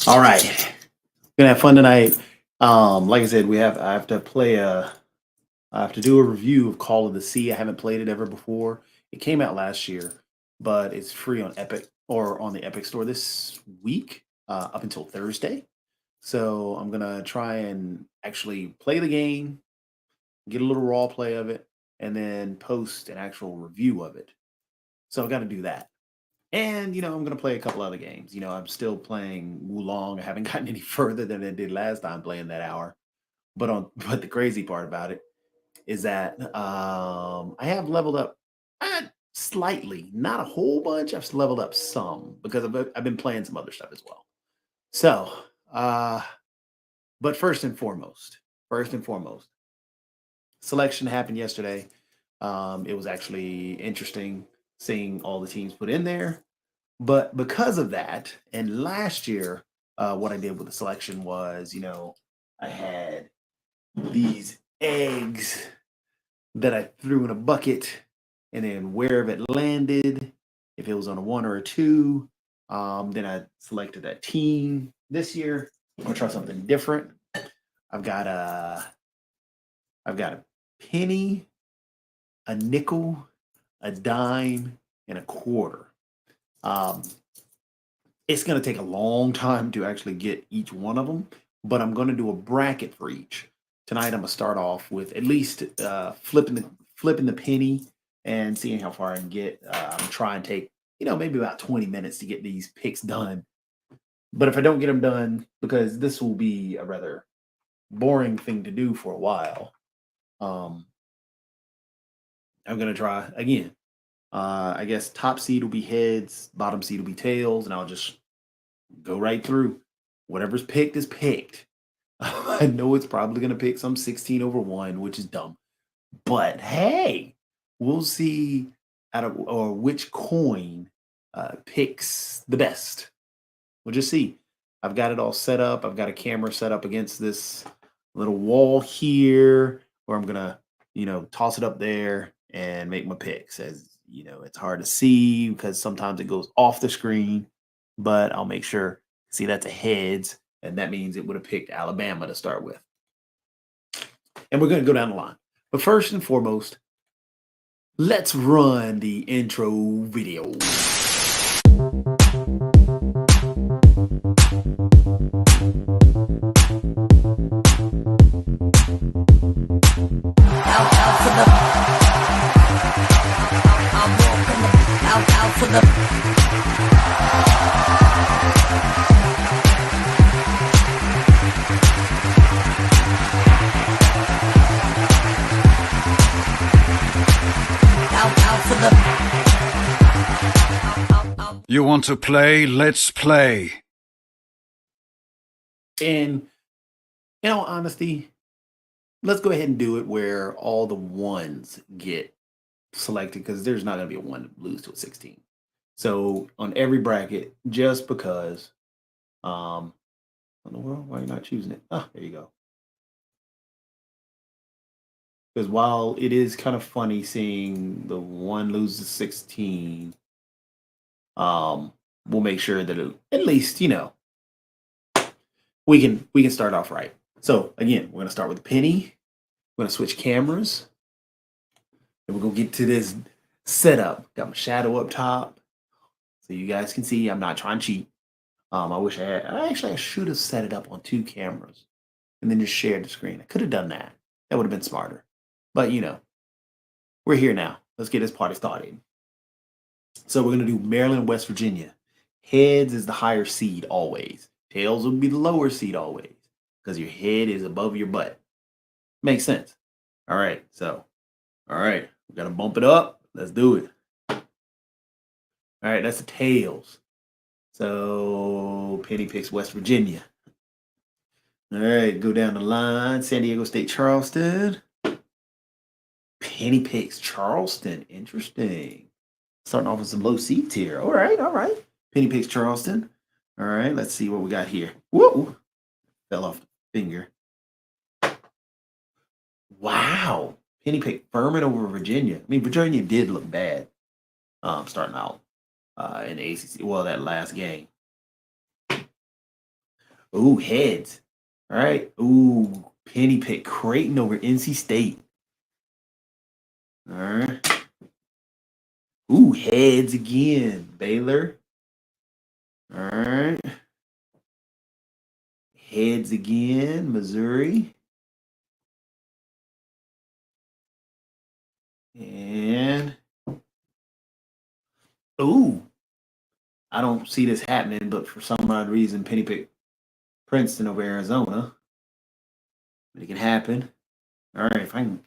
All right, gonna have fun tonight. Like I said, I have to play I have to do a review of Call of the Sea. I haven't played it ever before. It came out last year, but it's free on Epic or on the Epic Store this week, up until Thursday. So I'm gonna try and actually play the game, get a little raw play of it, and then post an actual review of it. So I've got to do that. And I'm gonna play a couple other games. I'm still playing Wulong. I haven't gotten any further than I did last time playing that hour. But the crazy part about it is that I have leveled up slightly, not a whole bunch. I've leveled up some because I've been playing some other stuff as well. So, uh, but first and foremost, selection happened yesterday. It was actually interesting seeing all the teams put in there. But because of that, and last year, what I did with the selection was, I had these eggs that I threw in a bucket, and then wherever it landed, if it was on a one or a two, then I selected that team. This year, I'm gonna try something different. I've got a I've got a penny, a nickel, a dime, and a quarter. Um, it's going to take a long time to actually get each one of them, but I'm going to do a bracket for each. Tonight, I'm going to start off with at least flipping the penny and seeing how far I can get. I'm trying to take maybe about 20 minutes to get these picks done. But if I don't get them done, because this will be a rather boring thing to do for a while, um, I'm going to try again. I guess top seed will be heads, bottom seed will be tails, and I'll just go right through. Whatever's picked is picked. I know it's probably going to pick some 16 over 1, which is dumb. But hey, we'll see out of or which coin picks the best. We'll just see. I've got it all set up. I've got a camera set up against this little wall here where I'm going to, toss it up there and make my picks. As it's hard to see because sometimes it goes off the screen, but I'll make sure. See, that's a heads, and that means it would have picked Alabama to start with. And we're going to go down the line. But first and foremost, let's run the intro video. You want to play? Let's play. And in all honesty, let's go ahead and do it where all the ones get selected because there's not going to be a one to lose to a 16. So on every bracket, just because, in the world, why are you not choosing it? Oh, there you go. Because while it is kind of funny seeing the one lose to 16, we'll make sure that at least we can start off right. So again, we're gonna start with penny. We're gonna switch cameras, and we're gonna get to this setup. Got my shadow up top, so you guys can see. I'm not trying to cheat. I wish I had. I should have set it up on two cameras, and then just shared the screen. I could have done that. That would have been smarter. But we're here now. Let's get this party started. So we're gonna do Maryland, West Virginia. Heads is the higher seed always. Tails will be the lower seed always because your head is above your butt. Makes sense. All right. So, all right, we gotta bump it up. Let's do it. All right, that's the tails. So Penny picks West Virginia. All right, go down the line. San Diego State, Charleston. Penny picks Charleston. Interesting. Starting off with some low seats here. All right, all right. Penny picks Charleston. All right, let's see what we got here. Whoa! Fell off the finger. Wow. Penny picked Furman over Virginia. I mean, Virginia did look bad starting out in the ACC. Well, that last game. Ooh, heads. All right. Ooh, penny pick Creighton over NC State. All right. Ooh, heads again. Baylor. All right. Heads again. Missouri. And ooh, I don't see this happening, but for some odd reason, penny pick Princeton over Arizona. But it can happen. All right. If I'm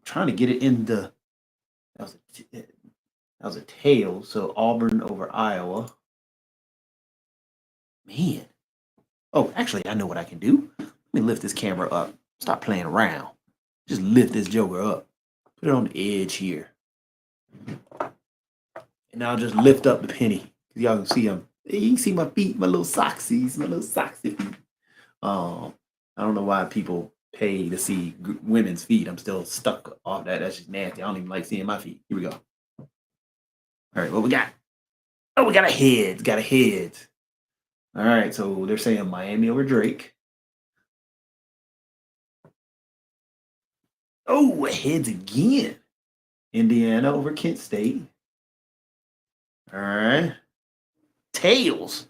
trying to get it in the that was that was a tail. So Auburn over Iowa. Man. Oh, actually, I know what I can do. Let me lift this camera up. Stop playing around. Just lift this joker up. Put it on the edge here. And I'll just lift up the penny. Y'all can see them. You can see my feet, my little socksies, my little socksy feet. I don't know why people pay to see women's feet. I'm still stuck off that. That's just nasty. I don't even like seeing my feet. Here we go. All right, what we got? Oh, we got a head. Got a head. All right, so they're saying Miami over Drake. Oh, heads again. Indiana over Kent State. All right. Tails.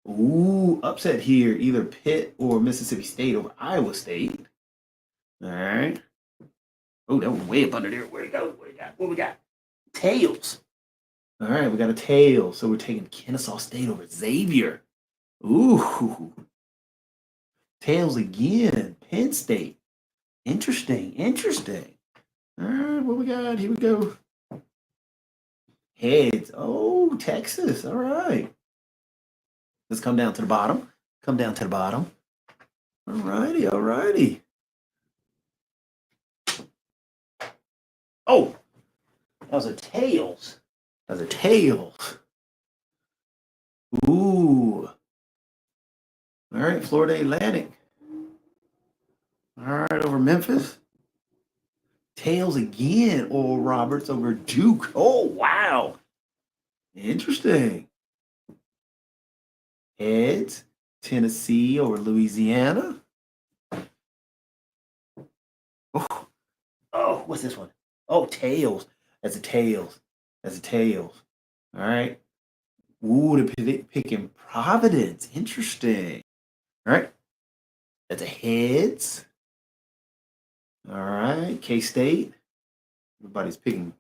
Ooh, upset here. Either Pitt or Mississippi State over Iowa State. All right. Oh, that was way up under there. Where'd it go? What we got? What we got? Tails. All right, we got a tail. So we're taking Kennesaw State over Xavier. Ooh. Tails again. Penn State. Interesting. Interesting. All right, what we got? Here we go. Heads. Oh, Texas. All right. Let's come down to the bottom. Come down to the bottom. All righty. All righty. Oh, that was a tails. That was a tails. Ooh. All right, Florida Atlantic. All right, over Memphis. Tails again. Oral Roberts over Duke. Oh, wow. Interesting. Heads. Tennessee over Louisiana. Oh, oh, what's this one? Oh, tails. That's a tails. That's a tails. All right. Ooh, they're picking Providence. Interesting. All right. That's a heads. All right. K State. Everybody's picking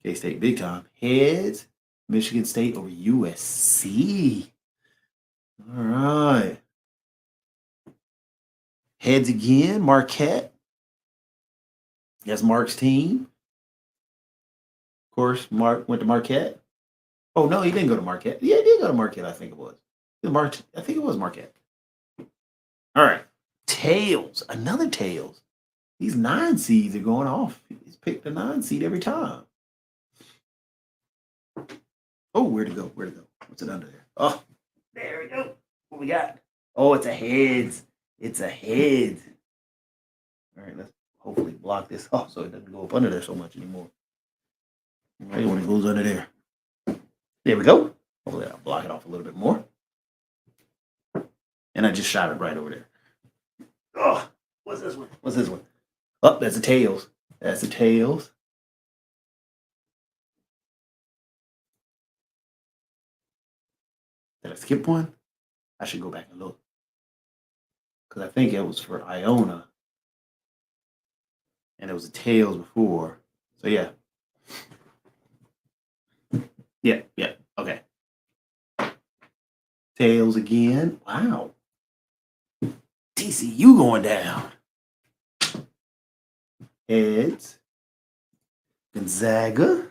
K State big time. Heads. Michigan State over USC. All right. Heads again. Marquette. That's Mark's team. Of course, Mark went to Marquette. Oh, no, he didn't go to Marquette. Yeah, he did go to Marquette, I think it was. I think it was Marquette. All right. Tails. Another tails. These 9 seeds are going off. He's picked the 9 seed every time. Oh, where'd it go? Where'd it go? What's it under there? Oh, there we go. What we got? Oh, it's a heads. It's a heads. All right, let's hopefully block this off so it doesn't go up under there so much anymore. Right when it goes under there. There we go. Hopefully I'll block it off a little bit more. And I just shot it right over there. Oh, what's this one? What's this one? Oh, that's the tails. That's the tails. Did I skip one? I should go back and look. Because I think it was for Iona. And it was the tails before. So yeah. Yeah, yeah. Okay. Tails again. Wow. TCU going down. Heads. Gonzaga.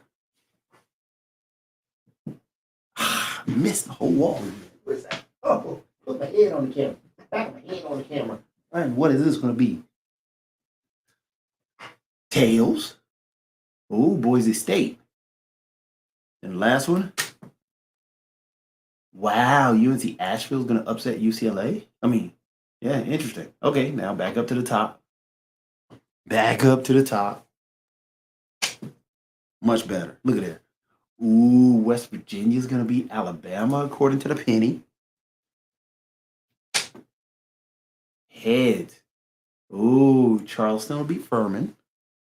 Missed the whole wall. Where's that? Oh, put my head on the camera. Back my head on the camera. And what is this going to be? Tails. Oh, Boise State. And the last one. Wow, UNC Asheville's going to upset UCLA? I mean, yeah, interesting. Okay, now back up to the top. Back up to the top. Much better. Look at that. Ooh, West Virginia's going to beat Alabama according to the penny. Heads. Ooh, Charleston will beat Furman.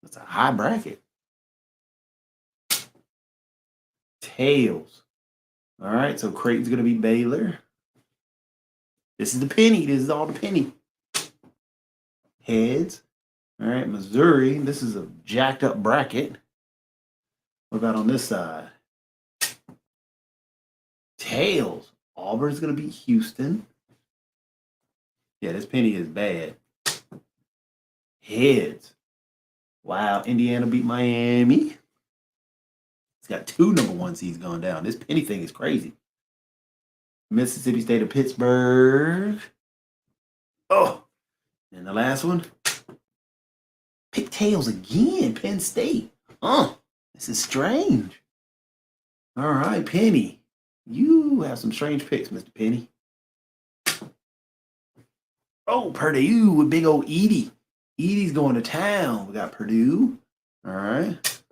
That's a high bracket. Tails. All right, so Creighton's going to beat Baylor. This is the penny. This is all the penny. Heads. All right, Missouri. This is a jacked up bracket. What about on this side? Tails. Auburn's going to beat Houston. Yeah, this penny is bad. Heads. Wow, Indiana beat Miami. It's got 2 number 1 seeds going down. This penny thing is crazy. Mississippi State of Pittsburgh. Oh, and the last one. Pick tails again, Penn State. This is strange. All right, Penny. You have some strange picks, Mr. Penny. Oh, Purdue with big old Edie. Edie's going to town. We got Purdue. All right.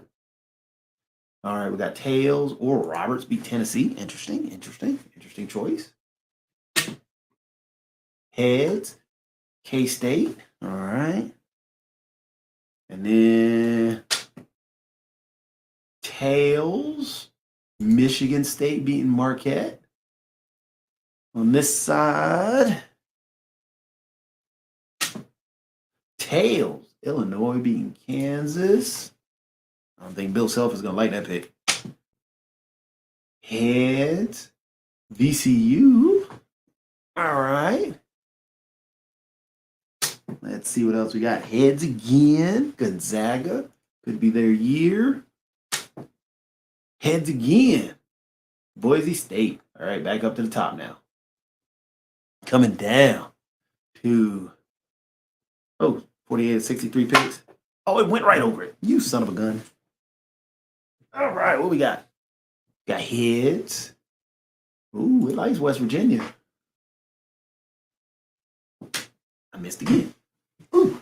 All right, we got Tails or Roberts beat Tennessee. Interesting choice. Heads, K-State. All right. And then Tails, Michigan State beating Marquette. On this side, Tails, Illinois beating Kansas. I don't think Bill Self is going to like that pick. Heads, VCU. All right. Let's see what else we got. Heads again. Gonzaga. Could be their year. Heads again. Boise State. All right, back up to the top now. Coming down to 48 63 picks. Oh, it went right over it. You son of a gun. All right, what we got? Got heads. Ooh, it likes West Virginia. I missed again. Ooh.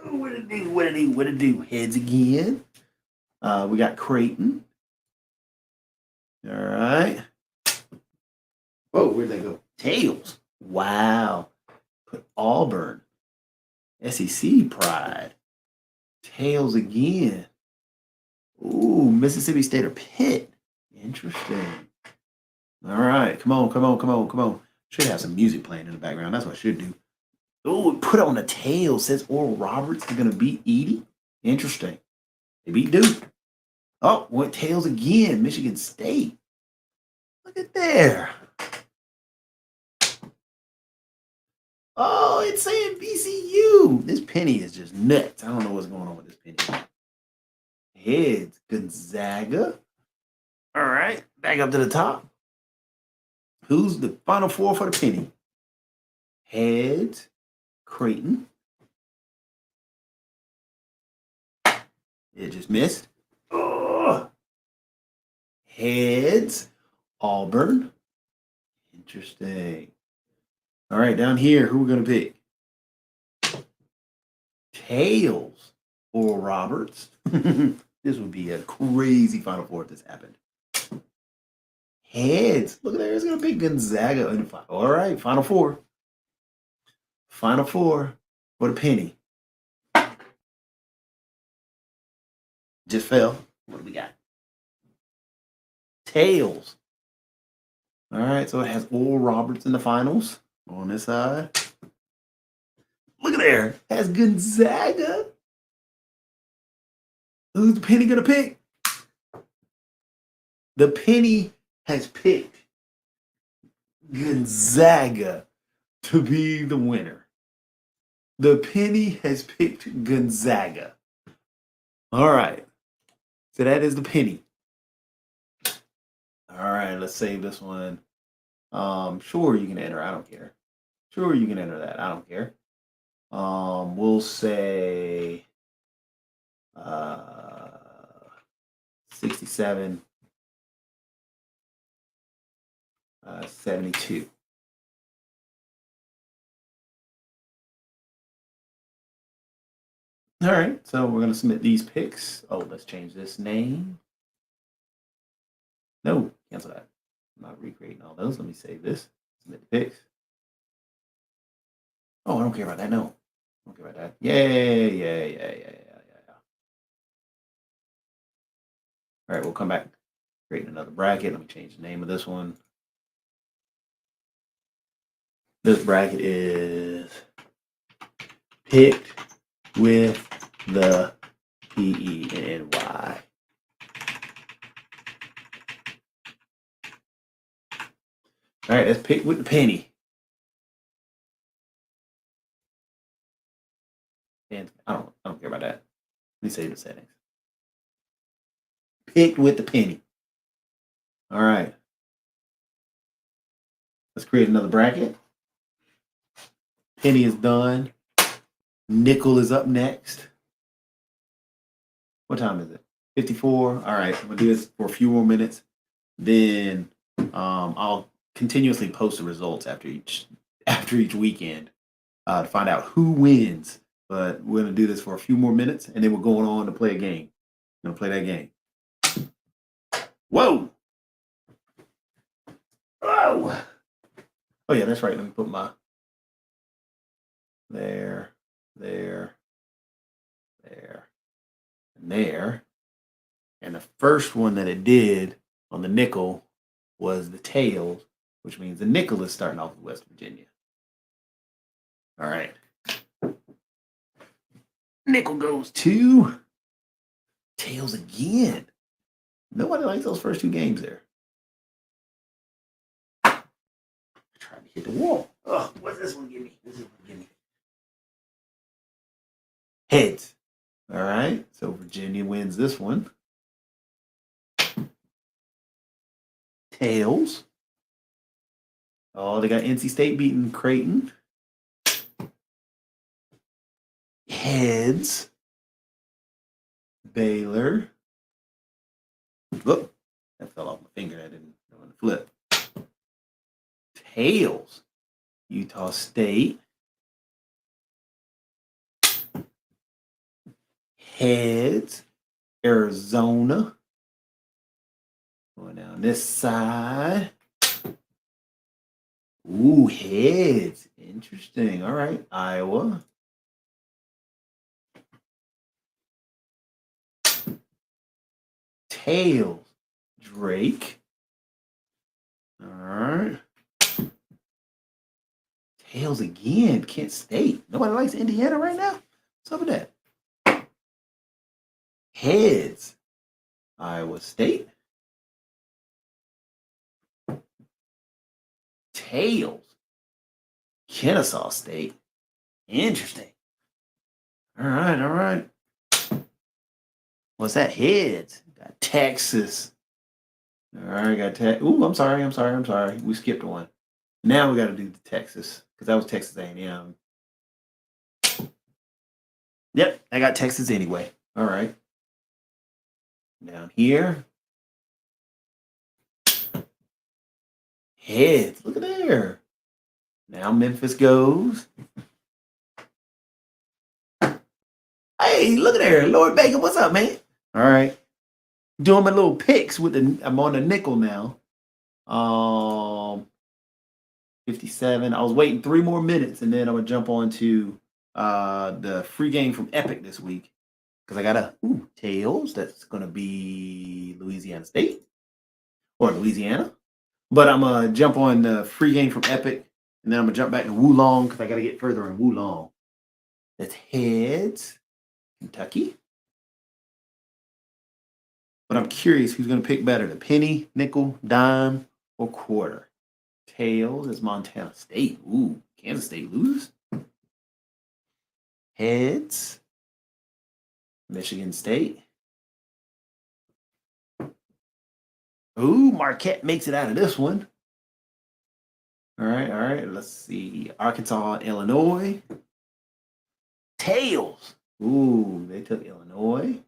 What it do? Heads again. We got Creighton. All right. Whoa, where'd they go? Tails. Wow. Put Auburn. SEC pride. Tails again. Ooh, Mississippi State or Pitt. Interesting. All right. Come on. Should have some music playing in the background. That's what I should do. Oh, put on the tail. Says Oral Roberts is going to beat Edie. Interesting. They beat Duke. Oh, went tails again. Michigan State. Look at there. Oh, it's saying VCU. This penny is just nuts. I don't know what's going on with this penny. Heads, Gonzaga. All right, back up to the top. Who's the final 4 for the penny? Heads, Creighton. It just missed. Oh. Heads, Auburn. Interesting. All right, down here, who we're going to pick? Tails, Oral Roberts. This would be a crazy Final Four if this happened. Heads. Look at there. It's going to pick Gonzaga. In the final. All right, Final Four. Final Four for the penny. Just fell. What do we got? Tails. All right, so it has Oral Roberts in the finals on this side. Look at there. It has Gonzaga. Who's the penny going to pick? The penny has picked Gonzaga to be the winner. The penny has picked Gonzaga. All right. So that is the penny. All right, let's save this one. Sure, you can enter. I don't care. Sure, you can enter that. I don't care. We'll say 67, 72. All right, so we're going to submit these picks. Oh, let's change this name. No, cancel that. I'm not recreating all those. Let me save this. Submit the picks. Oh, I don't care about that. No, I don't care about that. Yeah. All right, we'll come back, create another bracket. Let me change the name of this one. This bracket is picked with the PENY. All right, let's pick with the penny. And I don't care about that. Let me save the settings. Picked with the penny. All right. Let's create another bracket. Penny is done. Nickel is up next. What time is it? 54. All right, I'm gonna do this for a few more minutes. Then I'll continuously post the results after each weekend to find out who wins. But we're gonna do this for a few more minutes, and then we're going on to play a game. I'm gonna play that game. Whoa! Whoa! Oh yeah, that's right. Let me put my there, and there. And the first one that it did on the nickel was the tails, which means the nickel is starting off with West Virginia. All right. Nickel goes to tails again. Nobody likes those first two games there. I tried to hit the wall. Oh, what's this one give me? Heads. All right. So Virginia wins this one. Tails. Oh, they got NC State beating Creighton. Heads. Baylor. Look, that fell off my finger. I didn't want to flip. Tails. Utah State. Heads. Arizona. Going down this side. Ooh, heads. Interesting. All right. Iowa. Tails. Drake. All right. Tails again. Kent State. Nobody likes Indiana right now. What's up with that? Heads. Iowa State. Tails. Kennesaw State. Interesting. All right. What's that? Heads. Got Texas. All right, got Texas. Ooh, I'm sorry. We skipped one. Now we got to do the Texas because that was Texas A&M. Yep, I got Texas anyway. All right. Down here. Heads. Look at there. Now Memphis goes. Hey, look at there. Lord Bacon, what's up, man? All right. Doing my little picks with I'm on the nickel now. 57. I was waiting 3 more minutes and then I'm gonna jump on to the free game from Epic this week. Because I got tails. That's gonna be Louisiana State or Louisiana. But I'm gonna jump on the free game from Epic, and then I'm gonna jump back to Woolong because I gotta get further in Woolong. That's heads, Kentucky. But I'm curious who's gonna pick better: the penny, nickel, dime, or quarter. Tails is Montana State. Ooh, Kansas State lose. Heads, Michigan State. Ooh, Marquette makes it out of this one. All right. Let's see. Arkansas, Illinois. Tails. Ooh, they took Illinois.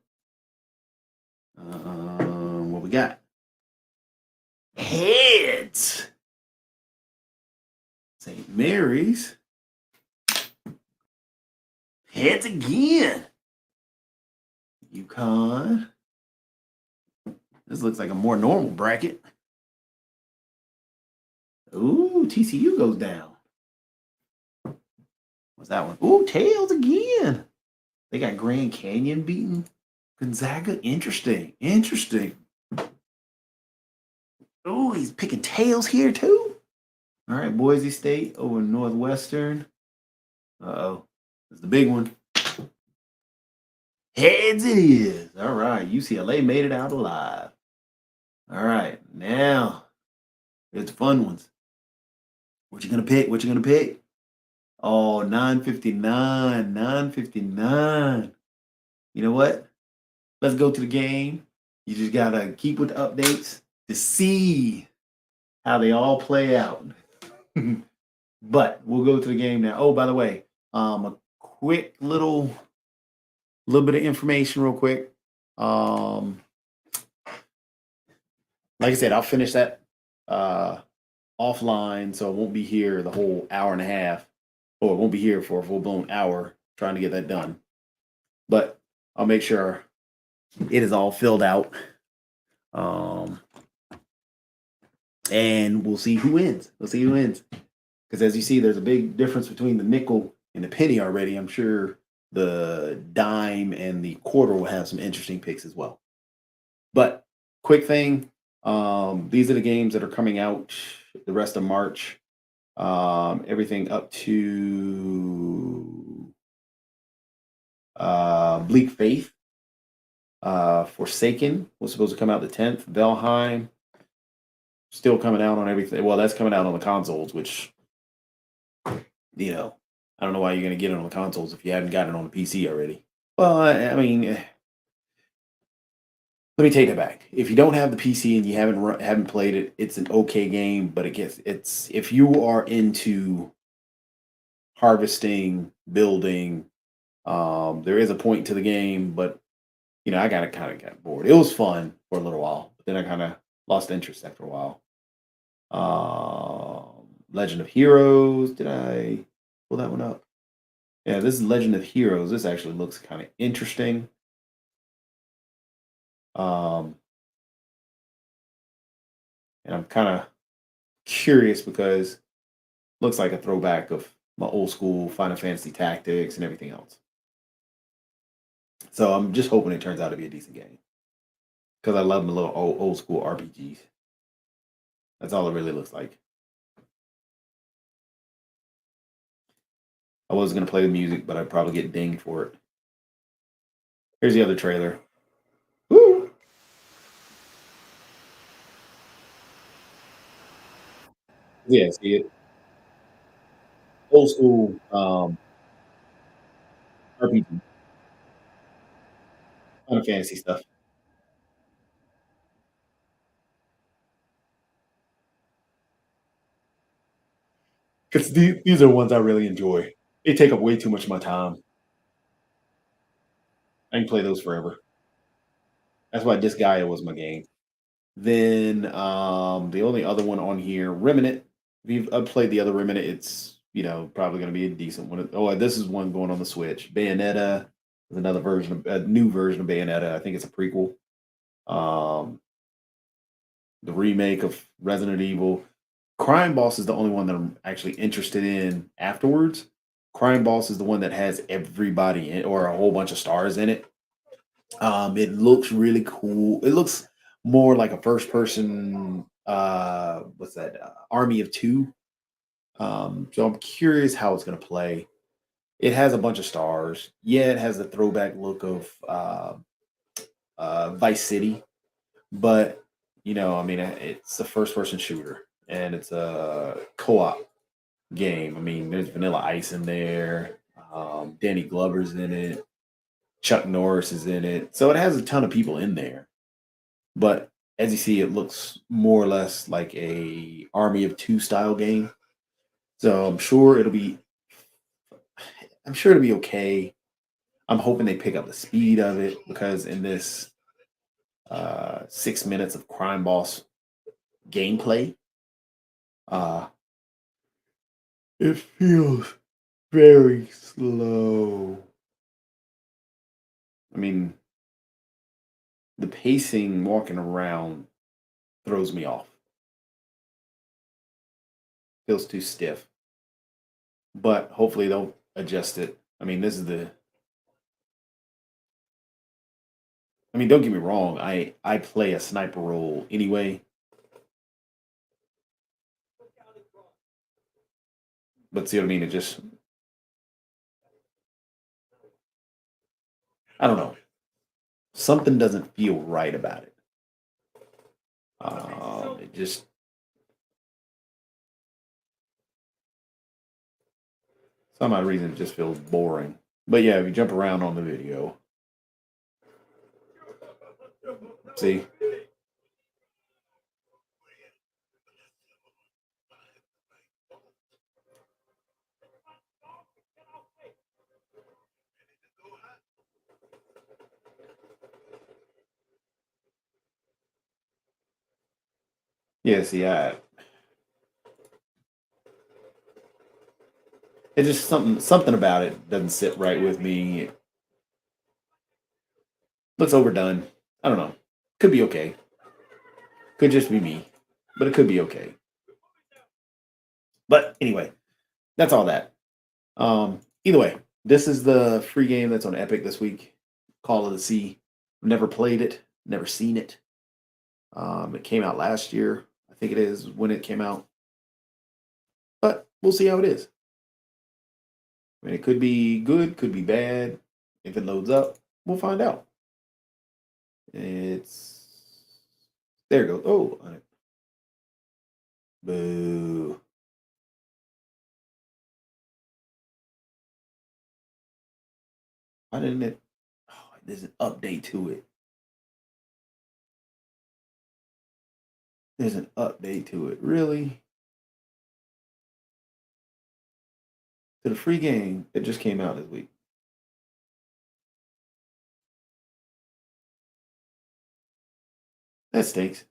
What we got? Heads. St. Mary's. Heads again. UConn. This looks like a more normal bracket. Ooh, TCU goes down. What's that one? Ooh, tails again. They got Grand Canyon beating Gonzaga. Interesting. Interesting. Oh, he's picking tails here too. All right, Boise State over Northwestern. Uh-oh. That's the big one. Heads it is. All right. UCLA made it out alive. All right. Now, here's the fun ones. What you gonna pick? What you gonna pick? Oh, 9:59. 9:59. You know what? Let's go to the game. You just gotta keep with the updates to see how they all play out. But we'll go to the game now. Oh, by the way, a quick little bit of information, real quick. Like I said, I'll finish that offline, so I won't be here the whole hour and a half, or it won't be here for a full blown hour trying to get that done. But I'll make sure it is all filled out. And we'll see who wins. We'll see who wins. Because as you see, there's a big difference between the nickel and the penny already. I'm sure the dime and the quarter will have some interesting picks as well. But quick thing, these are the games that are coming out the rest of March. Everything up to Bleak Faith. Forsaken was supposed to come out the 10th. Valheim still coming out on everything. Well, that's coming out on the consoles, which, I don't know why you're going to get it on the consoles if you haven't got it on the PC already. Well, I mean, let me take that back. If you don't have the PC and you haven't played it, it's an okay game, but it's if you are into harvesting, building, there is a point to the game, but I kind of got bored. It was fun for a little while, but then I kind of lost interest after a while. Legend of Heroes. Did I pull that one up? Yeah, this is Legend of Heroes. This actually looks kind of interesting. And I'm kind of curious because it looks like a throwback of my old school Final Fantasy Tactics and everything else. So I'm just hoping it turns out to be a decent game because I love the little old school RPGs. That's all it really looks like. I was gonna play the music, but I'd probably get dinged for it. Here's the other trailer. Woo! Yeah, see it. Old school RPG, Final Fantasy stuff. Because these are ones I really enjoy. They take up way too much of my time. I can play those forever. That's why Disgaea was my game. Then the only other one on here, Remnant. If you've played the other Remnant, it's probably going to be a decent one. Oh, this is one going on the Switch. Bayonetta is another version of a new version of Bayonetta. I think it's a prequel. Um, the remake of Resident Evil. Crime Boss is the only one that I'm actually interested in afterwards. Crime Boss is the one that has everybody in, or a whole bunch of stars in it. It looks really cool. It looks more like a first person what's that? Army of Two. So I'm curious how it's gonna play. It has a bunch of stars. Yeah, it has the throwback look of Vice City, but I mean, it's a first person shooter and it's a co-op game. I mean, there's Vanilla Ice in there. Danny Glover's in it. Chuck Norris is in it. So it has a ton of people in there. But as you see, it looks more or less like a Army of Two style game. So I'm sure it'll be okay. I'm hoping they pick up the speed of it because in this 6 minutes of Crime Boss gameplay, uh, it feels very slow. I mean, the pacing walking around throws me off. Feels too stiff. But hopefully they'll adjust it. I mean, this is the. I mean, don't get me wrong. I play a sniper role anyway, but see what I mean? It just. I don't know. Something doesn't feel right about it. It just. Some odd reason it just feels boring. But yeah, if you jump around on the video, see. Yeah, see, it's just something about it doesn't sit right with me. It looks overdone. I don't know. Could be okay. Could just be me, but it could be okay. But anyway, that's all that. Either way, this is the free game that's on Epic this week. Call of the Sea. Never played it. Never seen it. It came out last year. I think it is when it came out. But we'll see how it is. I mean, it could be good, could be bad. If it loads up, we'll find out. It's there it goes. Oh, boo. Why didn't it? Oh, there's an update to it. There's an update to it. Really? To the free game that just came out this week. That stinks.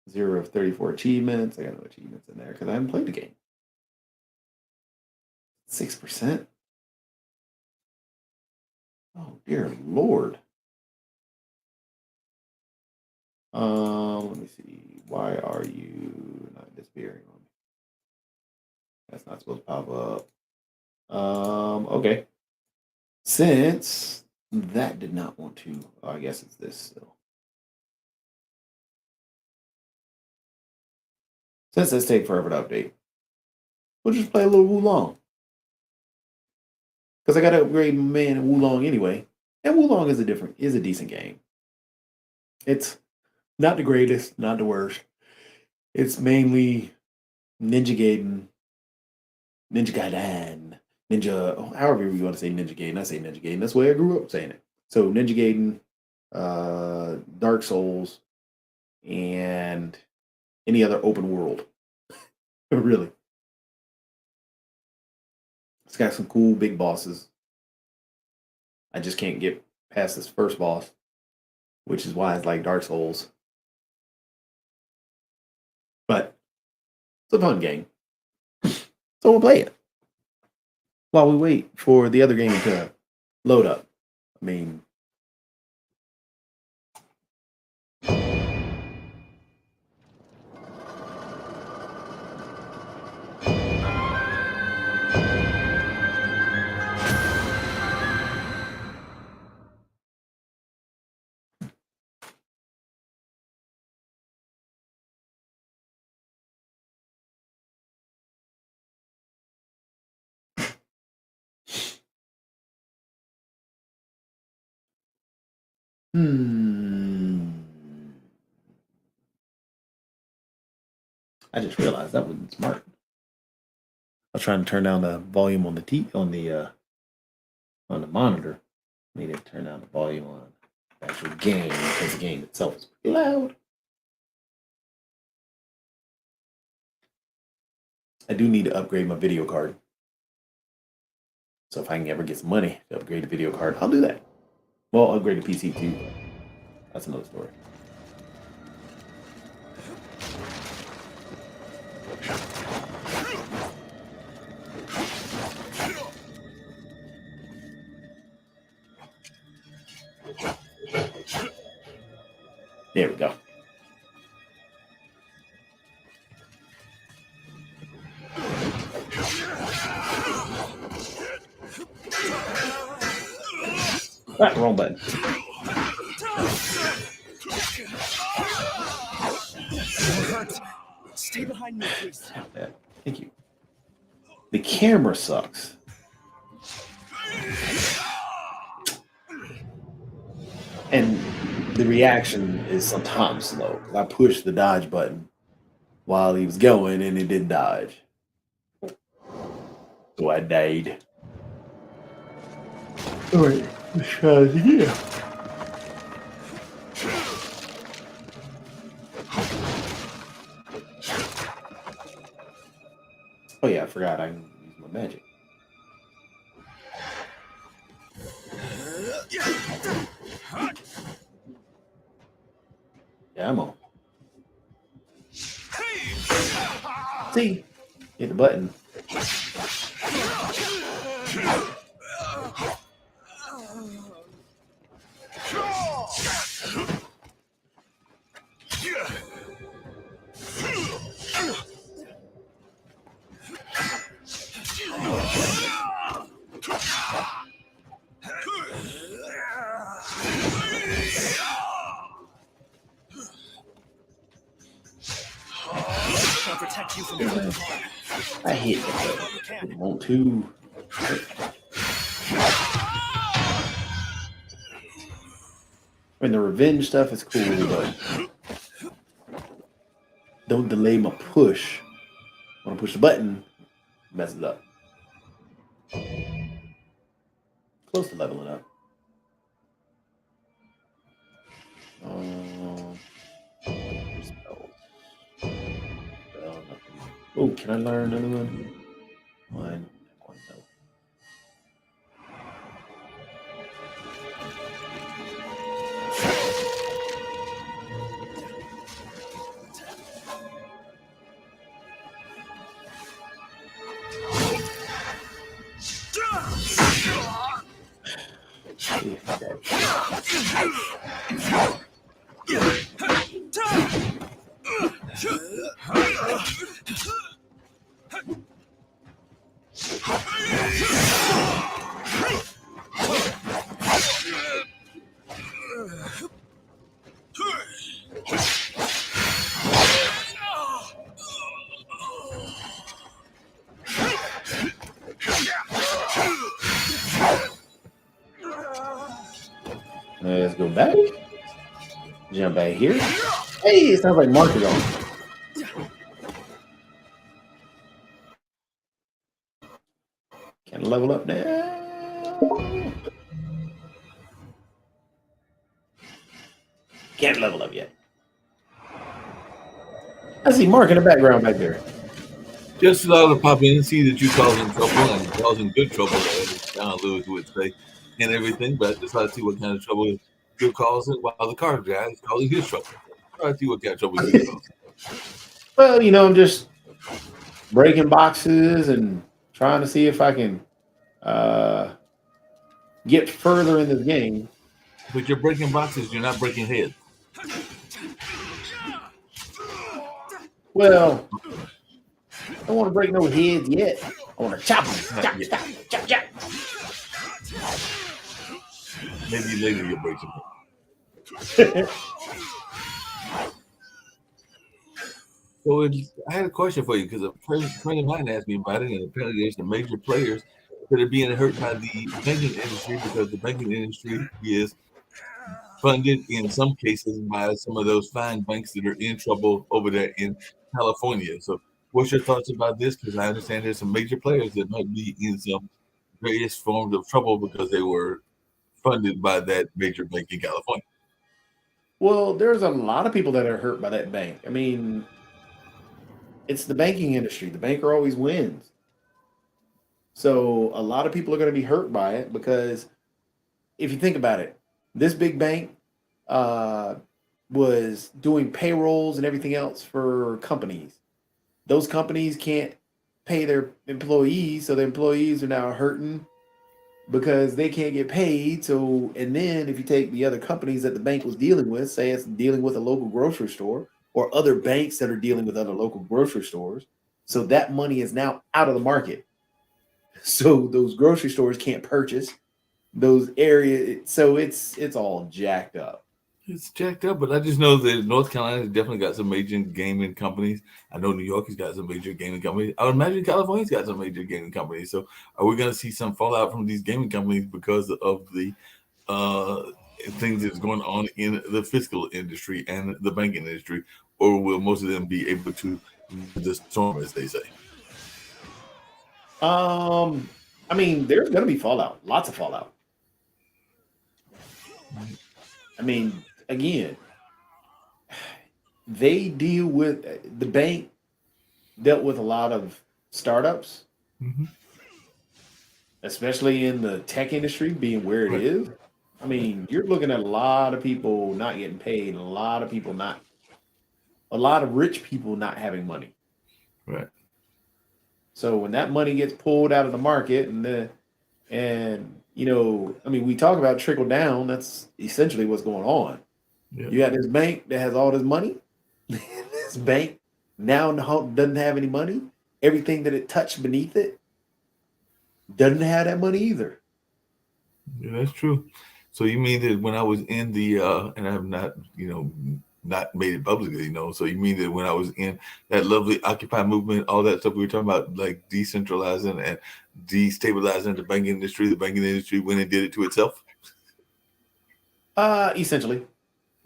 0 of 34 achievements. I got no achievements in there because I haven't played the game. 6%. Oh dear Lord. Let me see. Why are you not disappearing on me? That's not supposed to pop up. Okay. Since that did not want to, I guess it's this still. Since this take forever to update, we'll just play a little Wulong. Because I gotta upgrade my man in Wulong anyway. And Wulong is a decent game. It's not the greatest, not the worst. It's mainly Ninja Gaiden, Ninja Gaiden, however you want to say Ninja Gaiden. I say Ninja Gaiden. That's the way I grew up saying it. So Ninja Gaiden, Dark Souls, and any other open world. Really. It's got some cool big bosses. I just can't get past this first boss, which is why it's like Dark Souls. But it's a fun game. So we'll play it while we wait for the other game to load up. I mean, hmm. I just realized that wasn't smart. I was trying to turn down the volume on the monitor. I need to turn down the volume on the actual game because the game itself is pretty loud. I do need to upgrade my video card. So if I can ever get some money to upgrade the video card, I'll do that. Well, upgrade the PC too. That's another story. There we go. Wrong button. Stay behind me, please. Thank you. The camera sucks. And the reaction is sometimes slow. I pushed the dodge button while he was going and it didn't dodge. So I died. All right, let's try it again. Oh yeah, I forgot I can use my magic. Yeah, I'm on. See? Hit the button. I'll protect you from the harm. I hit that. Didn't want to. I mean, the revenge stuff is cool, but don't delay my push. When I push the button, mess it up. Close to leveling up. Oh, can I learn another one? One no. Let's go back. Jump back here. Hey, it sounds like Mark is on. Can I level up now? Can't level up yet. I see Mark in the background back there. Just allowed to pop in and see that you're causing trouble and causing good trouble, as John Lewis would say, and everything. But just try to see what kind of trouble you're causing while the car guy is causing his trouble. Try to see what kind of trouble you're causing. Well, you know, I'm just breaking boxes and trying to see if I can get further in this game. But you're breaking boxes, you're not breaking heads. Well, I don't want to break no heads yet. I want to chop them. Chop, chop, chop, chop. Maybe later you'll break some heads. So I had a question for you because a friend of mine asked me about it, and apparently there's some major players that are being hurt by the banking industry because the banking industry is funded in some cases by some of those fine banks that are in trouble over there in California. So what's your thoughts about this? Because I understand there's some major players that might be in some various forms of trouble because they were funded by that major bank in California. Well, there's a lot of people that are hurt by that bank. I mean, it's the banking industry. The banker always wins. So a lot of people are going to be hurt by it because if you think about it, this big bank was doing payrolls and everything else for companies. Those companies can't pay their employees, so the employees are now hurting because they can't get paid. So, and then if you take the other companies that the bank was dealing with, say it's dealing with a local grocery store or other banks that are dealing with other local grocery stores, so that money is now out of the market. So those grocery stores can't purchase. those areas. So it's all jacked up. It's jacked up, but I just know that North Carolina's definitely got some major gaming companies. I know New York has got some major gaming companies. I would imagine California's got some major gaming companies. So are we going to see some fallout from these gaming companies because of the uh, things that's going on in the fiscal industry and the banking industry, or will most of them be able to the storm, as they say? I mean, there's gonna be fallout, lots of fallout. I mean, again, they deal with the bank dealt with a lot of startups, Mm-hmm. especially in the tech industry, being where it Right. is. I mean, you're looking at a lot of people not getting paid, and a lot of rich people not having money. Right. So when that money gets pulled out of the market, and I mean, we talk about trickle down. That's essentially what's going on. Yeah. You got this bank that has all this money. This bank now doesn't have any money. Everything that it touched beneath it doesn't have that money either. Yeah, that's true. So you mean that when I was in the and I have not, not made it publicly, so you mean that when I was in that lovely Occupy movement, all that stuff we were talking about, like decentralizing and destabilizing the banking industry went and did it to itself? Essentially.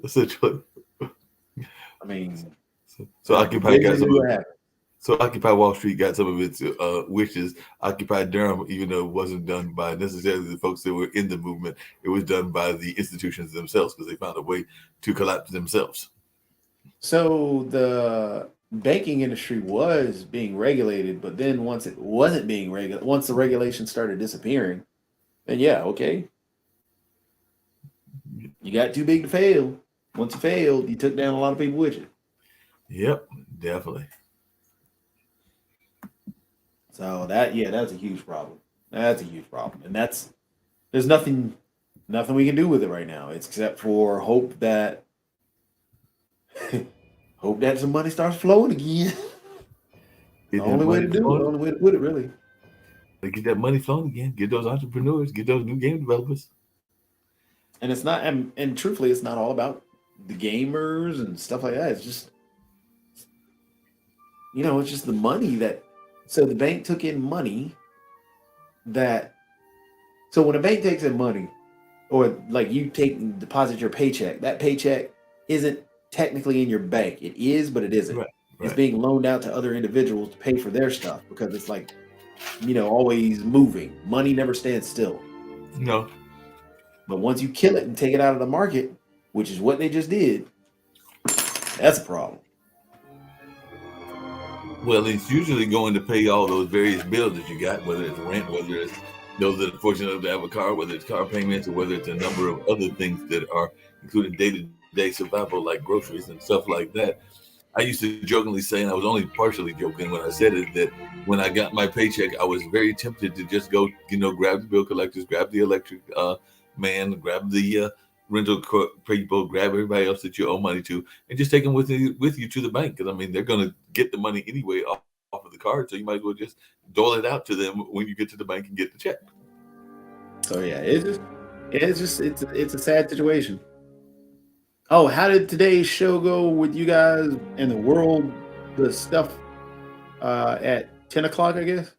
Essentially. I mean, So that's Occupy got basically some of what happened. so Occupy Wall Street got some of its wishes. Occupy Durham, even though it wasn't done by necessarily the folks that were in the movement, it was done by the institutions themselves because they found a way to collapse themselves. So the banking industry was being regulated, but then once it wasn't being regulated, once the regulation started disappearing, then yeah, okay, you got too big to fail. Once you failed, you took down a lot of people with you. Yep, definitely. So that's a huge problem. That's a huge problem, and there's nothing we can do with it right now. It's except for hope that hope that some money starts flowing again. The Get that only way to money do it, the flowing. only way to put it, really. Get that money flowing again. Get those entrepreneurs. Get those new game developers. And it's not, and truthfully, it's not all about the gamers and stuff like that. It's just, it's just the money that. So the bank took in money that. So when a bank takes in money, or like you take and deposit your paycheck, that paycheck isn't technically in your bank. It is, but it isn't. Right. It's Right. being loaned out to other individuals to pay for their stuff because it's like, always moving. Money never stands still. No. But once you kill it and take it out of the market, which is what they just did, that's a problem. Well, it's usually going to pay all those various bills that you got, whether it's rent, whether it's those that are fortunate enough to have a car, whether it's car payments, or whether it's a number of other things that are including day-to-day survival, like groceries and stuff like that. I used to jokingly say, and I was only partially joking when I said it, that when I got my paycheck, I was very tempted to just go, grab the bill collectors, grab the electric man, grab the rental people, grab everybody else that you owe money to, and just take them with you to the bank. Because I mean, they're going to get the money anyway off of the card, so you might as well just dole it out to them when you get to the bank and get the check. So yeah, it's a sad situation. Oh, how did today's show go with you guys and the world? The stuff at 10 o'clock, I guess.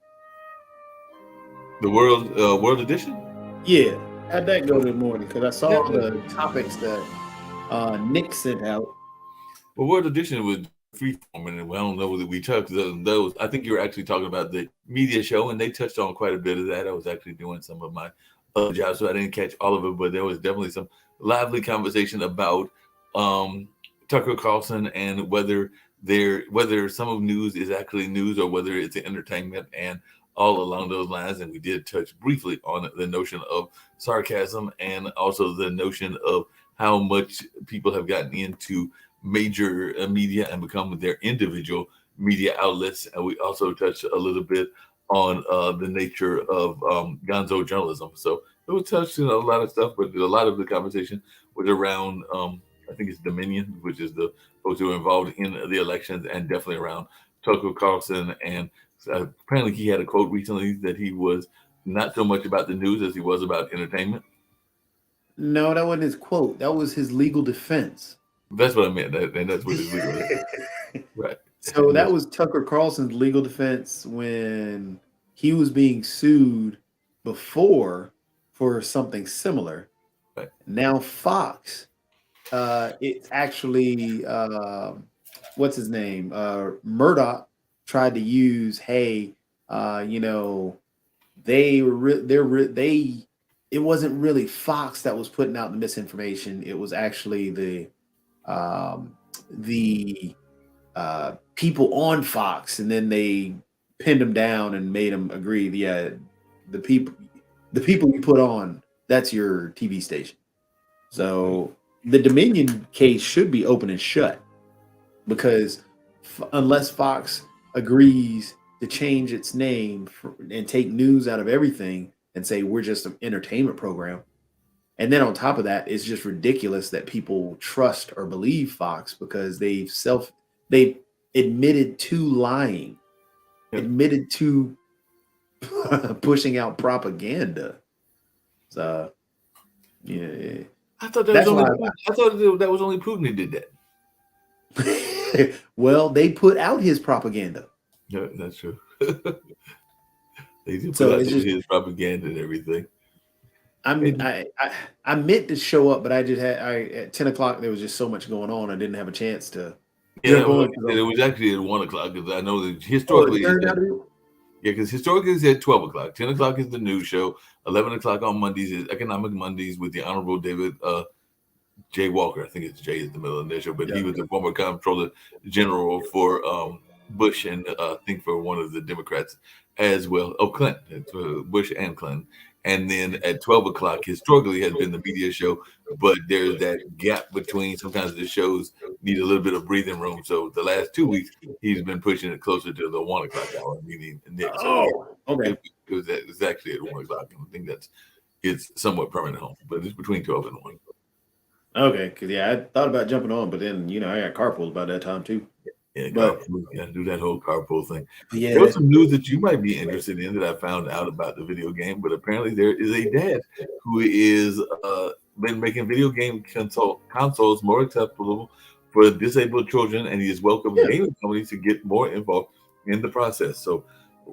The World Edition. Yeah, how'd that go this morning? Because I saw Yeah. the topics that Nick sent out. Well, World Edition was free forming, and I don't know that we touched those. I think you were actually talking about the media show, and they touched on quite a bit of that. I was actually doing some of my other jobs, so I didn't catch all of it, but there was definitely some lively conversation about Tucker Carlson and whether some of news is actually news or whether it's entertainment and all along those lines. And we did touch briefly on the notion of sarcasm and also the notion of how much people have gotten into major media and become their individual media outlets. And we also touched a little bit on the nature of gonzo journalism. So it was touched on a lot of stuff, but a lot of the conversation was around, I think it's Dominion, which is the folks who were involved in the elections, and definitely around Tucker Carlson. And apparently he had a quote recently that he was not so much about the news as he was about entertainment. No, that wasn't his quote. That was his legal defense. That's what I meant, and that's what his legal right. So that was Tucker Carlson's legal defense when he was being sued before for something similar. Right. Now Fox, it's actually what's his name? Murdoch tried to use, hey, you know, it wasn't really Fox that was putting out the misinformation. It was actually the people on Fox, and then they pinned him down and made him agree. Yeah, the people you put on, that's your TV station. So the Dominion case should be open and shut because unless Fox agrees to change its name and take news out of everything and say we're just an entertainment program. And then on top of that, it's just ridiculous that people trust or believe Fox because they admitted to lying, admitted to pushing out propaganda. So, yeah. I thought that was only Putin who did that. Well, they put out his propaganda. Yeah, that's true. They did put out his propaganda and everything. I mean, I meant to show up, but I just had at 10 o'clock. There was just so much going on. I didn't have a chance to. Yeah, it was actually at 1 o'clock because I know that historically. Because historically it's at 12 o'clock. 10 o'clock is the news show. 11 o'clock on Mondays is Economic Mondays with the Honorable David J. Walker. I think it's J is the middle initial, but he was the former comptroller general for Bush and I think for one of the Democrats as well. Oh, Clinton. For Bush and Clinton. And then at 12 o'clock, historically has been the media show, but there's that gap between. Sometimes the shows need a little bit of breathing room. So the last 2 weeks, he's been pushing it closer to the 1 o'clock hour, meaning Nick. So okay. It was actually at 1 o'clock. I think it's somewhat permanent home, but it's between 12 and 1. Okay, because I thought about jumping on, but then I got carpool about that time too. Yeah, do that whole carpool thing. Yeah, there was some news that you might be interested in that I found out about the video game, but apparently there is a dad who is been making video game consoles more acceptable for disabled children, and he has welcomed gaming companies to get more involved in the process. So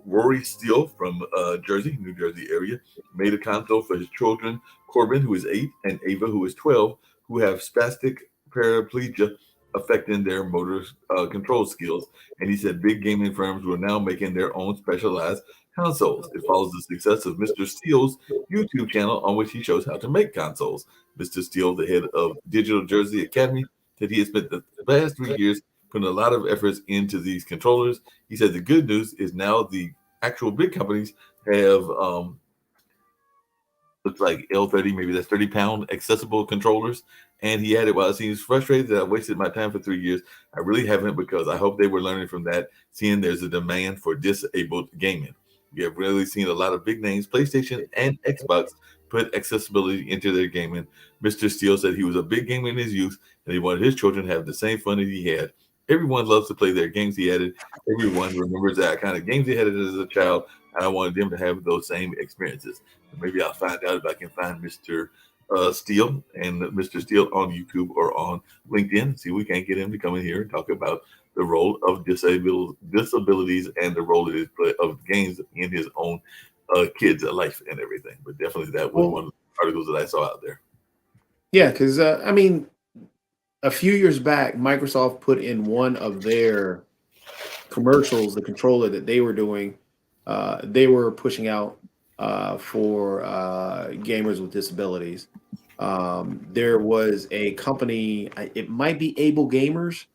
Rory Steele from New Jersey area, made a console for his children, Corbin, who is 8, and Ava, who is 12, who have spastic paraplegia affecting their motor control skills. And he said big gaming firms were now making their own specialized consoles. It follows the success of Mr. Steele's YouTube channel, on which he shows how to make consoles. Mr. Steele, the head of Digital Jersey Academy, said he has spent the past 3 years putting a lot of efforts into these controllers. He said the good news is now the actual big companies have looks like L30, maybe that's 30-pound accessible controllers. And he added, while it seems frustrated that I wasted my time for 3 years, I really haven't, because I hope they were learning from that, seeing there's a demand for disabled gaming. We have really seen a lot of big names, PlayStation and Xbox, put accessibility into their gaming. Mr. Steele said he was a big gamer in his youth, and he wanted his children to have the same fun that he had. Everyone loves to play their games, he added. Everyone remembers that kind of games he had as a child, and I wanted them to have those same experiences. And maybe I'll find out if I can find Mr. Steele and Mr. Steele on YouTube or on LinkedIn. See if we can't get him to come in here and talk about the role of disabilities and the role of games in his own kids' life and everything. But definitely that was one of the articles that I saw out there. Yeah, because I mean, a few years back, Microsoft put in one of their commercials, the controller that they were doing, they were pushing out for gamers with disabilities. There was a company, it might be Able Gamers.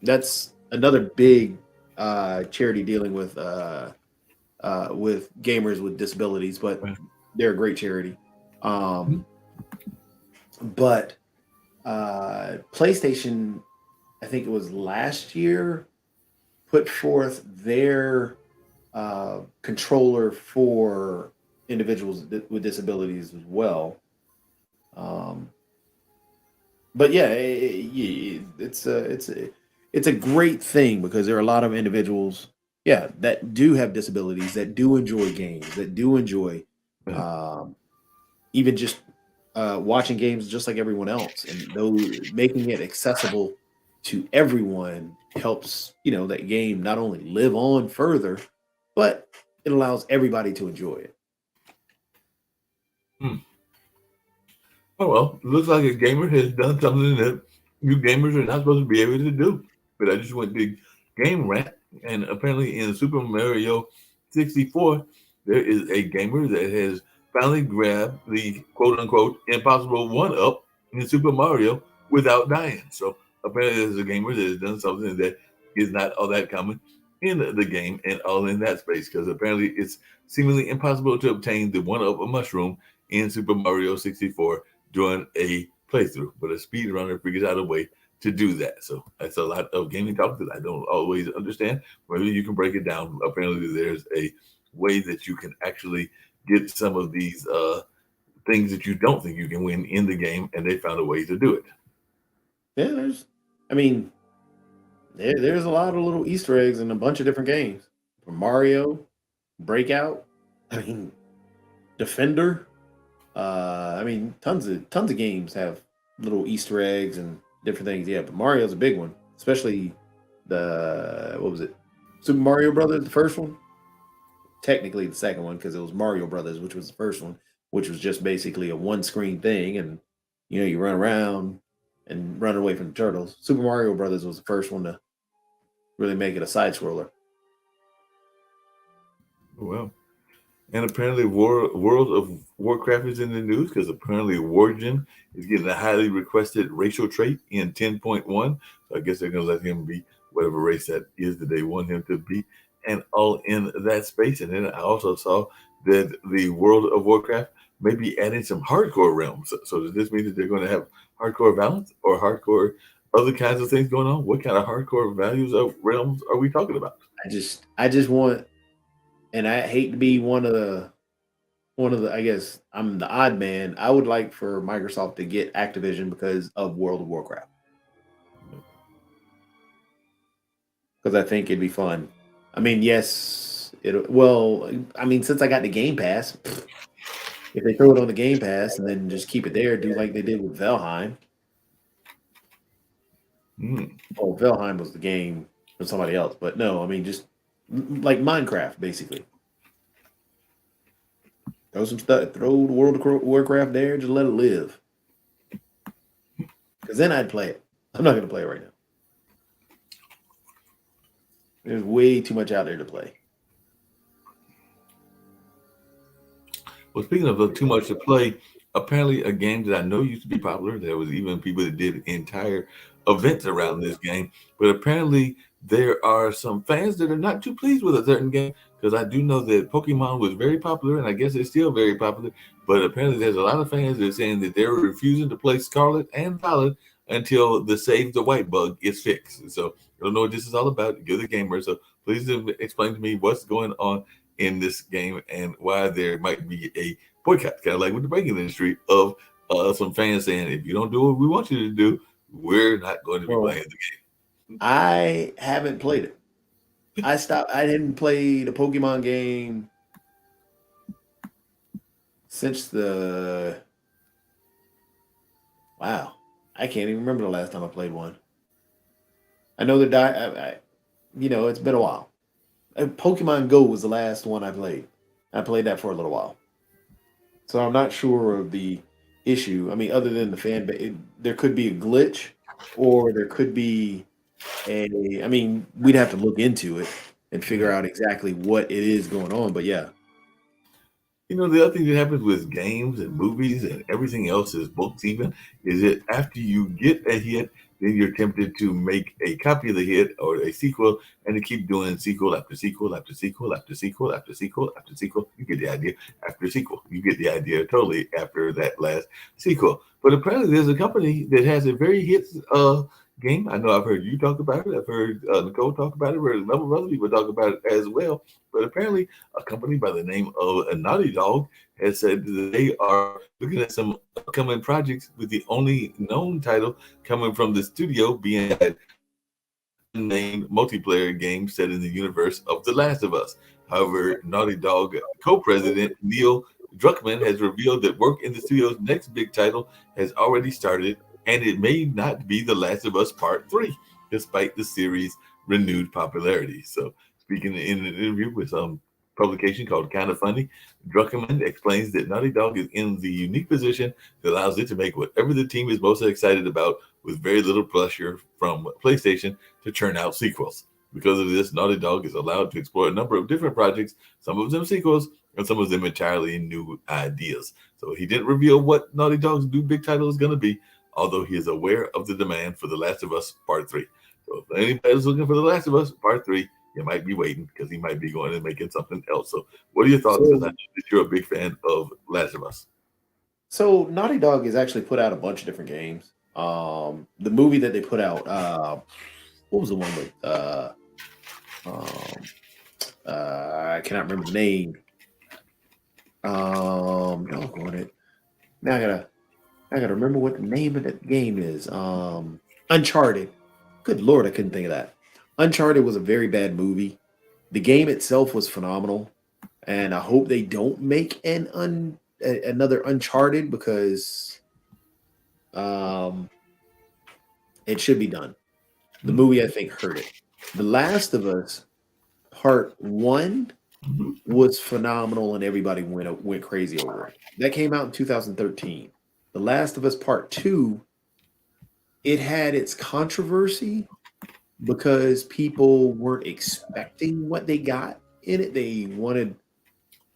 That's another big charity dealing with gamers with disabilities, but they're a great charity. But PlayStation, I think it was last year, put forth their controller for individuals with disabilities as well. But yeah, it's a great thing because there are a lot of individuals, yeah, that do have disabilities, that do enjoy games, that do enjoy um, even just watching games just like everyone else, and though making it accessible to everyone helps that game not only live on further, but it allows everybody to enjoy it. Hmm. Oh well, looks like a gamer has done something that you gamers are not supposed to be able to do. But I just went to game rant, and apparently in Super Mario 64, there is a gamer that has finally grabbed the quote unquote impossible one up in Super Mario without dying. So apparently there's a gamer that has done something that is not all that common in the game and all in that space, because apparently it's seemingly impossible to obtain the one up a mushroom in Super Mario 64 during a playthrough, but a speedrunner figures out a way to do that. So that's a lot of gaming talk that I don't always understand. Maybe you can break it down. Apparently, there's a way that you can actually get some of these things that you don't think you can win in the game, and they found a way to do it. Yeah, I mean, there's a lot of little Easter eggs in a bunch of different games. From Mario, Breakout, I mean, Defender. I mean, tons of games have little Easter eggs and different things. Yeah, but Mario's a big one, especially the what was it? Super Mario Brothers, the first one. Technically, the second one because it was Mario Brothers, which was the first one, which was just basically a one screen thing, and you run around and run away from the turtles. Super Mario Brothers was the first one to really make it a side scroller. Well, and apparently, World of Warcraft is in the news because apparently Wargen is getting a highly requested racial trait in 10.1. So I guess they're going to let him be whatever race that is that they want him to be, and all in that space. And then I also saw that the World of Warcraft may be adding some hardcore realms. So does this mean that they're going to have hardcore violence or hardcore other kinds of things going on? What kind of hardcore values of realms are we talking about? I just want, and I hate to be one of the. I guess I'm the odd man. I would like for Microsoft to get Activision because of World of Warcraft, because I think it'd be fun. I mean, yes, it. Well, I mean, since I got the Game Pass, if they throw it on the Game Pass and then just keep it there, do like they did with Valheim. Hmm. Oh, Valheim was the game for somebody else, but no, I mean just like Minecraft, basically. Throw some stuff, throw the World of Warcraft there, just let it live. Because then I'd play it. I'm not going to play it right now. There's way too much out there to play. Well, speaking of too much to play, apparently a game that I know used to be popular. There was even people that did entire events around this game, but apparently there are some fans that are not too pleased with a certain game because I do know that Pokemon was very popular, and I guess it's still very popular. But apparently, there's a lot of fans that are saying that they're refusing to play Scarlet and Violet until the Save the White bug is fixed. So I don't know what this is all about. You're the gamer, so please explain to me what's going on in this game and why there might be a boycott, kind of like with the banking industry, of some fans saying, if you don't do what we want you to do, we're not going to be Well, playing the game. I haven't played it. I didn't play the Pokemon game since the. Wow. I can't even remember the last time I played one. I know it's been a while. Pokemon Go was the last one I played. I played that for a little while. So I'm not sure of the issue. I mean, other than the fan base, there could be a glitch, or there could be a. I mean, we'd have to look into it and figure out exactly what it is going on. But yeah, You know, the other thing that happens with games and movies and everything else is books even, is that after you get a hit, then you're tempted to make a copy of the hit or a sequel and to keep doing sequel after sequel after sequel after sequel after sequel after sequel. You get the idea after sequel. You get the idea totally after that last sequel. But apparently there's a company that has a very hit game. I know I've heard you talk about it. I've heard Nicole talk about it. I've heard a number of other people talk about it as well. But apparently a company by the name of Naughty Dog has said that they are looking at some upcoming projects with the only known title coming from the studio being unnamed multiplayer game set in the universe of The Last of Us. However, Naughty Dog co-president Neil Druckmann has revealed that work in the studio's next big title has already started, and it may not be The Last of Us Part 3, despite the series' renewed popularity. So, speaking in an interview with some publication called Kind of Funny, Druckmann explains that Naughty Dog is in the unique position that allows it to make whatever the team is most excited about with very little pressure from PlayStation to churn out sequels. Because of this, Naughty Dog is allowed to explore a number of different projects, some of them sequels, and some of them entirely new ideas. So he didn't reveal what Naughty Dog's new big title is going to be, although he is aware of the demand for The Last of Us Part 3. So if anybody's looking for The Last of Us Part 3, you might be waiting because he might be going and making something else. So what are your thoughts? Because I know that you're a big fan of Last of Us. So Naughty Dog has actually put out a bunch of different games. The movie that they put out, what was the one with I cannot remember the name. Doggone it. Now I gotta remember what the name of that game is. Uncharted. Good Lord, I couldn't think of that. Uncharted was a very bad movie. The game itself was phenomenal, and I hope they don't make another Uncharted because it should be done. The movie, I think, hurt it. The Last of Us Part 1 was phenomenal, and everybody went crazy over it. That came out in 2013. The Last of Us Part 2, it had its controversy because people weren't expecting what they got in it. They wanted,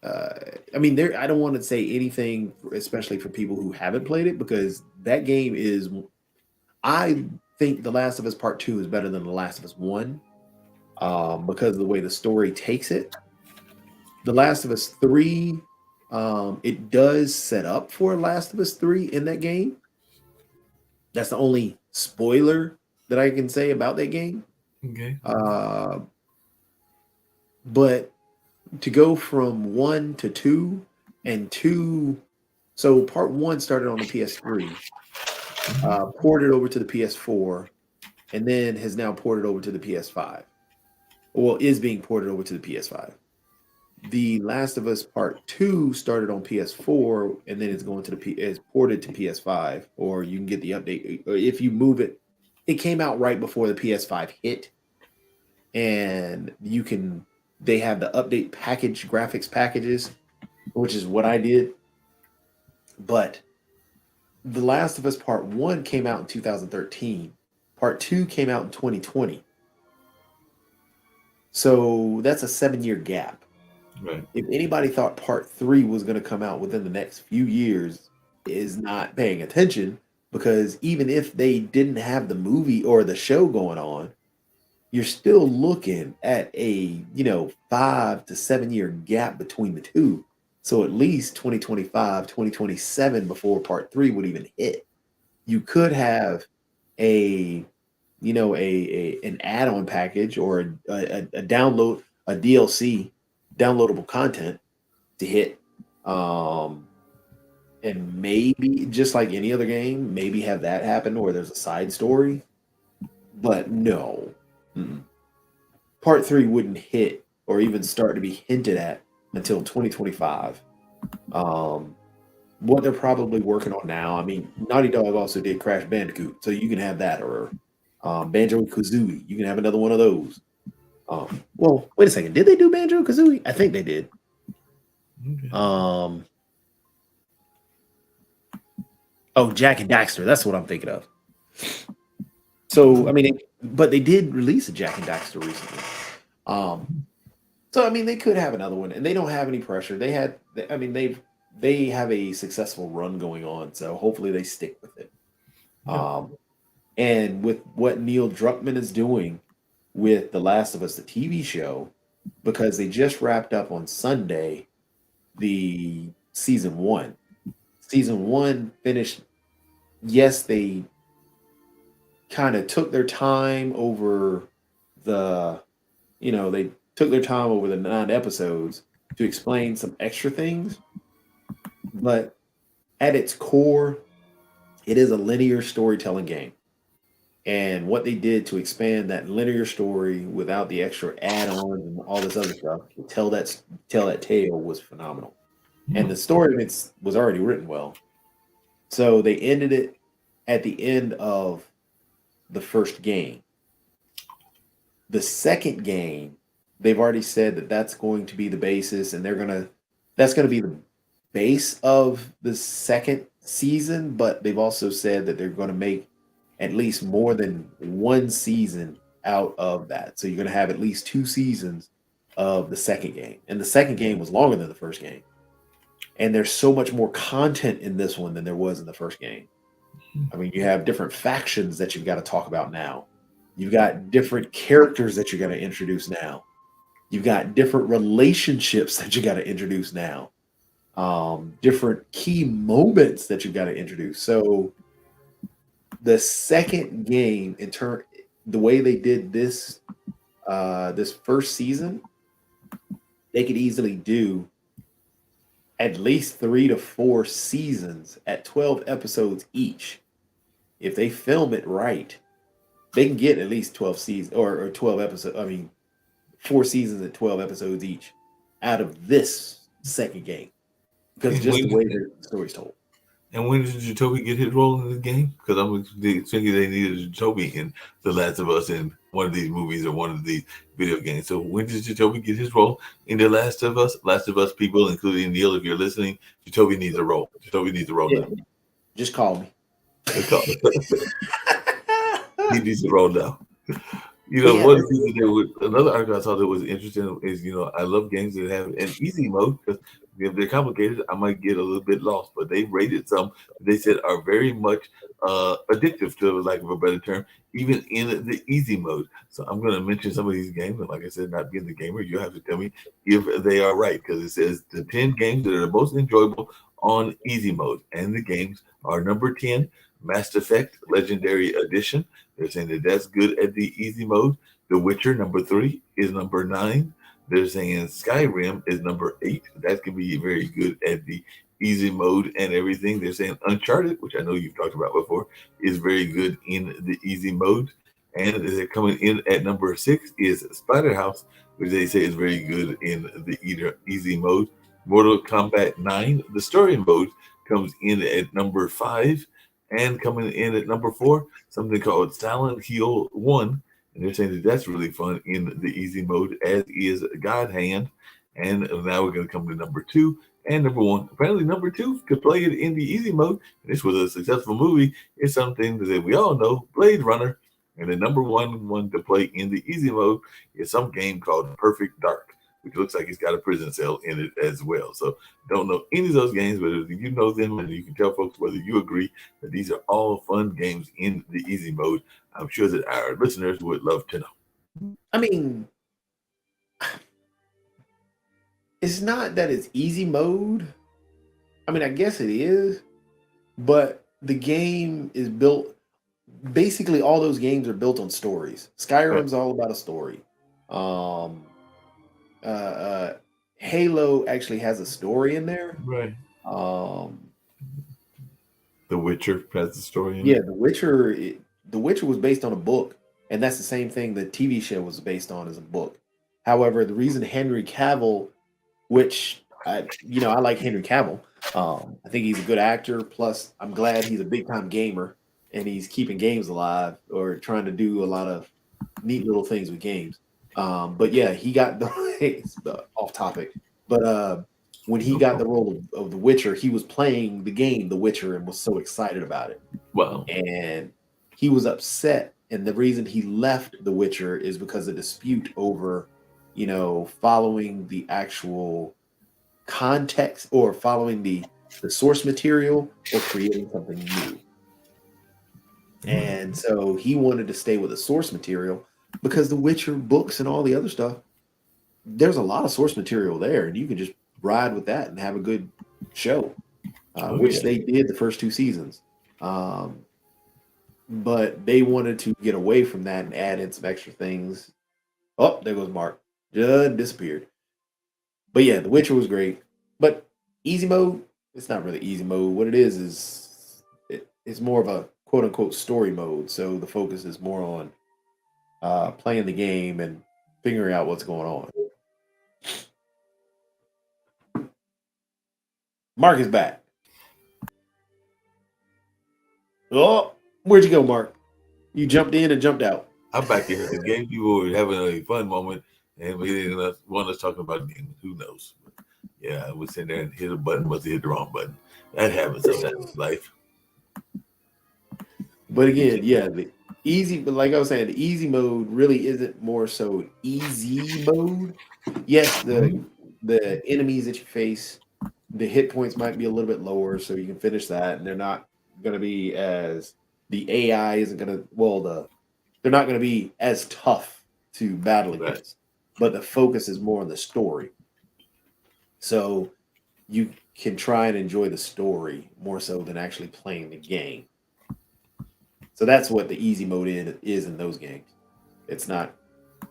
I don't want to say anything, especially for people who haven't played it, because that game is, I think The Last of Us Part 2 is better than The Last of Us 1 because of the way the story takes it. The Last of Us 3, it does set up for Last of Us 3 in that game. That's the only spoiler that I can say about that game. Okay. But to go from 1 to 2 and 2, so part 1 started on the PS3, ported over to the PS4, and then has now ported over to the PS5. Well, is being ported over to the PS5. The Last of Us Part 2 started on PS4, and then it's going to it's ported to PS5, or you can get the update. Or if you move it, it came out right before the PS5 hit, and they have the update package, graphics packages, which is what I did. But The Last of Us Part 1 came out in 2013. Part 2 came out in 2020. So that's a 7-year gap. Right. If anybody thought Part 3 was going to come out within the next few years, is not paying attention, because even if they didn't have the movie or the show going on, you're still looking at a 5 to 7 year gap between the two. So at least 2025, 2027 before Part 3 would even hit. You could have an add-on package or a download, a DLC, downloadable content to hit, and maybe just like any other game, maybe have that happen where there's a side story. But no, Part 3 wouldn't hit or even start to be hinted at until 2025. What they're probably working on now, I mean, Naughty Dog also did Crash Bandicoot, so you can have that, or Banjo-Kazooie, you can have another one of those. Well, wait a second, did they do Banjo-Kazooie? I think they did. Okay. Jak and Daxter, that's what I'm thinking of. So, I mean, but they did release a Jak and Daxter recently. So, I mean, they could have another one, and they don't have any pressure. They have a successful run going on, so hopefully they stick with it. And with what Neil Druckmann is doing with The Last of Us, the TV show, because they just wrapped up on Sunday the season 1. Season 1 finished. Yes, they kind of took their time over they took their time over the 9 episodes to explain some extra things. But at its core, it is a linear storytelling game. And what they did to expand that linear story without the extra add-ons and all this other stuff, to tell that tale was phenomenal. And the story of it was already written well. So they ended it at the end of the first game. The second game, they've already said that that's going to be the basis, and that's going to be the base of the second season. But they've also said that they're going to make at least more than one season out of that. So you're going to have at least 2 seasons of the second game, and the second game was longer than the first game. And there's so much more content in this one than there was in the first game. I mean, you have different factions that you've got to talk about now. You've got different characters that you got to introduce now. You've got different relationships that you got to introduce now. Different key moments that you've got to introduce. So the second game, the way they did this first season, they could easily do at least 3 to 4 seasons at 12 episodes each. If they film it right, they can get at least 12 seasons or 12 episodes. I mean, 4 seasons at 12 episodes each out of this second game, because just the way the story's told. And when did Jacoby get his role in the game? Because I'm thinking they needed Jacoby in The Last of Us in one of these movies or one of these video games. So when did Jacoby get his role in The Last of Us? Last of Us people, including Neil, if you're listening, Jacoby needs a role. Jacoby needs a role now. Just call me. He needs a role now. One thing another article I saw that was interesting is, I love games that have an easy mode, because if they're complicated, I might get a little bit lost. But they rated some they said are very much addictive, to lack of a better term, even in the easy mode. So I'm going to mention some of these games, and like I said, not being the gamer, you have to tell me if they are right, because it says the 10 games that are the most enjoyable on easy mode, and the games are number 10, Mass Effect Legendary Edition. They're saying that that's good at the easy mode. The Witcher, number 3, is number 9. They're saying Skyrim is number 8. That can be very good at the easy mode and everything. They're saying Uncharted, which I know you've talked about before, is very good in the easy mode. And they're coming in at number 6 is Spider-House, which they say is very good in the easy mode. Mortal Kombat 9, the story mode, comes in at number 5. And coming in at number 4, something called Silent Hill 1. And they're saying that that's really fun in the easy mode, as is God Hand. And now we're going to come to number 2 and number 1. Apparently, number 2 could play it in the easy mode. And this was a successful movie. It's something that we all know, Blade Runner. And the number one to play in the easy mode is some game called Perfect Dark, which looks like it's got a prison cell in it as well. So don't know any of those games, but if you know them, and you can tell folks whether you agree that these are all fun games in the easy mode, I'm sure that our listeners would love to know. I mean, it's not that it's easy mode. I mean, I guess it is, but the game is built, basically all those games are built on stories. Skyrim's all about a story. Halo actually has a story in there. Right. The Witcher has a story in it. Yeah, it. The Witcher was based on a book, and that's the same thing the TV show was based on, as a book. However, the reason Henry Cavill, which I like Henry Cavill. I think he's a good actor. Plus, I'm glad he's a big time gamer, and he's keeping games alive, or trying to do a lot of neat little things with games. But yeah, he got the off topic. But when he got the role of The Witcher, he was playing the game The Witcher and was so excited about it. Wow. And he was upset. And the reason he left The Witcher is because of dispute over, following the actual context, or following the source material, or creating something new. And so he wanted to stay with the source material, because the Witcher books and all the other stuff, there's a lot of source material there, and you can just ride with that and have a good show, which they did the first 2 seasons. But they wanted to get away from that and add in some extra things. Oh, there goes Mark. Just disappeared. But yeah, The Witcher was great. But easy mode, it's not really easy mode. What it is it's more of a quote unquote story mode. So the focus is more on playing the game and figuring out what's going on. Mark is back. Oh, where'd you go, Mark? You jumped in and jumped out. I'm back here. The game people were having a fun moment, and we didn't want us talking about gaming. Who knows? But yeah, I was sitting there and hit a button, must have hit the wrong button. That happens sometimes in life. But again, yeah, but like I was saying, the easy mode really isn't more so easy mode. Yes, the enemies that you face, the hit points might be a little bit lower, so you can finish that, and they're not going to be as the AI isn't going to they're not going to be as tough to battle Right. against, but the focus is more on the story. So you can try and enjoy the story more so than actually playing the game. So that's what the easy mode is in those games. It's not.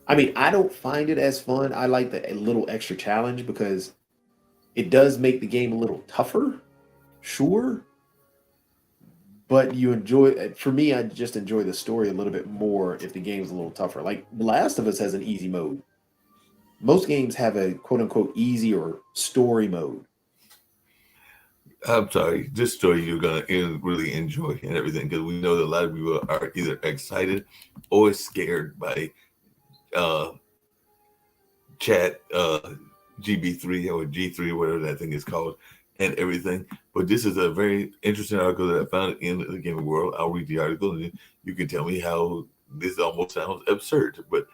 I mean, I don't find it as fun. I like the little extra challenge because it does make the game a little tougher, sure. But you enjoy. For me, I just enjoy the story a little bit more if the game's a little tougher. Like Last of Us has an easy mode. Most games have a quote unquote easy or story mode. I'm sorry, this story you're gonna really enjoy and everything because we know that a lot of people are either excited or scared by chat GB3 or G3 or whatever that thing is called and everything. But this is a very interesting article that I found in the gaming world. I'll read the article and you can tell me how this almost sounds absurd. But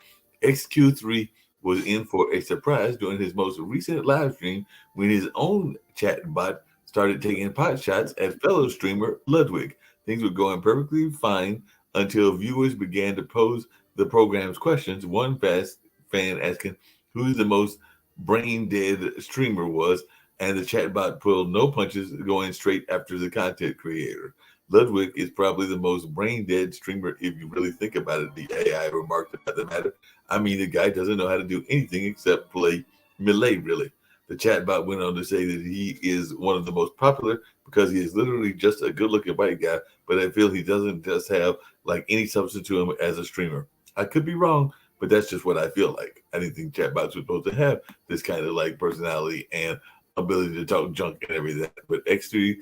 XQ3 was in for a surprise during his most recent live stream when his own chat bot started taking pot shots at fellow streamer Ludwig. Things were going perfectly fine until viewers began to pose the program's questions. One fast fan asking who the most brain dead streamer was, and the chatbot pulled no punches, going straight after the content creator. Ludwig is probably the most brain dead streamer if you really think about it, the AI remarked about the matter. I mean, the guy doesn't know how to do anything except play melee, really. The chatbot went on to say that he is one of the most popular because he is literally just a good-looking white guy, but I feel he doesn't just have like any substance to him as a streamer. I could be wrong, but that's just what I feel like. I didn't think chatbots were supposed to have this kind of like personality and ability to talk junk and everything. But X3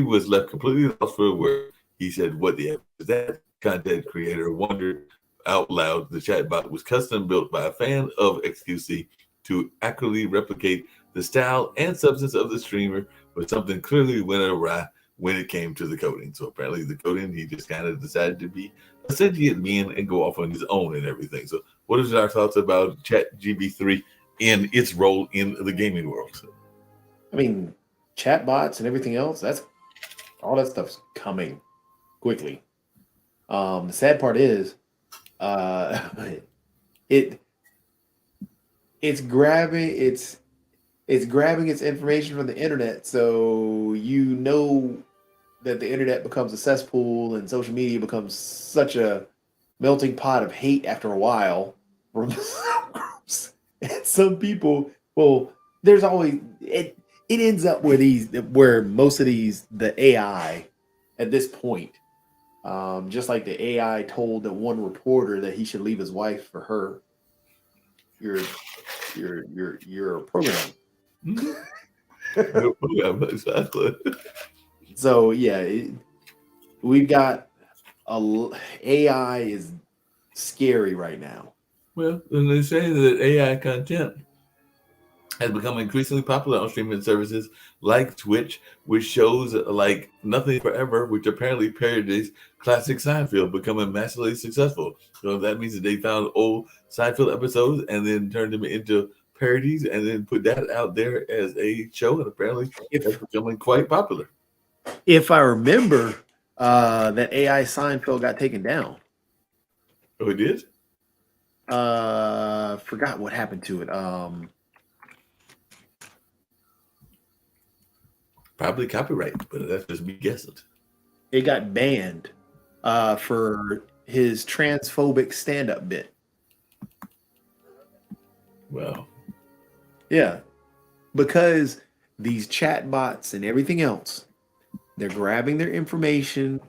was left completely lost for words. He said, "What the heck is that?" Content creator wondered out loud. The chatbot was custom built by a fan of XQC to accurately replicate the style and substance of the streamer, but something clearly went awry when it came to the coding. So apparently the coding, he just kind of decided to be a sentient being and go off on his own and everything. So what is our thoughts about ChatGB3 and its role in the gaming world? I mean, chatbots and everything else, that's all that stuff's coming quickly. The sad part is it's grabbing its information from the internet, so you know that the internet becomes a cesspool and social media becomes such a melting pot of hate after a while from some groups and some people. Well, there's always it ends up where most of the AI at this point, just like the AI told that one reporter that he should leave his wife for her. Your program. Exactly. So yeah, we've got AI is scary right now. Well, and they say that AI content has become increasingly popular on streaming services like Twitch, which shows like Nothing Forever, which apparently parodies classic Seinfeld, becoming massively successful. So that means that they found old Seinfeld episodes and then turned them into parodies and then put that out there as a show, and apparently it's becoming quite popular. If I remember, that AI Seinfeld got taken down. Oh, it did? Forgot what happened to it. Probably copyright, but that's just me guessing. It got banned for his transphobic stand-up bit. Wow. Yeah, because these chat bots and everything else, they're grabbing their information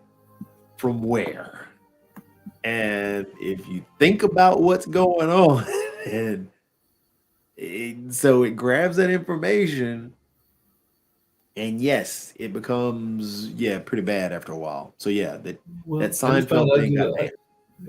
from where? And if you think about what's going on, and so it grabs that information, and yes, it becomes pretty bad after a while. So yeah, that Well, Seinfeld thing got banned.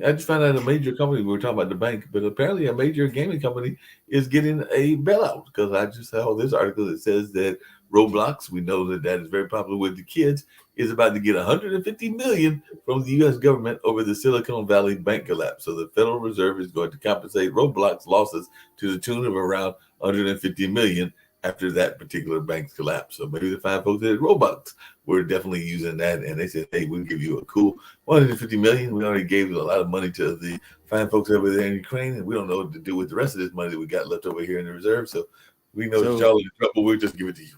I just found out a major company, we were talking about the bank, but apparently a major gaming company is getting a bailout because I just saw this article that says that Roblox, we know that that is very popular with the kids, is about to get 150 million from the U.S. government over the Silicon Valley bank collapse. So the Federal Reserve is going to compensate Roblox losses to the tune of around 150 million after that particular bank's collapse. So maybe the fine folks at Roblox were definitely using that, and they said, "Hey, we'll give you a cool 150 million. We already gave a lot of money to the fine folks over there in Ukraine, and we don't know what to do with the rest of this money that we got left over here in the reserve. So we know that y'all in trouble. We'll just give it to you."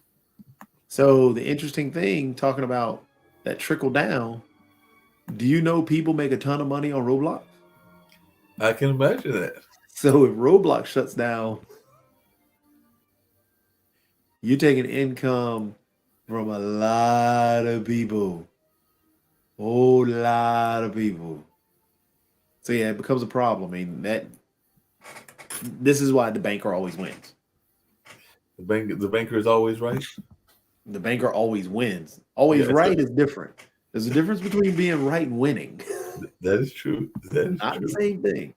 So the interesting thing, talking about that trickle down, do you know people make a ton of money on Roblox? I can imagine that. So if Roblox shuts down, you're taking income from a lot of people. Whole lot of people. So yeah, it becomes a problem. I mean, this is why the banker always wins. The banker is always right. The banker always wins. Always right is different. There's a difference between being right and winning. That is true. That is not the same thing.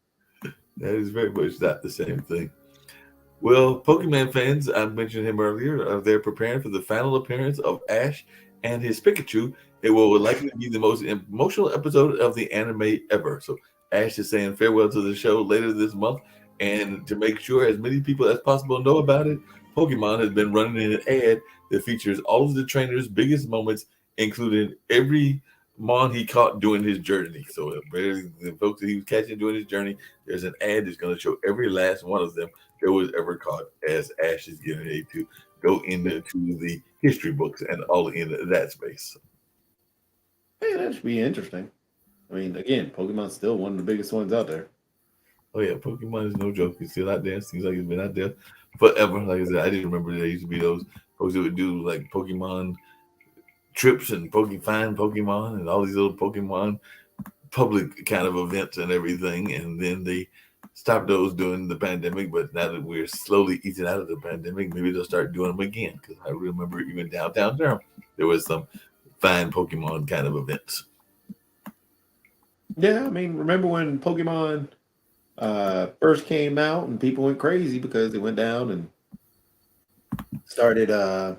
That is very much not the same thing. Well, Pokemon fans, I mentioned him earlier, they're preparing for the final appearance of Ash and his Pikachu. It will likely be the most emotional episode of the anime ever. So Ash is saying farewell to the show later this month. And to make sure as many people as possible know about it, Pokemon has been running an ad that features all of the trainer's biggest moments, including every Mon he caught during his journey. So the folks that he was catching during his journey, there's an ad that's going to show every last one of them that was ever caught as Ash is getting ready to go into the history books and all in that space. Hey, that should be interesting. I mean, again, Pokemon's still one of the biggest ones out there. Oh yeah, Pokemon is no joke. It's still out there. It seems like it's been out there forever. Like I said, I didn't remember there used to be those folks that would do like Pokemon trips and find Pokemon and all these little Pokemon public kind of events and everything. And then they stopped those during the pandemic. But now that we're slowly easing out of the pandemic, maybe they'll start doing them again. Because I remember even downtown Durham, there was some fine Pokemon kind of events. Yeah, I mean, remember when Pokemon first came out and people went crazy because they went down and started I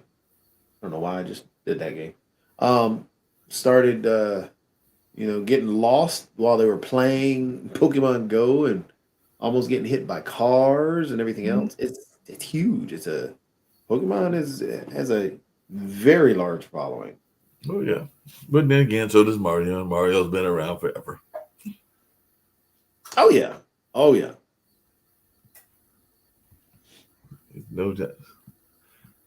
don't know why I just did that game. Started getting lost while they were playing Pokemon Go and almost getting hit by cars and everything else. It's huge. Pokemon has a very large following. Oh yeah. But then again, so does Mario, and Mario's been around forever. Oh yeah. Oh yeah. No doubt.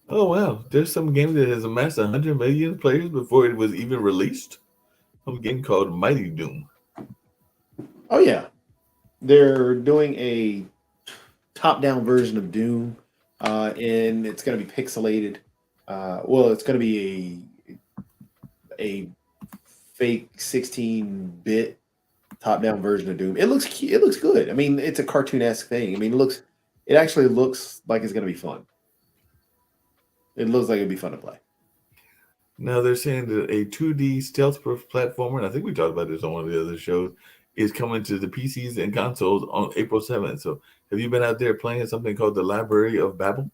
Oh wow, there's some game that has amassed 100 million players before it was even released. Some game called Mighty Doom. Oh yeah, they're doing a top-down version of Doom, and it's going to be pixelated. It's going to be a fake 16-bit top-down version of Doom. It looks cute. It looks good. I mean, it's a cartoon-esque thing. I mean, it actually looks like it's going to be fun. It looks like it'd be fun to play. Now they're saying that a 2D stealth platformer, and I think we talked about this on one of the other shows, is coming to the PCs and consoles on April 7th. So have you been out there playing something called the Library of Babel?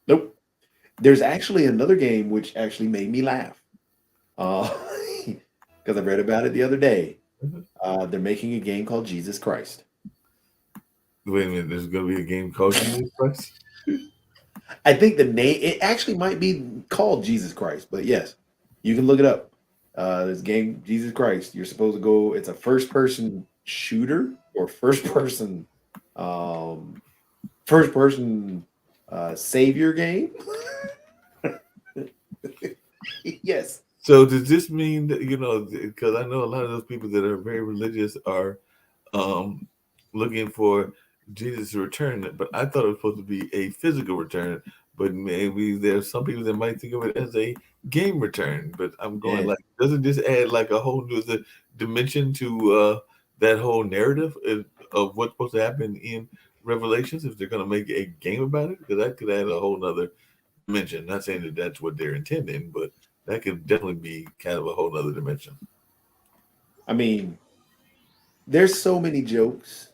Nope. There's actually another game which actually made me laugh. Because I read about it the other day. They're making a game called Jesus Christ. Wait a minute, there's going to be a game called Jesus Christ? I think the name, it actually might be called Jesus Christ, but yes, you can look it up. This game, Jesus Christ, you're supposed to go, it's a first-person shooter or first-person savior game. Yes. So does this mean that, because I know a lot of those people that are very religious are looking for Jesus' return, but I thought it was supposed to be a physical return but maybe there's some people that might think of it as a game return. But I'm going Yeah. like, doesn't this add like a whole new dimension to that whole narrative of what's supposed to happen in Revelations if they're going to make a game about it? Because that could add a whole nother dimension. Not saying that that's what they're intending, but that could definitely be kind of a whole nother dimension. I mean, there's so many jokes.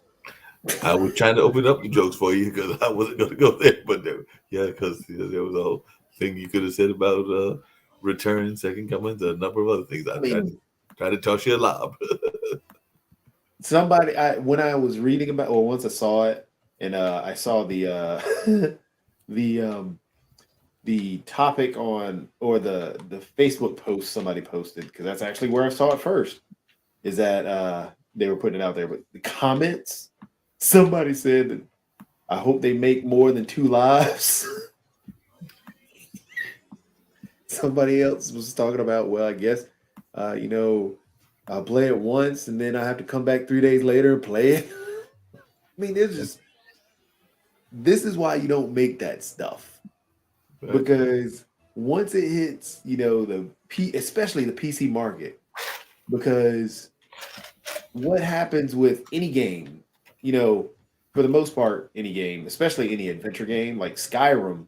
I was trying to open up the jokes for you because I wasn't going to go there, but yeah, because there was a whole thing you could have said about return, second comings, a number of other things. I I mean, tried to toss you a lob. somebody when I was reading about, or once I saw it, and I saw the the topic on, or the Facebook post somebody posted, because that's actually where I saw it first. Is that they were putting it out there, but the comments, somebody said that I hope they make more than 2 lives. Somebody else was talking about, well, I guess I'll play it once and then I have to come back 3 days later and play it. I mean, this is why you don't make that stuff, because once it hits, especially the PC market, because what happens with any game, for the most part, any game, especially any adventure game like Skyrim.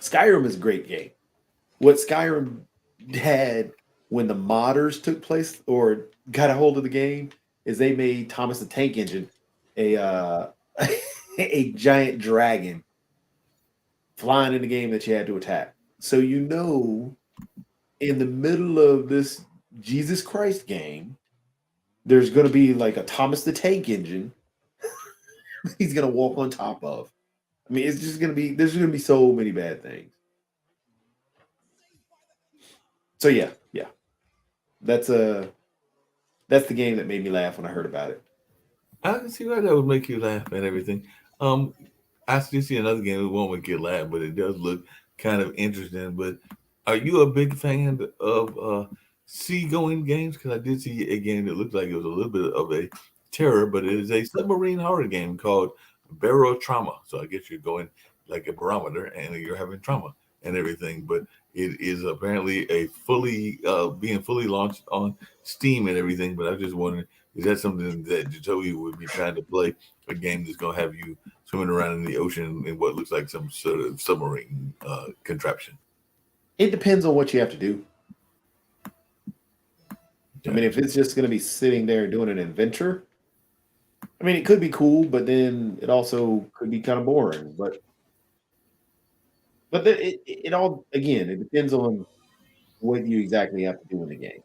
Skyrim is a great game. What Skyrim had when the modders took place or got a hold of the game is they made Thomas the Tank Engine a a giant dragon flying in the game that you had to attack. So in the middle of this Jesus Christ game, there's going to be like a Thomas the Tank Engine he's going to walk on top of. I mean, it's just going to be, there's going to be so many bad things. So yeah. That's the game that made me laugh when I heard about it. I can see why that would make you laugh and everything. I still see another game that won't make you laugh, but it does look kind of interesting. But are you a big fan of seagoing games? Because I did see a game that looked like it was a little bit of a terror, but it is a submarine horror game called Barotrauma. So I guess you're going like a barometer and you're having trauma and everything. But it is apparently a being fully launched on Steam and everything. But I was just wondering, is that something that Joey would be trying to play? A game that's going to have you swimming around in the ocean in what looks like some sort of submarine contraption? It depends on what you have to do. I mean, if it's just going to be sitting there doing an adventure, I mean, it could be cool, but then it also could be kind of boring. But it all, again, it depends on what you exactly have to do in the game.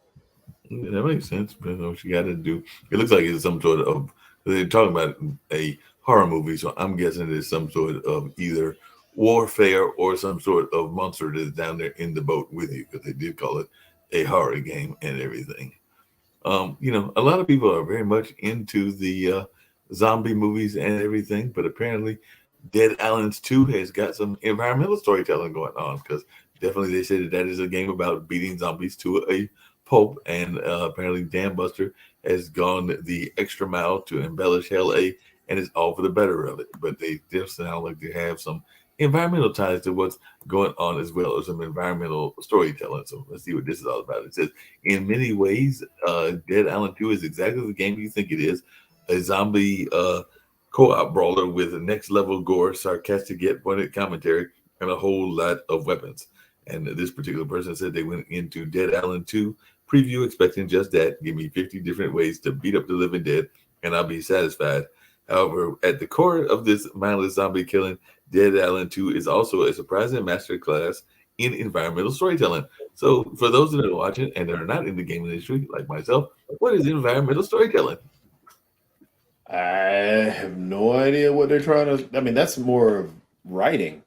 Yeah, that makes sense. But what you got to do, it looks like it's some sort of. They're talking about a horror movie, so I'm guessing it's some sort of either warfare or some sort of monster that's down there in the boat with you, because they did call it a horror game and everything. A lot of people are very much into the zombie movies and everything, but apparently Dead Islands 2 has got some environmental storytelling going on, because definitely they say that is a game about beating zombies to a pulp, and apparently Dan Buster has gone the extra mile to embellish LA, and it's all for the better of it. But they just sound like they have some environmental ties to what's going on, as well as some environmental storytelling. So let's see what this is all about. It says, in many ways, Dead Island 2 is exactly the game you think it is, a zombie co-op brawler with a next level gore, sarcastic yet pointed commentary, and a whole lot of weapons. And this particular person said they went into Dead Island 2 preview expecting just that. Give me 50 different ways to beat up the living dead, and I'll be satisfied. However, at the core of this mindless zombie killing, Dead Island 2 is also a surprising masterclass in environmental storytelling. So, for those that are watching and are not in the gaming industry, like myself, what is environmental storytelling? I have no idea what they're trying to. I mean, that's more of writing.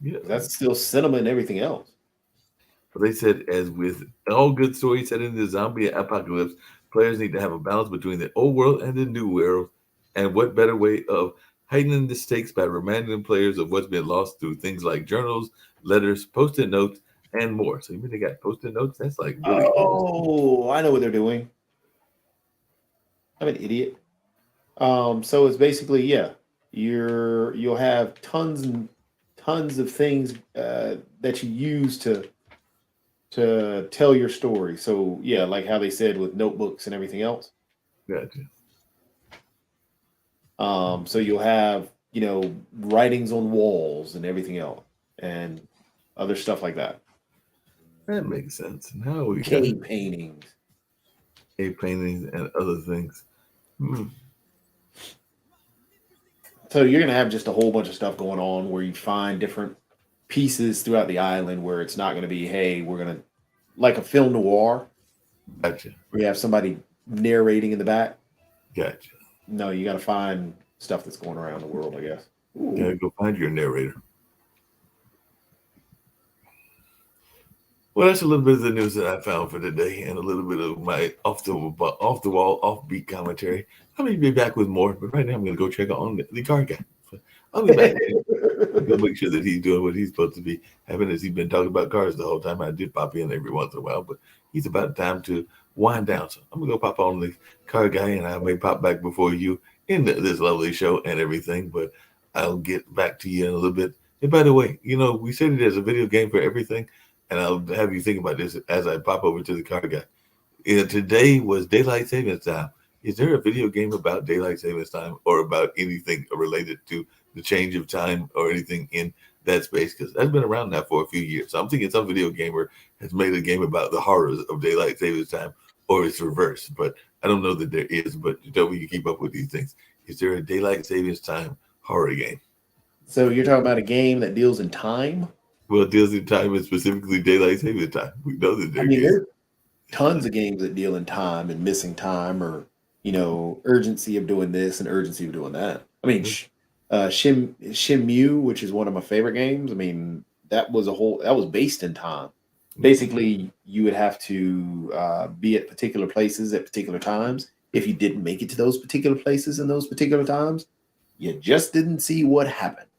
Yeah. That's still cinema and everything else. But they said, as with all good stories set in the zombie apocalypse, players need to have a balance between the old world and the new world. And what better way of heightening the stakes by reminding players of what's been lost through things like journals, letters, post-it notes, and more. So you mean they got post-it notes? That's like really cool. Oh, I know what they're doing. I'm an idiot. So it's basically, yeah, you'll have tons tons of things that you use to tell your story. So yeah, like how they said with notebooks and everything else. Gotcha. So you'll have, writings on walls and everything else, and other stuff like that. That makes sense. Now we got Cave paintings. cave paintings and other things. Hmm. So you're gonna have just a whole bunch of stuff going on where you find different pieces throughout the island where it's not gonna be, hey, we're gonna like a film noir Gotcha. where you have somebody narrating in the back. Gotcha. No, you gotta find stuff that's going around the world, I guess. Gotta go find your narrator. Well, that's a little bit of the news that I found for today, and a little bit of my off the wall, offbeat commentary. I'm gonna be back with more, but right now I'm gonna go check on the card guy. I'll be back. Go make sure that he's doing what he's supposed to be having, as he's been talking about cars the whole time. I did pop in every once in a while, but he's about time to wind down. So I'm gonna go pop on the car guy, and I may pop back before you in this lovely show and everything. But I'll get back to you in a little bit. And by the way, we said it as a video game for everything, and I'll have you think about this as I pop over to the car guy. Today was daylight savings time. Is there a video game about daylight savings time or about anything related to the change of time or anything in that space? Because that's been around now for a few years. So I'm thinking some video gamer has made a game about the horrors of daylight savings time, or it's reversed. But I don't know that there is. But you tell me you keep up with these things. Is there a daylight savings time horror game? So you're talking about a game that deals in time? Well, it deals in time and specifically daylight savings time. We know that there I mean, is. there's tons of games that deal in time and missing time, or urgency of doing this and urgency of doing that. I mean, Shenmue, which is one of my favorite games. I mean, that was based in time. Basically, you would have to be at particular places at particular times. If you didn't make it to those particular places in those particular times, you just didn't see what happened.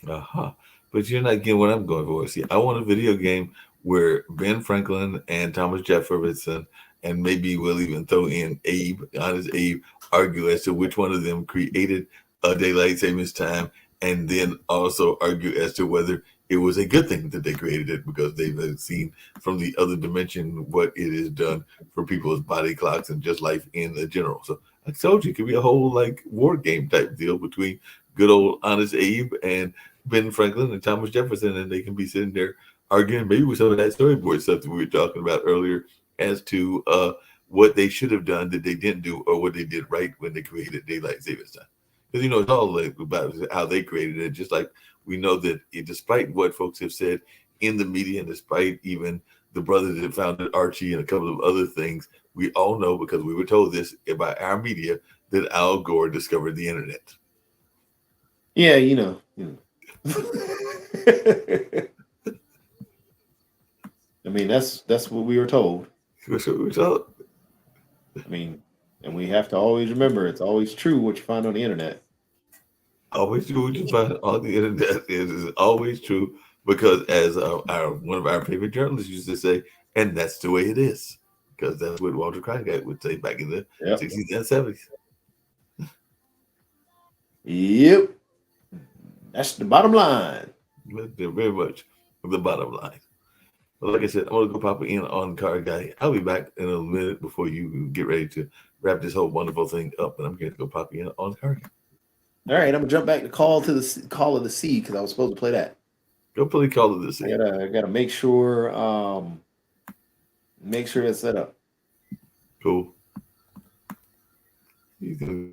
Uh-huh. But you're not getting what I'm going for. See, I want a video game where Ben Franklin and Thomas Jefferson, and maybe we'll even throw in Abe, honest Abe, argue as to which one of them created a daylight savings time, and then also argue as to whether it was a good thing that they created it, because they've seen from the other dimension what it has done for people's body clocks and just life in the general. So I told you, it could be a whole like war game type deal between good old honest Abe and Ben Franklin and Thomas Jefferson, and they can be sitting there arguing maybe with some of that storyboard stuff that we were talking about earlier as to what they should have done that they didn't do, or what they did right when they created daylight savings time. Because it's all like about how they created it. Just like we know that despite what folks have said in the media, and despite even the brother that founded Archie and a couple of other things, we all know, because we were told this by our media, that Al Gore discovered the internet. Yeah, I mean, that's what we were told. So, I mean, and we have to always remember it's always true what you find on the internet. always true what you find on the internet is always true, because as our one of our favorite journalists used to say, and that's the way it is, because that's what Walter Cronkite would say back in the Yep. 60s and 70s. Yep. That's the bottom line. They're very much the bottom line. But like I said, I'm going to go pop in on Car Guy. I'll be back in a minute before you get ready to wrap this whole wonderful thing up, and I'm going to go pop in on Car Guy. All right, I'm gonna jump back to Call of the Sea, because I was supposed to play that. Go play Call of the Sea. I gotta make sure it's set up. Cool. He's gonna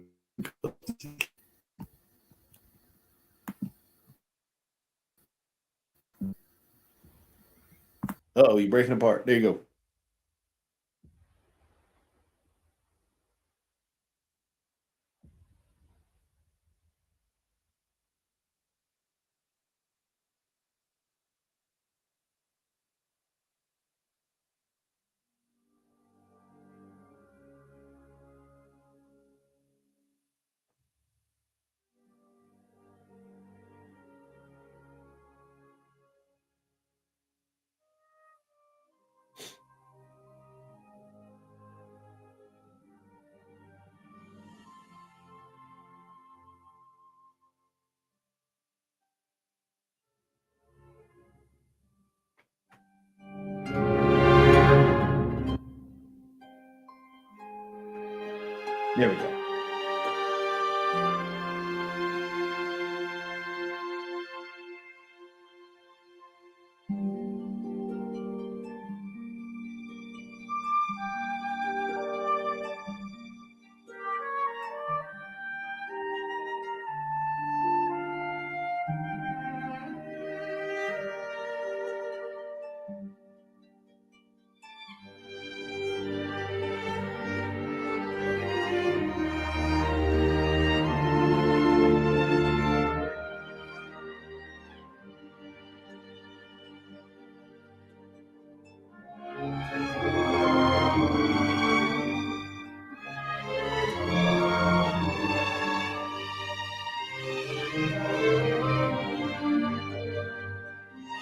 Oh, you're breaking apart. There you go. There we go.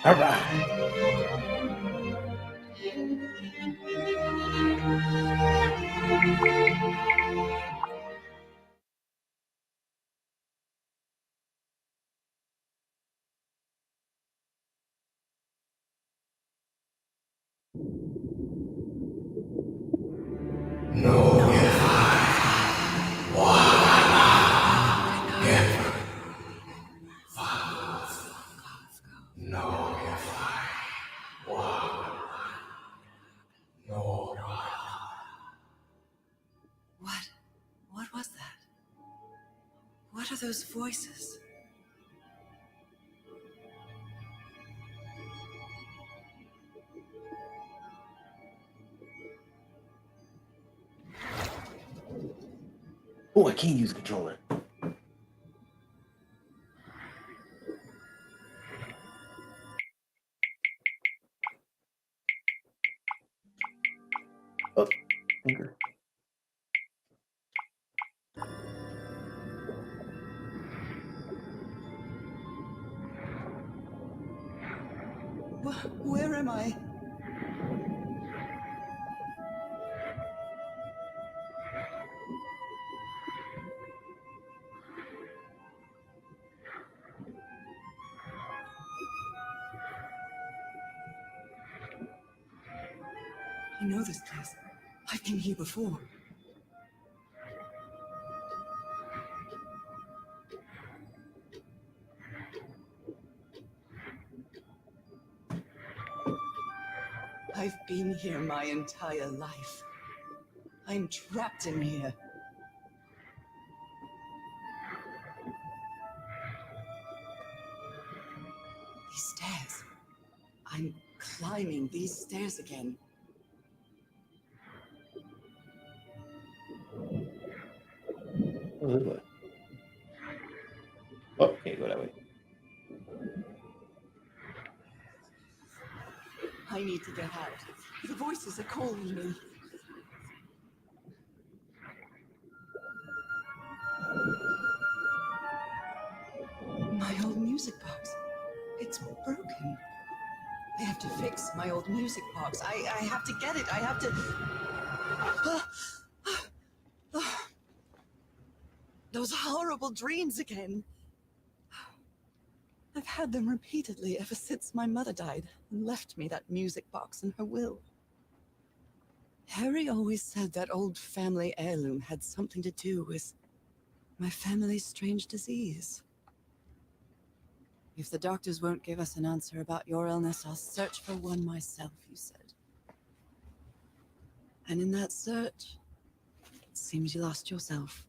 All right. What was that? What are those voices? Oh, I can't use a controller. Oh, finger. Where am I? I know this place. I've been here before. I've been here my entire life. I'm trapped in here. These stairs. I'm climbing these stairs again. Oh, this way. Oh, can't go that way. I need to get out. The voices are calling me. My old music box. It's broken. I have to fix my old music box. I have to get it. I have to... Those horrible dreams again. I've had them repeatedly ever since my mother died and left me that music box in her will. Harry always said that old family heirloom had something to do with my family's strange disease. If the doctors won't give us an answer about your illness, I'll search for one myself, you said. And in that search, it seems you lost yourself.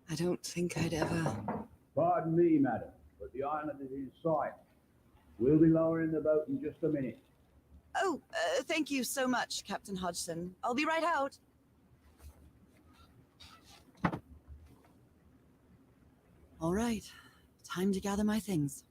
I don't think I'd ever... Pardon me, madam, but the island is in sight. We'll be lowering the boat in just a minute. Oh, thank you so much, Captain Hodgson. I'll be right out. All right, time to gather my things.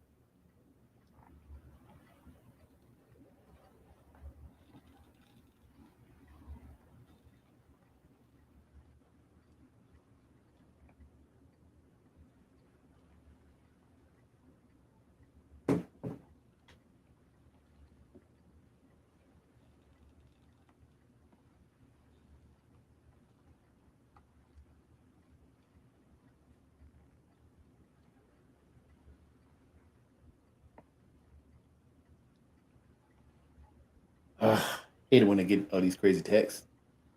Hate it when I get all these crazy texts.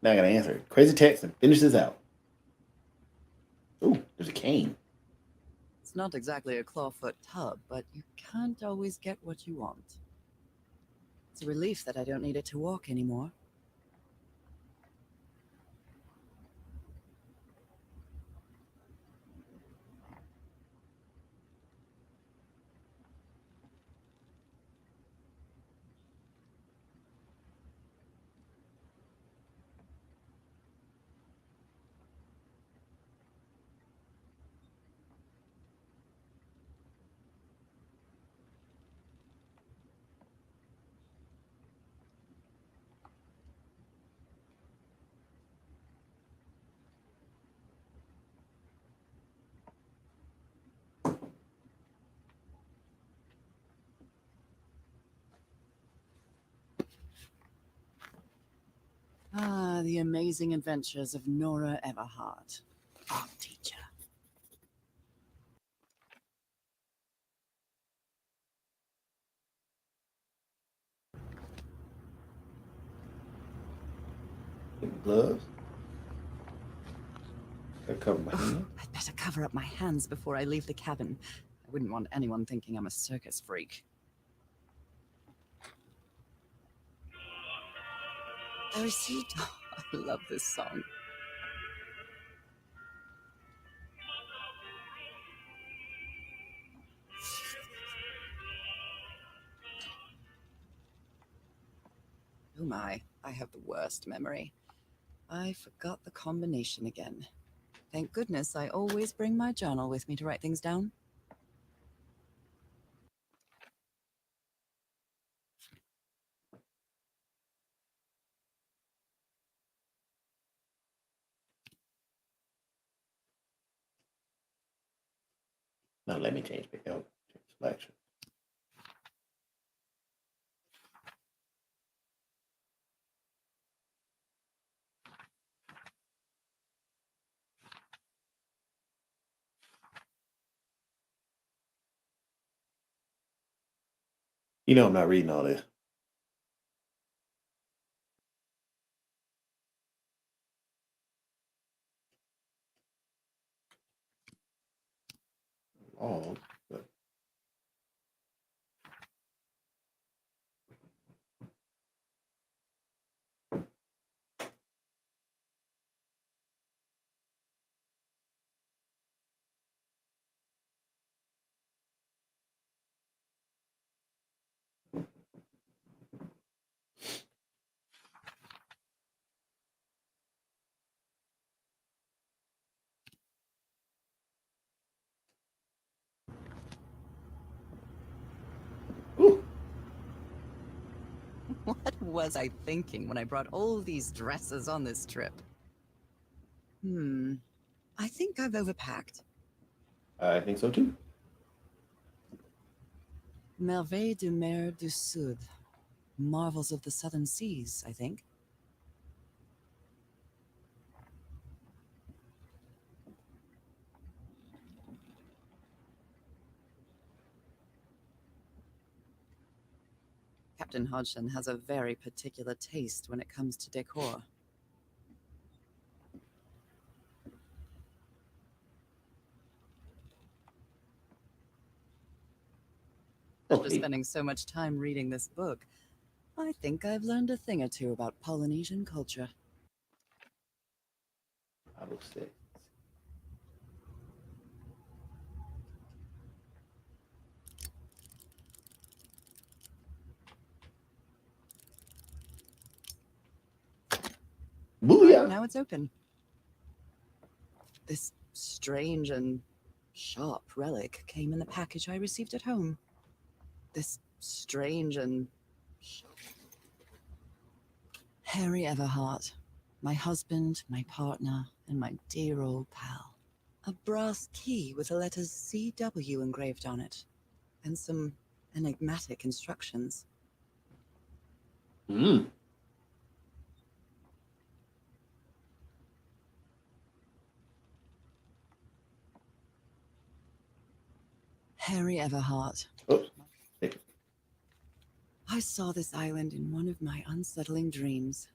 Now I gotta answer it. Crazy text and finish this out. a cane? It's not exactly a clawfoot tub, but you can't always get what you want. It's a relief that I don't need it to walk anymore. Ah, the amazing adventures of Nora Everhart, art teacher. Gloves. That cover my hand. I'd better cover up my hands before I leave the cabin. I wouldn't want anyone thinking I'm a circus freak. I received. Oh, I love this song. Oh my, I have the worst memory. I forgot the combination again. Thank goodness I always bring my journal with me to write things down. No, let me change the selection. You know I'm not reading all this. Oh, but ooh, What was I thinking when I brought all these dresses on this trip? I think I've overpacked. I think so too. Merveilles de mer du Sud. Marvels of the Southern Seas, I think. Captain Hodgson has a very particular taste when it comes to decor. After Okay. spending so much time reading this book, I think I've learned a thing or two about Polynesian culture. 506. Booyah! Now it's open. This strange and sharp relic came in the package I received at home. This strange and Harry Everhart, my husband, my partner, and my dear old pal. A brass key with the letters CW engraved on it, and some enigmatic instructions. Mm. Harry Everhart. Oops. I saw this island in one of my unsettling dreams.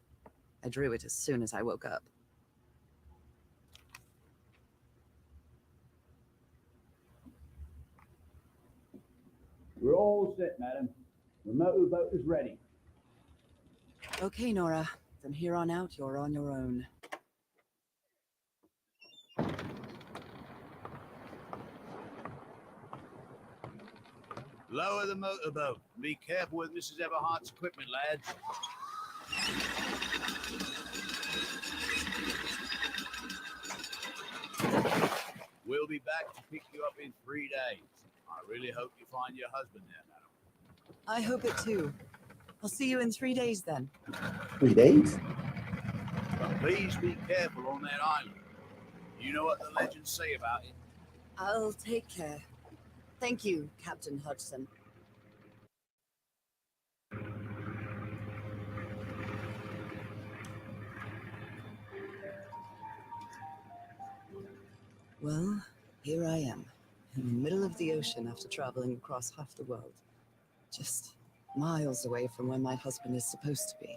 I drew it as soon as I woke up. We're all set, madam. The motorboat is ready. Okay, Nora. From here on out, you're on your own. Lower the motorboat. Be careful with Mrs. Everhart's equipment, lads. We'll be back to pick you up in 3 days. I really hope you find your husband there, madam. I hope it too. I'll see you in 3 days then. 3 days? But please be careful on that island. You know what the legends say about it. I'll take care. Thank you, Captain Hodgson. Well, here I am, in the middle of the ocean after traveling across half the world. Just miles away from where my husband is supposed to be.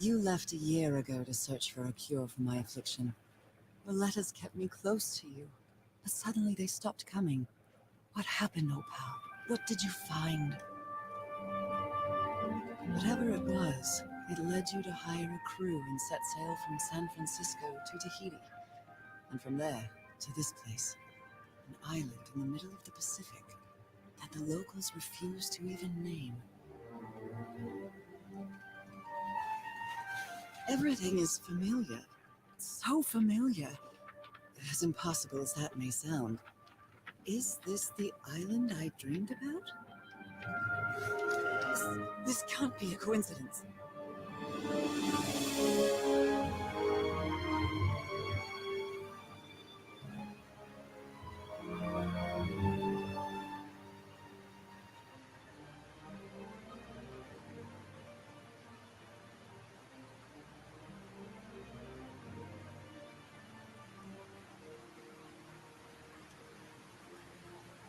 You left a year ago to search for a cure for my affliction. Your letters kept me close to you, but suddenly they stopped coming. What happened, Opal? What did you find? Whatever it was, it led you to hire a crew and set sail from San Francisco to Tahiti. And from there to this place, an island in the middle of the Pacific that the locals refuse to even name. Everything is familiar. So familiar. As impossible as that may sound. Is this the island I dreamed about? This can't be a coincidence.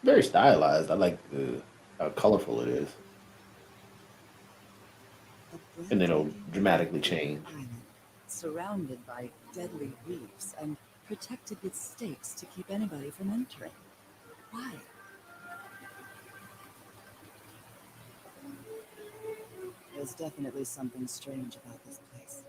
Very stylized. I like how colorful it is. And then it'll dramatically change. Island, surrounded by deadly reefs and protected with stakes to keep anybody from entering. Why? There's definitely something strange about this place.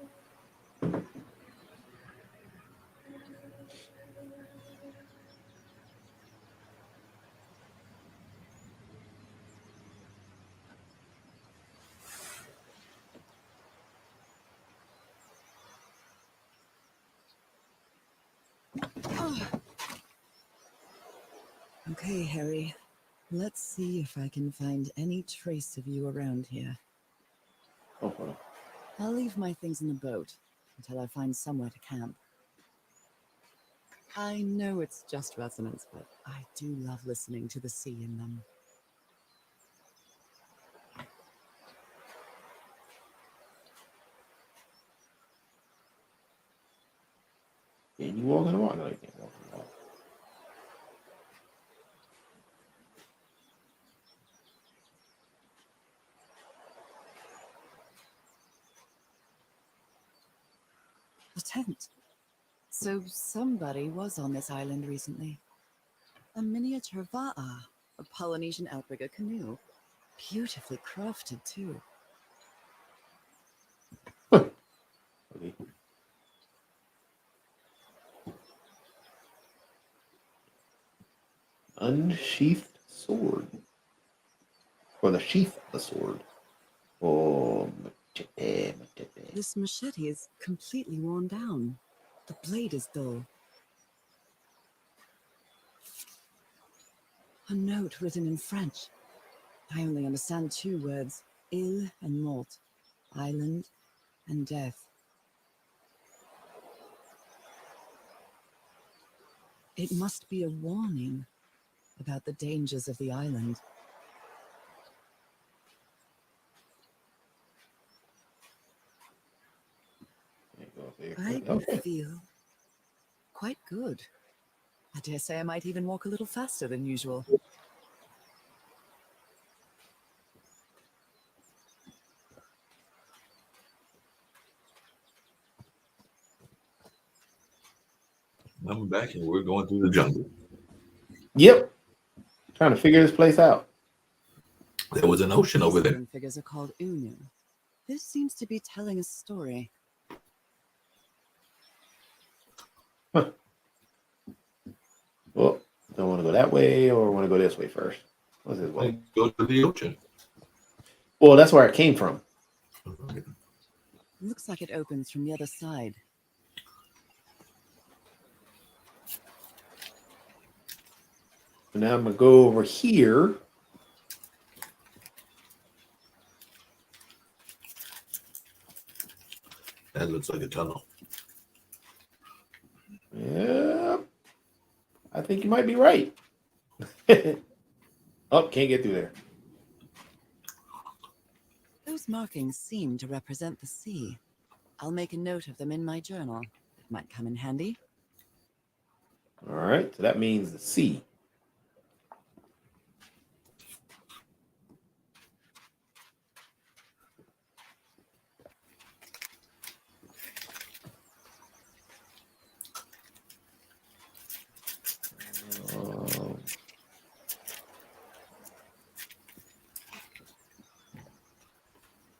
Okay, Harry. Let's see if I can find any trace of you around here. Oh, well. I'll leave my things in the boat until I find somewhere to camp. I know it's just resonance, but I do love listening to the sea in them. Can you walk in the water? No, you can't walk in the water. A tent. So somebody was on this island recently. A miniature va'a, a Polynesian outrigger canoe. Beautifully crafted, too. Okay. Unsheathed sword. Or the sheath of the sword. Oh, machete, machete. This machete is completely worn down. The blade is dull. A note written in French. I only understand 2 words, Île and mort, island and death. It must be a warning about the dangers of the island. I feel quite good. I dare say I might even walk a little faster than usual. I'm back and we're going through the jungle. Yep. Trying to figure this place out. There was an ocean over These there. hidden figures are called Unu. This seems to be telling a story. Well, do I want to go that way or want to go this way first? What's this way? Like, go to the ocean. Well, that's where it came from. Looks like it opens from the other side. So now I'm gonna go over here. That looks like a tunnel. Yeah, I think you might be right. Oh, can't get through there. Those markings seem to represent the sea. I'll make a note of them in my journal. It might come in handy. All right, so that means the sea.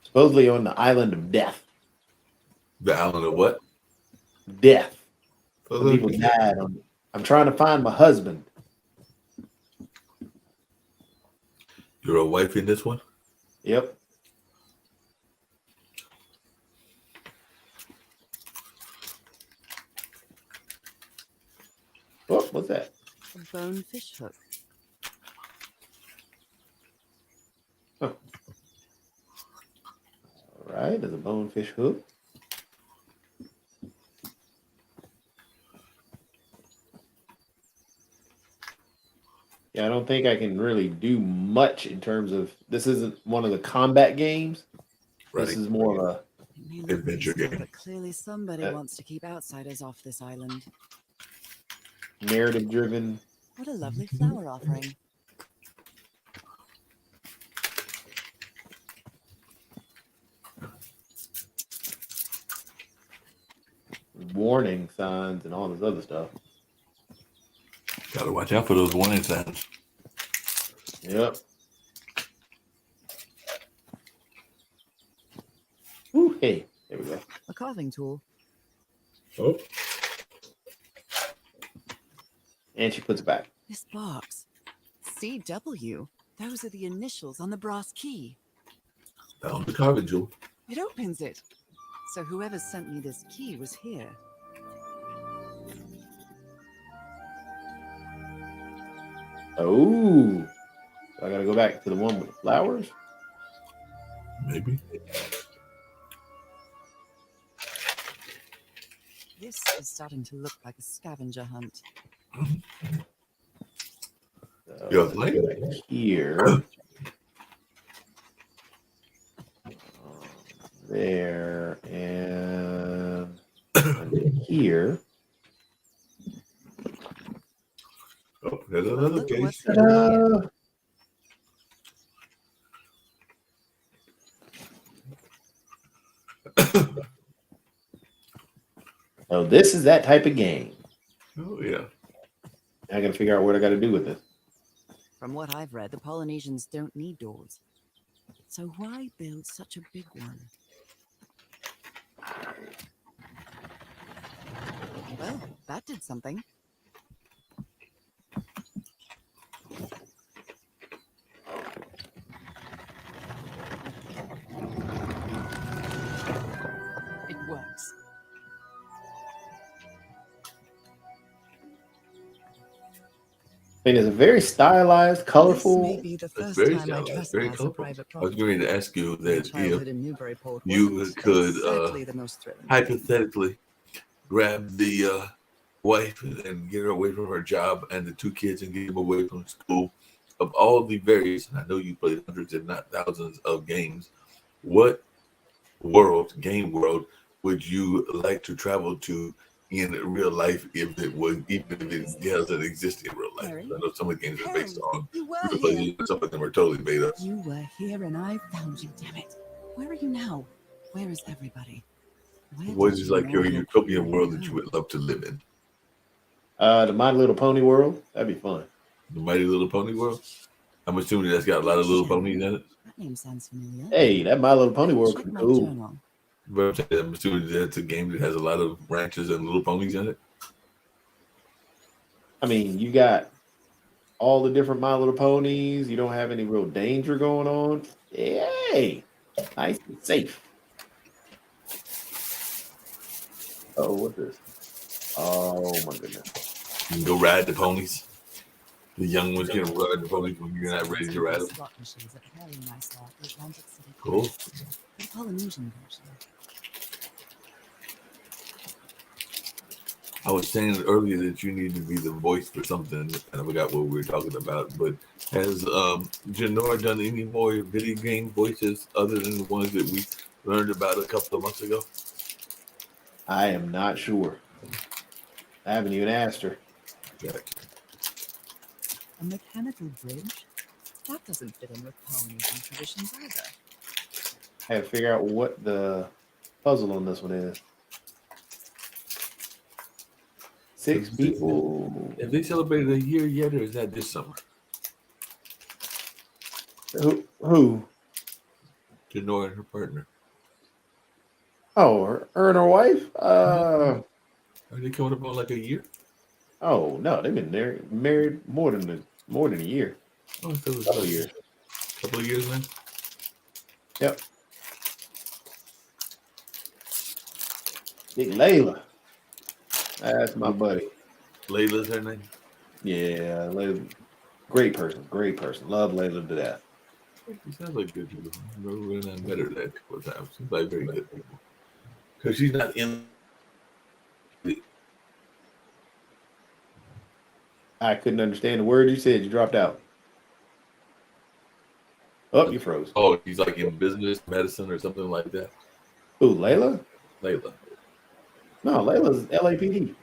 Supposedly on the island of death. The island of what? Death. Oh, Some people died on it. I'm trying to find my husband. You're a wife in this one? Yep. Oh, what's that? A bone fish hook. All right, there's a bonefish hook. Yeah, I don't think I can really do much in terms of this isn't one of the combat games. Right. This is more of a It may look Adventure peaceful, game. but clearly somebody Uh, wants to keep outsiders off this island. narrative driven. What a lovely flower offering. Warning signs and all this other stuff. Gotta watch out for those warning signs. Yep. Ooh, hey, there we go. A carving tool. Oh. And she puts it back. This box. CW. Those are the initials on the brass key. Found the carving jewel. It opens it. So whoever sent me this key was here. Oh, so I gotta go back to the one with the flowers. Maybe. This is starting to look like a scavenger hunt. So Yeah, let's like- go back here. There and under here. Oh, there's another Look case. what's hidden here. Ta-da! So this is that type of game. Oh, yeah. I gotta figure out what I gotta do with this. From what I've read, the Polynesians don't need doors. So why build such a big one? Well, that did something. It works. I mean, it's a very stylized, This may colorful. be the It's first very time I stylized, very trespass a colorful. private I was property. going to ask you My that childhood if in Newburyport you wasn't could, exactly the most thrilling. hypothetically grab the wife and get her away from her job and the two kids and get them away from school, of all the various, and I know you played hundreds if not thousands of games, what game world would you like to travel to in real life if it was, even if it doesn't exist in real life? Harry? I know some of the games are based on You were real here. places, but some of them are totally made up. You were here and I found you, damn it. Where are you now? Where is everybody? Where What did is you like your all utopian go? world that you would love to live in? The My Little Pony world. That'd be fun. The Mighty Little Pony World. I'm assuming that's got a lot of little ponies in it. That name sounds familiar. Hey, that My Little Pony World Check is my cool. journal. But I'm assuming that's a game that has a lot of ranches and little ponies in it. I mean, you got all the different My Little Ponies. You don't have any real danger going on. Yay! Nice and safe. Oh, what's this? Oh my goodness. You can go ride the ponies. The young ones can ride the ponies when you're not ready to ride them. Slot machines at Harry and I saw at the Atlantic City. Cool. The Polynesian version. I was saying earlier that you need to be the voice for something, and I forgot what we were talking about. But has Janora done any more video game voices other than the ones that we learned about a couple of months ago? I am not sure. I haven't even asked her. Gotcha. A mechanical bridge? That doesn't fit in with Polynesian traditions either. I have to figure out what the puzzle on this one is. 6 people. Have they celebrated a year yet, or is that this summer? Who? Janora and her partner. Oh, her and her wife? Are they coming up on like a year? Oh no, they've been married more than a year. Oh, it was Couple of years. Couple of years now. Yep. Big Layla. That's my buddy. Layla's her name. Yeah, Layla. Great person. Love Layla to death. She sounds like good people. I've never really met her that a couple of times. Seems like very good people. Because she's not in. I couldn't understand the word you said. You dropped out. Oh, you froze. Oh, she's like in business, medicine, or something like that. Who, Layla? Layla. No, Layla's LAPD.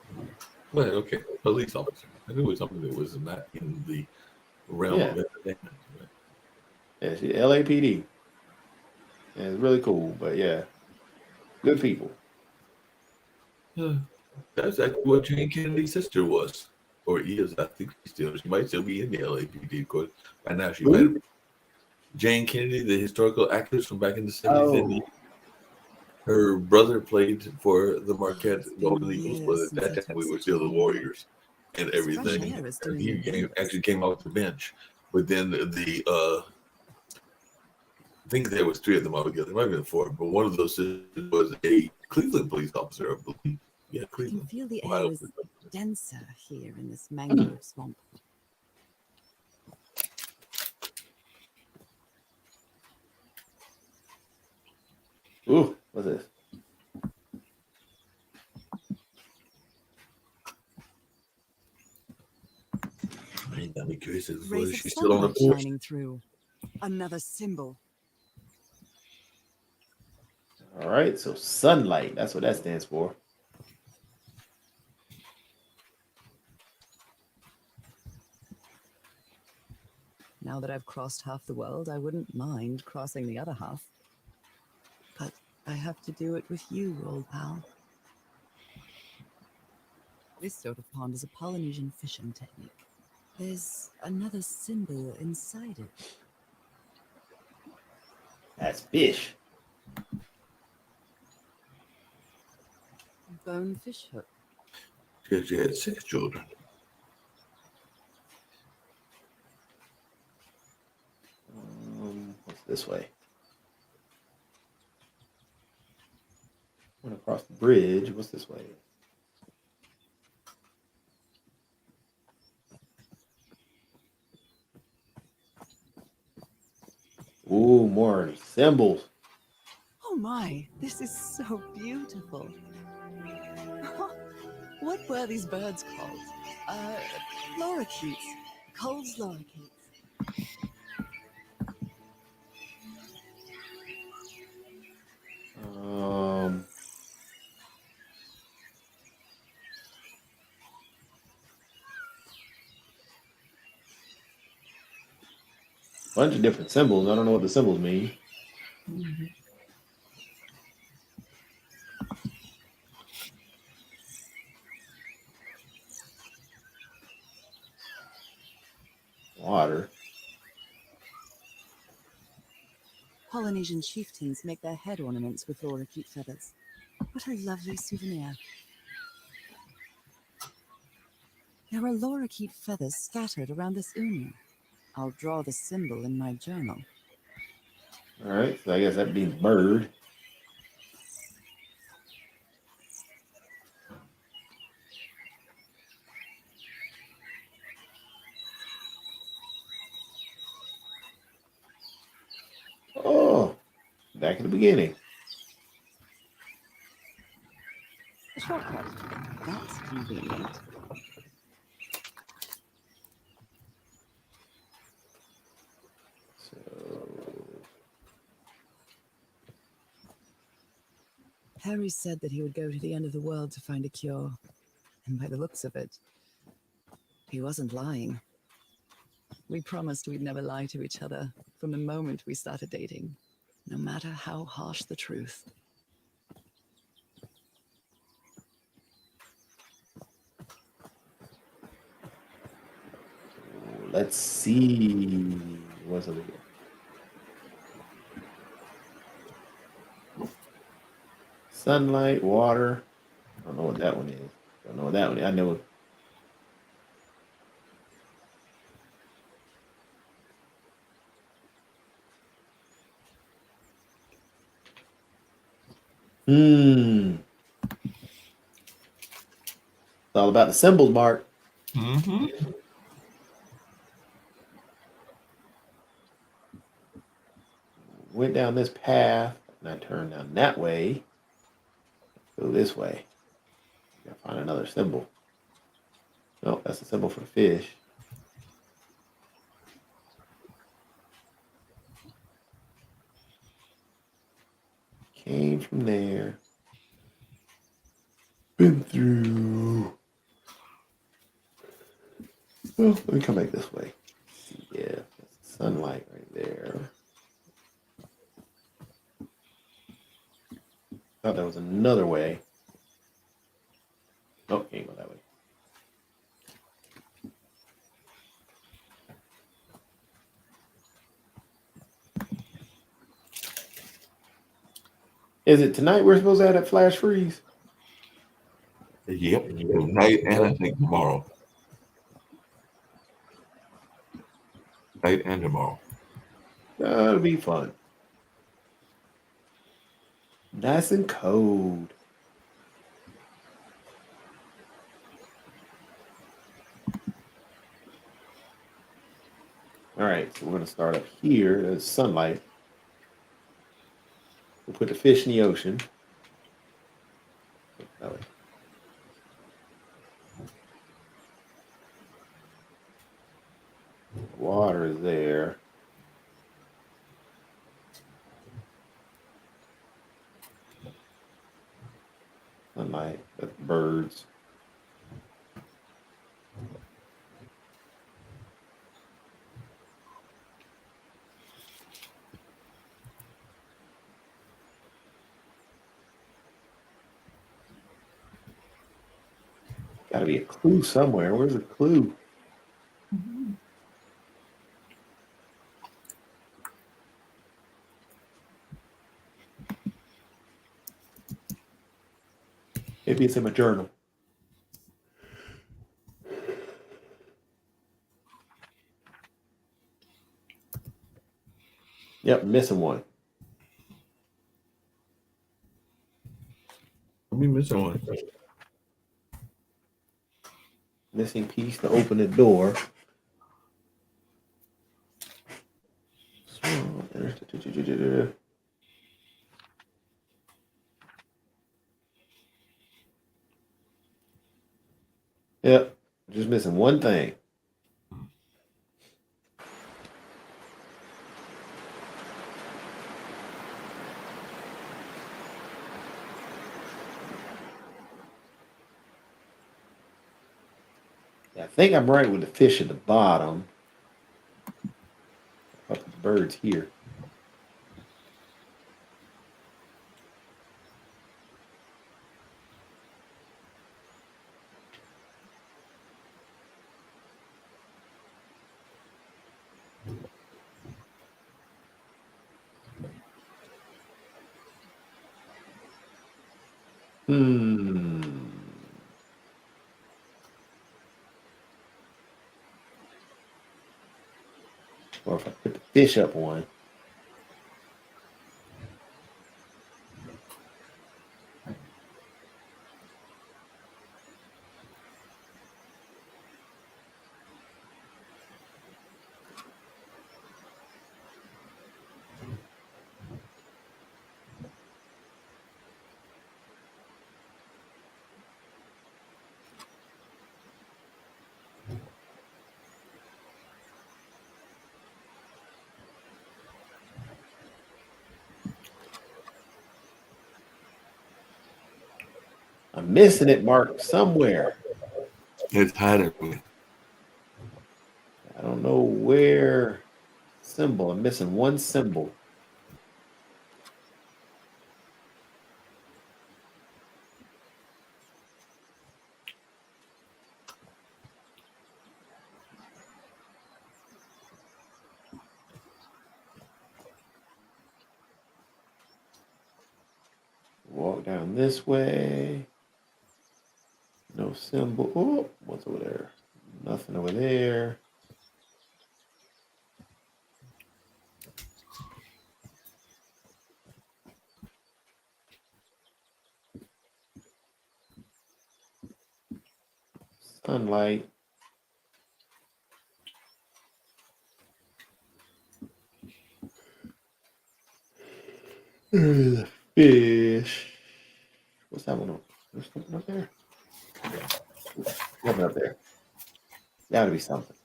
Well, okay, police officer. I knew it was something that was not in the realm of entertainment. Yeah, she LAPD. Yeah, it's really cool, but yeah, good people. Yeah. That's actually what Jane Kennedy's sister was, or is. I think she might still be in the LAPD. Of course, by now she might. Who? Jane Kennedy, the historical actress from back in the 70s. Oh, Her brother played for the Marquette It's been Golden Eagles, but years at that since I time we took were still the such a Warriors and Fresh everything. air is And doing he it. actually came off the bench. But then I think there was 3 of them altogether. It might have been 4, but one of those was a Cleveland police officer, I believe. Yeah, I can Cleveland. feel the air Ohio. is denser here in this mangrove swamp. ooh, what's this? I'm curious as Rays of she's still on the sunlight force. shining through. Another symbol. All right, so sunlight. That's what that stands for. Now that I've crossed half the world, I wouldn't mind crossing the other half. But I have to do it with you, old pal. This sort of pond is a Polynesian fishing technique. There's another symbol inside it. That's fish. Bone fish hook. She had 6 children. What's this way? Went across the bridge. What's this way? Ooh, more symbols. Oh my, this is so beautiful. What were these birds called? Lorikeets. Cole's lorikeets. Bunch of different symbols. I don't know what the symbols mean. Water. Polynesian chieftains make their head ornaments with lorikeet feathers. What a lovely souvenir. There are lorikeet feathers scattered around this unu. I'll draw the symbol in my journal. All right, so I guess that means bird. Oh, back at the beginning. A shortcut. That's convenient. So, Harry said that he would go to the end of the world to find a cure. And by the looks of it, he wasn't lying. We promised we'd never lie to each other from the moment we started dating, no matter how harsh the truth. let's see. What's over here? Sunlight, water. I don't know what that one is. I don't know what that one is. I know. It's all about the symbols, Mark. Mm-hmm. Went down this path and I turned down that way. Go this way. Gotta find another symbol. Oh, that's the symbol for the fish. Came from there. Been through. Well, let me come back this way. Yeah, that's sunlight right there. Thought there was another way. Oh, can't go that way. Is it tonight we're supposed to have that flash freeze? Yep. Tonight and I think tomorrow. Night and tomorrow. That'll be fun. Nice and cold. All right, so we're going to start up here. There's sunlight. We'll put the fish in the ocean. That way. Water is there. Sunlight, that's birds. Got to be a clue somewhere. Where's the clue? Maybe it's in my journal. Yep, missing one. Let me miss one. Missing piece to open the door. Yep, just missing one thing. Yeah, I think I'm right with the fish at the bottom. Up the birds here. Hmm. Or if I put the fish up one. I'm missing it, Mark, somewhere. It's hiding from me. I don't know where. Symbol. I'm missing one symbol. Walk down this way. No symbol. Oh, what's over there? Nothing over there. Sunlight. There's a fish. What's that one? There's something up there. Nothing up there. Gotta be something.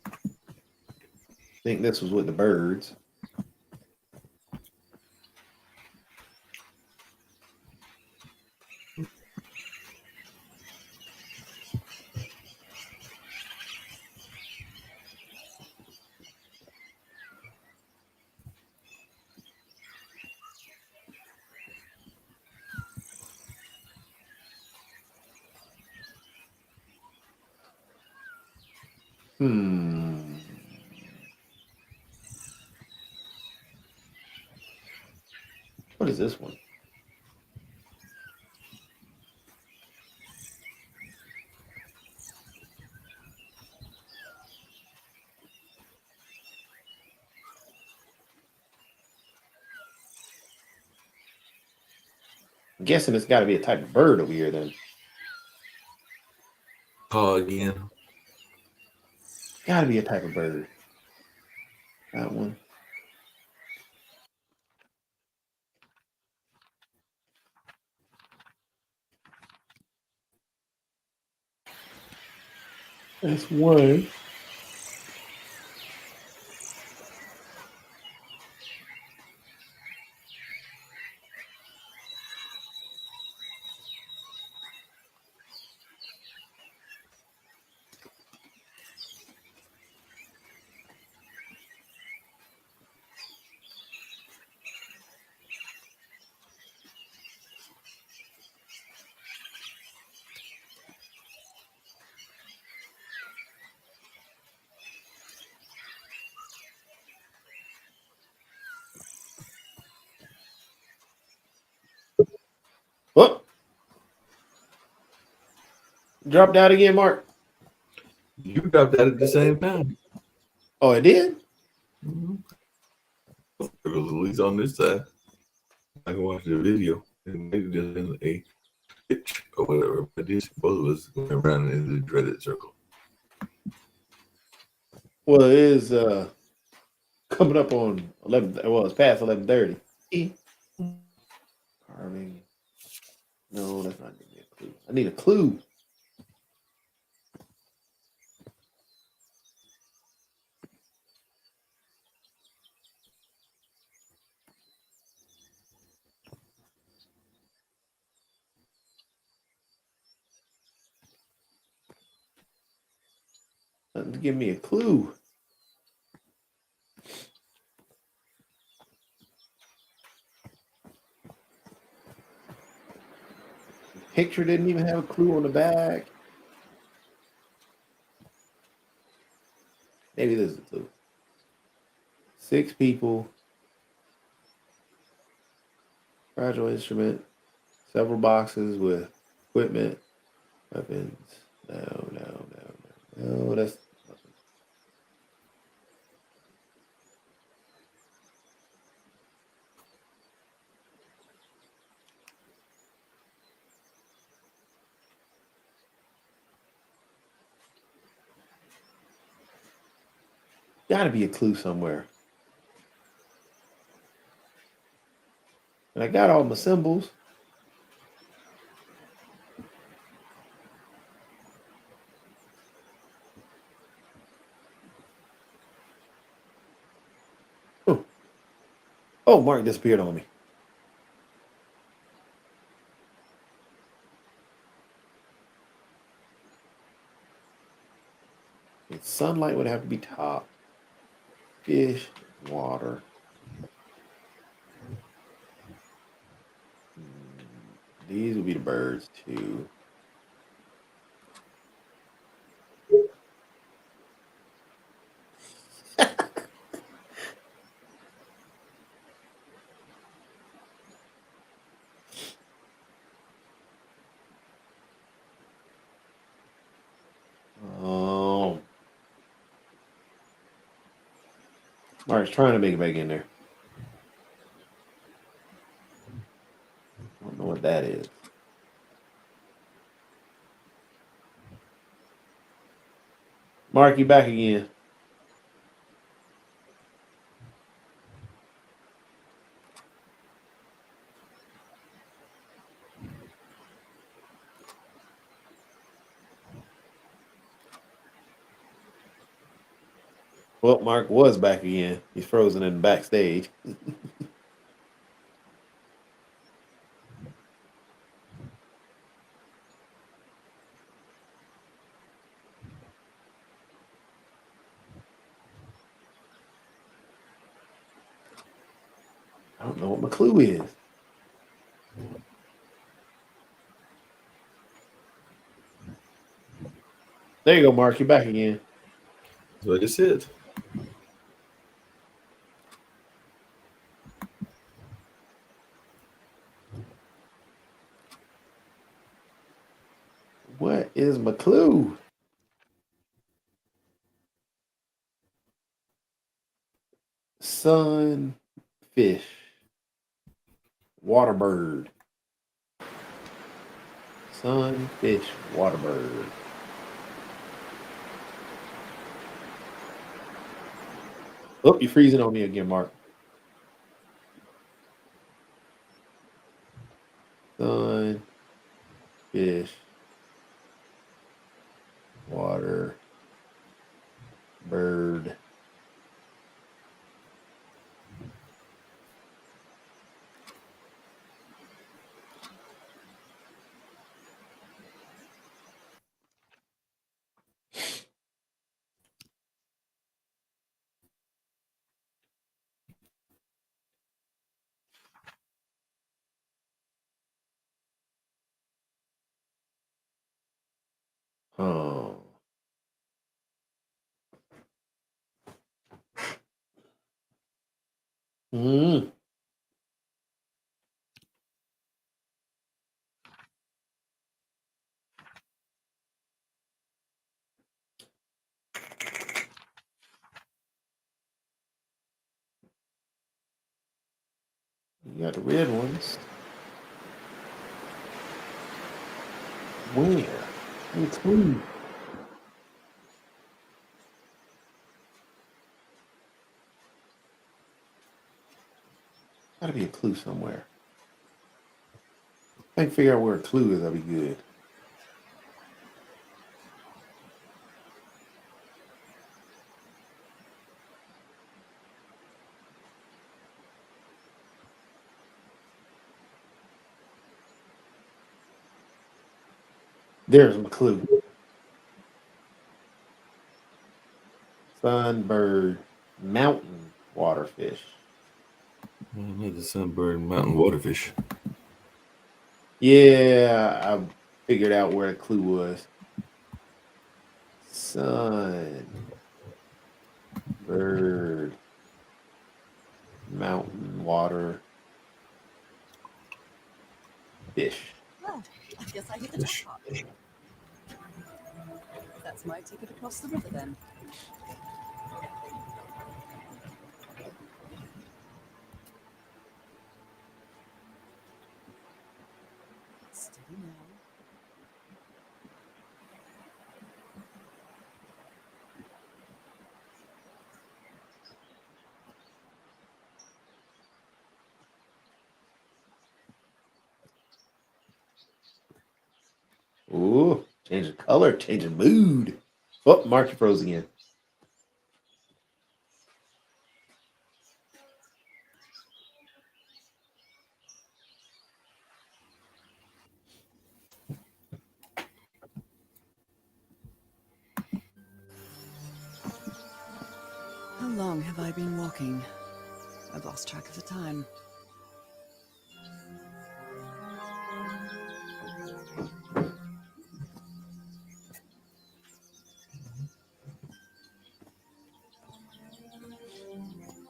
I think this was with the birds. Hmm. What is this one? I'm guessing it's got to be a type of bird over here then. Call again. Got to be a type of bird. That one. That's one. Oh, dropped out again, Mark. You dropped that at the same time. Oh, it did? Mm-hmm. It was at least on this side. I can watch the video and maybe just in a pitch or whatever. But this both of us going around in the dreaded circle. Well, it is coming up on 11. Well, it's past 11:30. Carving. No, that's not giving me a clue. I need a clue. Nothing to give me a clue. Picture didn't even have a clue on the back. Maybe this is a clue. 6 people. Fragile instrument. Several boxes with equipment, weapons. No. That's got to be a clue somewhere. And I got all my symbols. Oh, Mark disappeared on me. And sunlight would have to be top. Fish, water. These would be the birds too. Oh, Mark's trying to make it back in there. I don't know what that is. Mark, you back again. Well, Mark was back again. He's frozen in the backstage. I don't know what my clue is. There you go, Mark. You're back again. That's what I just said. What is my clue? Sun, fish, water bird. Sun, fish, water bird. Oh, you're freezing on me again, Mark. Sun, fish, water, bird. Oh. Mm. You got the red ones. Where? Any clue? Gotta be a clue somewhere. If I can figure out where a clue is, that'll be good. There's my clue. Sunbird, mountain waterfish. Another sunbird mountain waterfish. Yeah, I figured out where the clue was. Sun, bird, mountain, water. Fish. Well, I guess I hit the jackpot. That's my ticket across the river then. Steady now. Ooh, changing color, changing mood. Oh, Mark, you froze again. How long have I been walking? I've lost track of the time.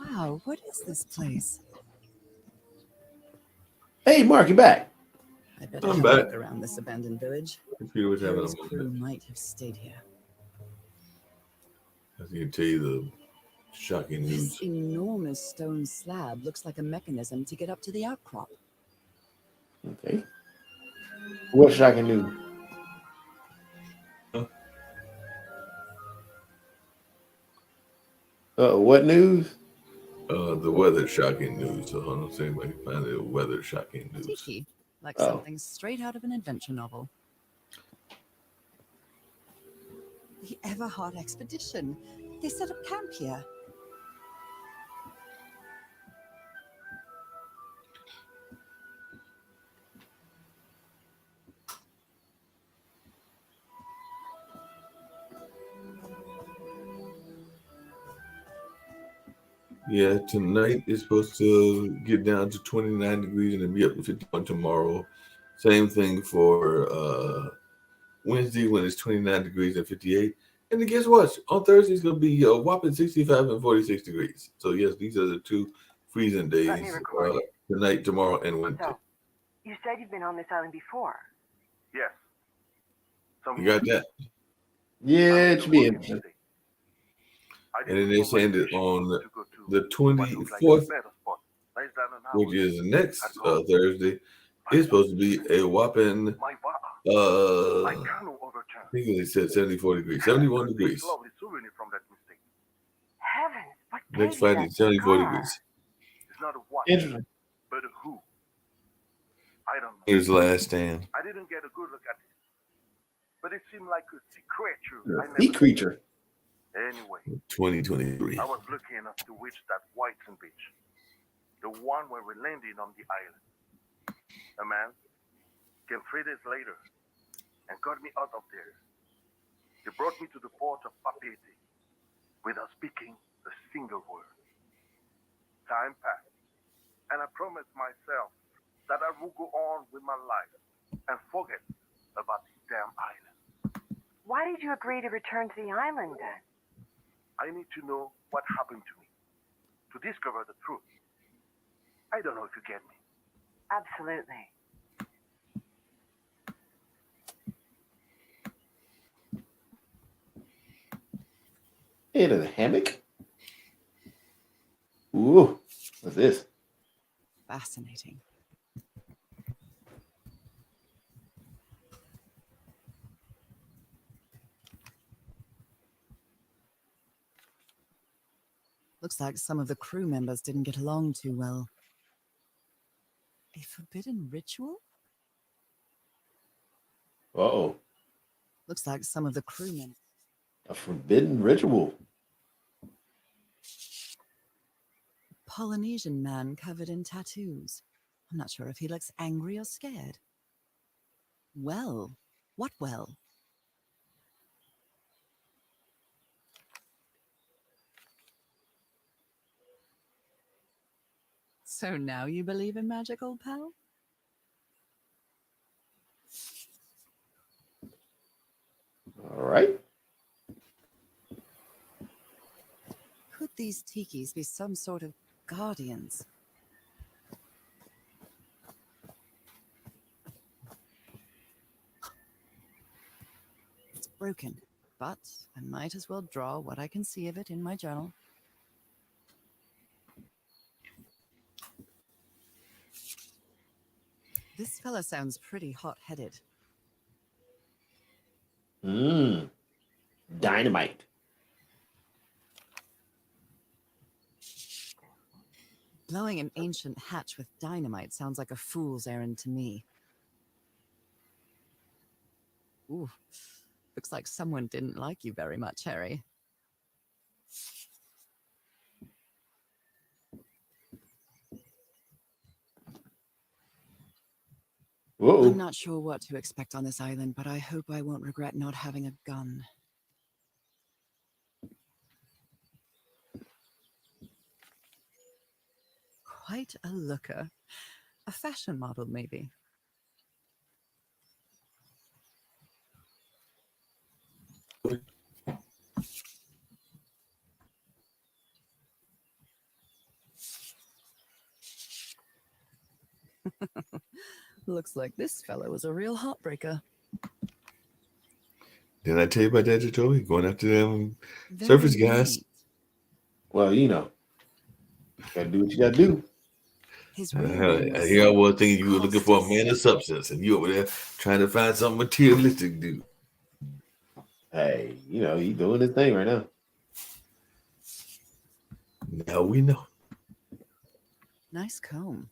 Wow, what is this place? Hey, Mark, you back? I better I'm have back. a look around this abandoned village. Computer was having a Harry's crew moment. might have stayed here. I can tell you the shocking This news. enormous stone slab looks like a mechanism to get up to the outcrop. Okay. What shocking news? What news? The weather shocking news. So hold on, see if I can find the weather shocking news. Tiki, like Oh. something straight out of an adventure novel. The Everhard expedition. They set up camp here. Yeah, tonight is supposed to get down to 29 degrees and then be up to 51 tomorrow. Same thing for Wednesday when it's 29 degrees and 58. And then guess what? On Thursday it's going to be a whopping 65 and 46 degrees. So yes, these are the two freezing days Let me record you. tonight, tomorrow, and Wednesday. So, you said you've been on this island before. Yes. You got that? Yeah, it should be interesting. And then they're saying that on the 24th, which is next Thursday, it's supposed to be a whopping, I think they said 74 degrees, 71 degrees. Heavens, what Next gave you Friday, that 74 car? degrees. It's not a what, Interesting. but a who. I don't know. Here's Last Stand. I didn't get a good look at it, but it seemed like a sea creature. I never Sea seen. creature. Anyway, 2023. I was lucky enough to reach that Whiteson beach, the one where we landed on the island. A man came 3 days later and got me out of there. He brought me to the port of Papeete without speaking a single word. Time passed, and I promised myself that I would go on with my life and forget about this damn island. Why did you agree to return to the island then? I need to know what happened to me, to discover the truth. I don't know if you get me. Absolutely. Into the hammock. Ooh, what's this? Fascinating. Looks like some of the crew members didn't get along too well. A forbidden ritual? Uh-oh. Looks like some of the crew members. A forbidden ritual. Polynesian man covered in tattoos. I'm not sure if he looks angry or scared. Well, what well? So now you believe in magic, old pal? All right. Could these tikis be some sort of guardians? broken, but I might as well draw what I can see of it in my journal. This fella sounds pretty hot-headed. Dynamite. Blowing an ancient hatch with dynamite sounds like a fool's errand to me. Ooh, looks like someone didn't like you very much, Harry. Whoa. I'm not sure what to expect on this island, but I hope I won't regret not having a gun. Quite a looker. A fashion model, maybe. Looks like this fellow was a real heartbreaker. Didn't I tell you about that, Jacoby? Going after them Very surface guys. neat. Well, you know, gotta do what you gotta do. His real name was Here I was thinking you were looking for a Costas. man of substance, and you over there trying to find something materialistic, dude. Hey, you know, he doing his thing right now. Now we know. Nice comb.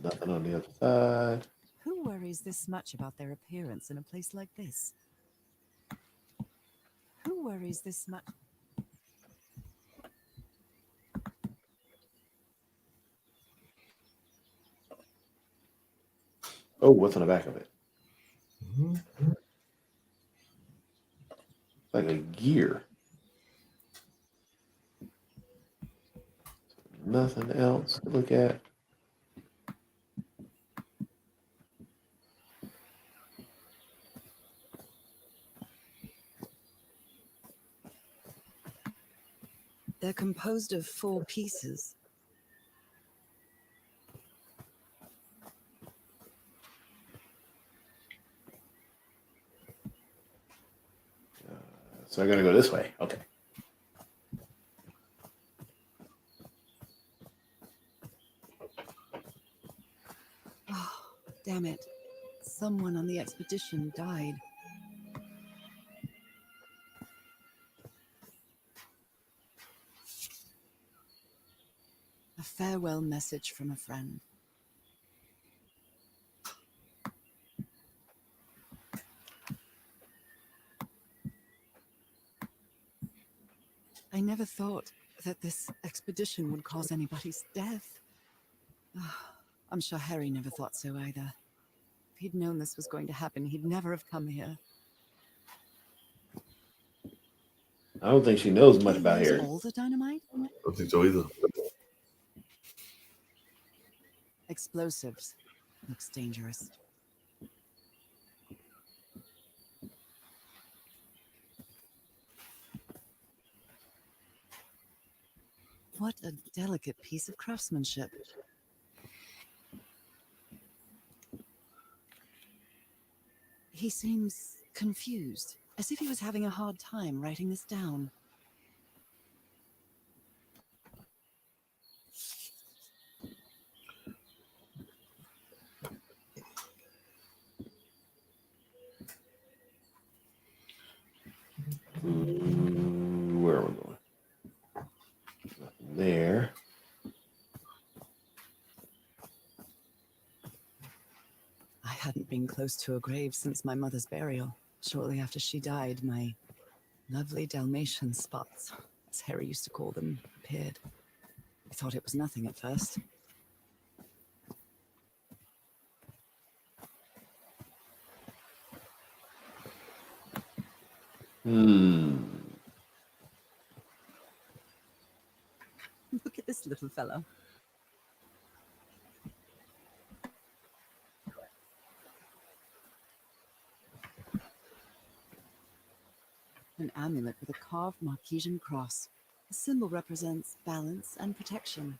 Nothing on the other side. Who worries this much about their appearance in a place like this? Who worries this much? Oh, what's on the back of it? Like a gear. Nothing else to look at. They're composed of 4 pieces. So I gotta go this way. Okay. Oh, damn it. Someone on the expedition died. A farewell message from a friend. I never thought that this expedition would cause anybody's death. I'm sure Harry never thought so either. If he'd known this was going to happen, he'd never have come here. I don't think she knows much Did he about use here. all the dynamite? I don't think so either. Explosives. Looks dangerous. What a delicate piece of craftsmanship. He seems confused, as if he was having a hard time writing this down. Where are we going? Nothing there. I hadn't been close to a grave since my mother's burial. Shortly after she died, my lovely Dalmatian spots, as Harry used to call them, appeared. I thought it was nothing at first. Look at this little fellow. An amulet with a carved Marquesian cross. The symbol represents balance and protection.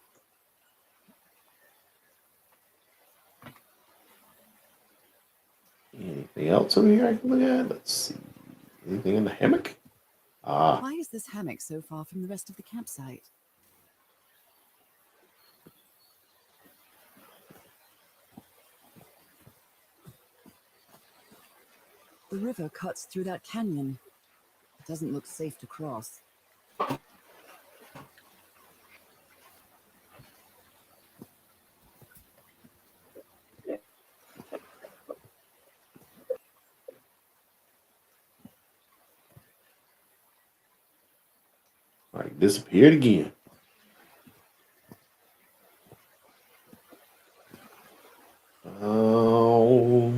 Anything else over here I can look at? Let's see. Anything in the hammock? Ah, Why is this hammock so far from the rest of the campsite? The river cuts through that canyon. It doesn't look safe to cross. like disappeared again. Oh,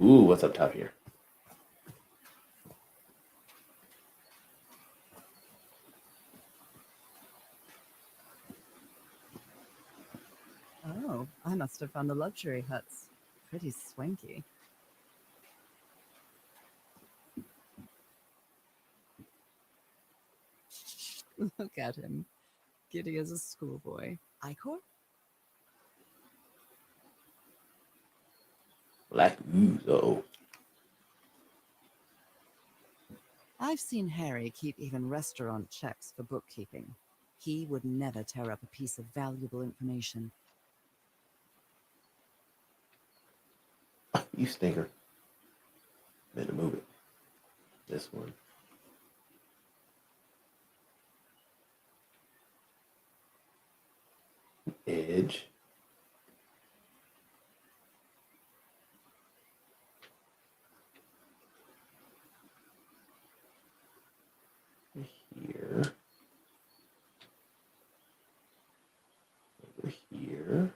ooh, what's up top here? Oh, I must have found the luxury huts. Pretty swanky. Look at him. Giddy as a schoolboy. Icor? Black ooze. Oh, I've seen Harry keep even restaurant checks for bookkeeping. He would never tear up a piece of valuable information. you stinker. Better move it. This one. Edge. Here. Over here.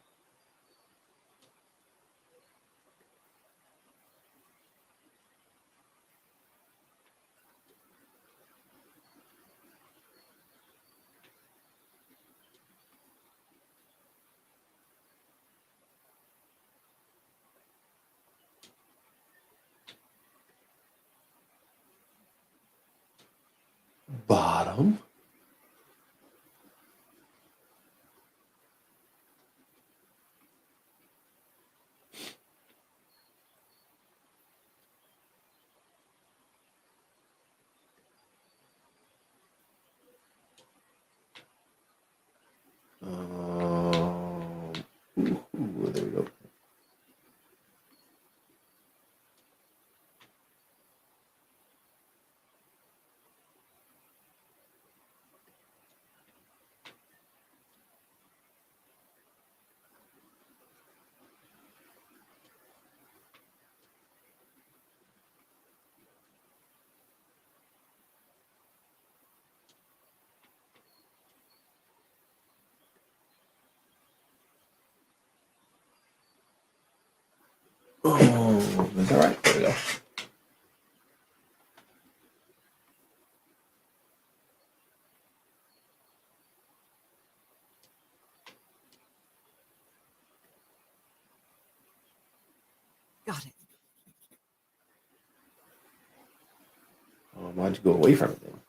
Bottom. There we go. Oh, that's all right. There we go. Got it. Why'd you go away from it then?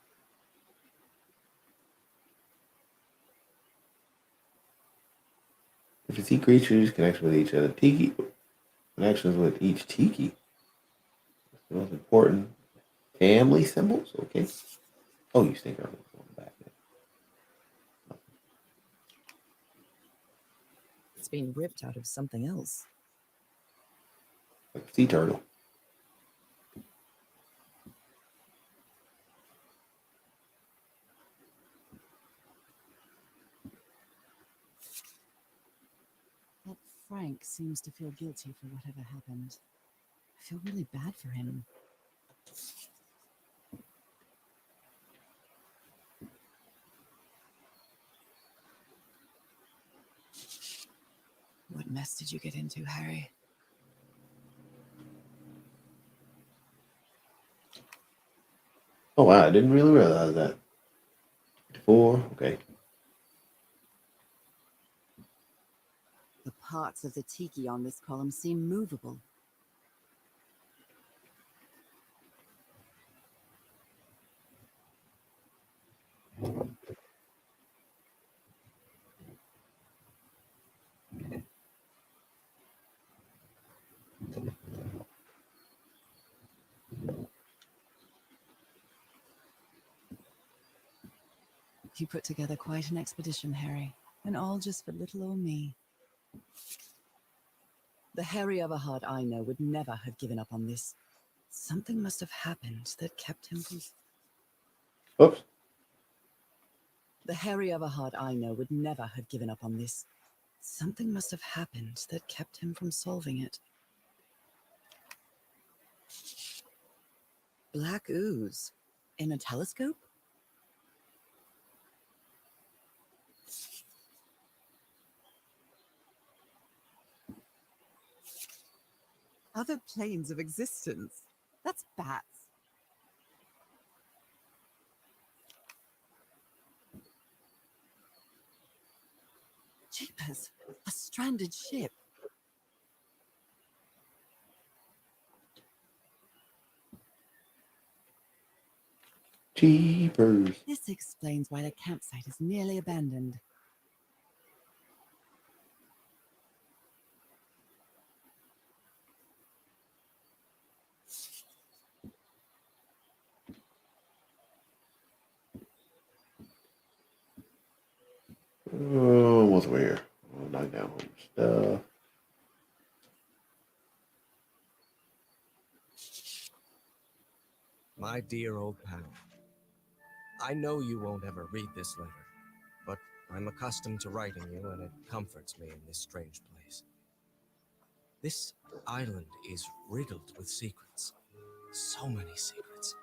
If you see creatures connections with each other, tiki connections with each tiki. The most important family symbols. Okay. Oh, you stink. I'm going back there. It's been ripped out of something else. Like a sea turtle. But Frank seems to feel guilty for whatever happened. I feel really bad for him. What mess did you get into, Harry? Oh wow, I didn't really realize that. 4. Okay. The parts of the tiki on this column seem movable. You put together quite an expedition, Harry, and all just for little old me. The Harry Everhart I know would never have given up on this. Something must have happened that kept him from... Oops. The Harry Everhart I know would never have given up on this. Something must have happened that kept him from solving it. Black ooze in a telescope? Other planes of existence? That's bats. Jeepers, a stranded ship. Jeepers. This explains why the campsite is nearly abandoned. Oh, what's over here? Oh, knock down home stuff. My dear old pal, I know you won't ever read this letter, but I'm accustomed to writing you and it comforts me in this strange place. This island is riddled with secrets. So many secrets.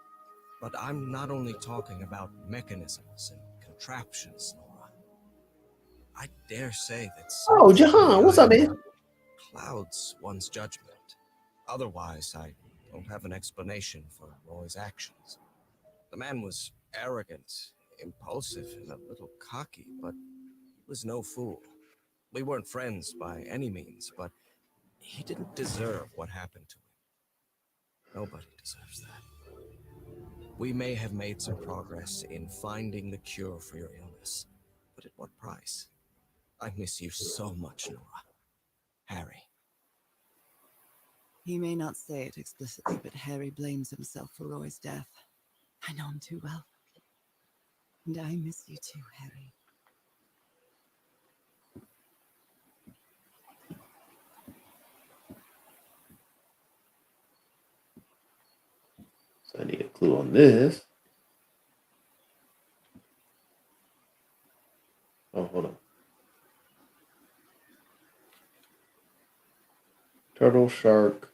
But I'm not only talking about mechanisms and contraptions, Nora. I dare say that Oh, something Jahan, what's up, man? clouds one's judgment. Otherwise, I don't have an explanation for Roy's actions. The man was arrogant, impulsive, and a little cocky, but he was no fool. We weren't friends by any means, but he didn't deserve what happened to him. Nobody deserves that. We may have made some progress in finding the cure for your illness, but at what price? I miss you so much, Nora. Harry. He may not say it explicitly, but Harry blames himself for Roy's death. I know him too well. And I miss you too, Harry. So I need a clue on this. Oh, hold on. Turtle, shark,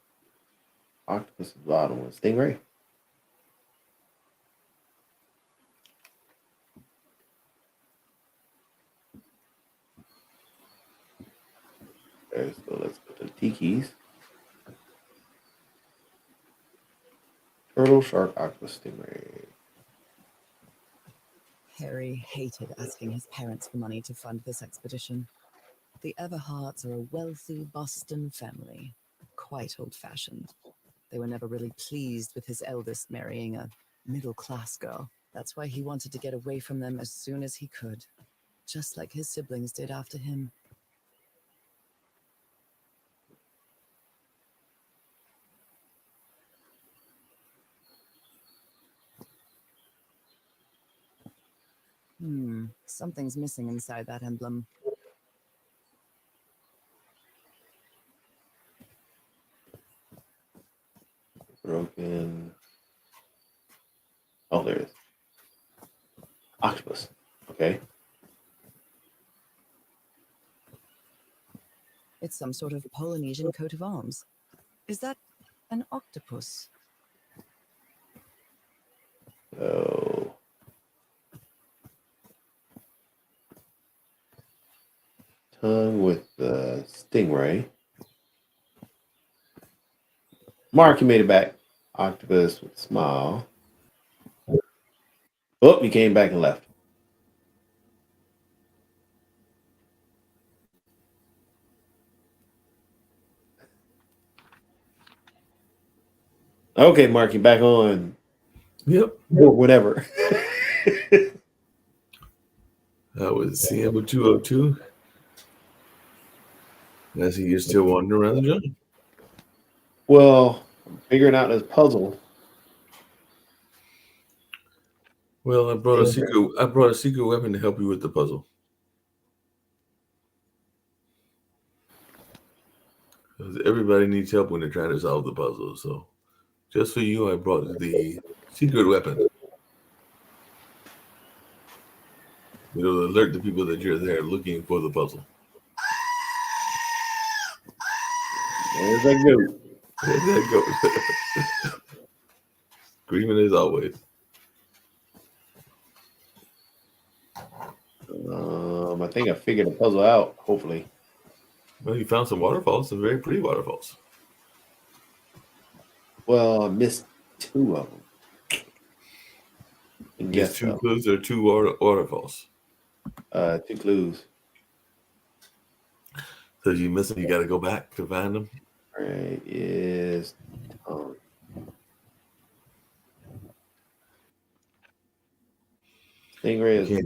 octopus, is the bottom one. Stingray. Okay, so let's go to Tiki's. Turtle, shark, octopus, stingray. Harry hated asking his parents for money to fund this expedition. The Everharts are a wealthy Boston family, quite old-fashioned. They were never really pleased with his eldest marrying a middle-class girl. That's why he wanted to get away from them as soon as he could, just like his siblings did after him. Something's missing inside that emblem. Broken. Oh, there it is. Octopus. Okay. It's some sort of Polynesian coat of arms. Is that an octopus? So. Tongue with the stingray. Mark, you made it back. Octopus with a smile. Oh, you came back and left. Okay, Mark, you back on. Yep. Or whatever. I was seeing what 202. I see you're still wandering around the jungle. Well, I'm figuring out this puzzle. Well, I brought a secret weapon to help you with the puzzle. 'Cause everybody needs help when they're trying to solve the puzzle. So, just for you, I brought the secret weapon. It'll alert the people that you're there looking for the puzzle. There's that goat. There that goes. Screaming as always. I think I figured the puzzle out. Hopefully. Well, you found some waterfalls, some very pretty waterfalls. Well, I missed 2 of them. And Yes, guess 2 so. clues or 2 waterfalls. 2 clues. So you miss them, you got to go back to find them. Right is Stingray is You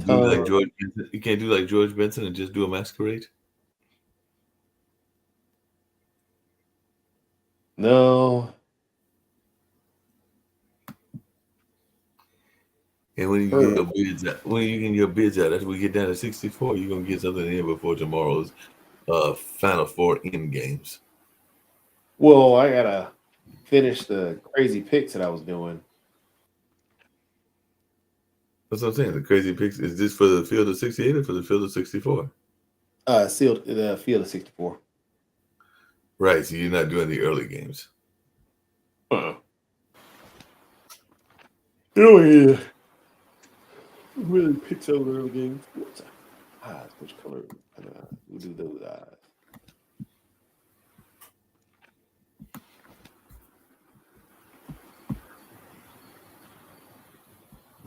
can't do like George Benson and just do a masquerade. No. And when you get your bids out, as we get down to 64, you're gonna get something in before tomorrow's Final Four end games. Well, I gotta finish the crazy picks that I was doing. That's what I'm saying. The crazy picks, is this for the field of 68 or for the field of 64? Sealed the field of 64. Right. So you're not doing the early games. Oh yeah. Really picks over the early games. What's eyes? Which color? We'll do those eyes.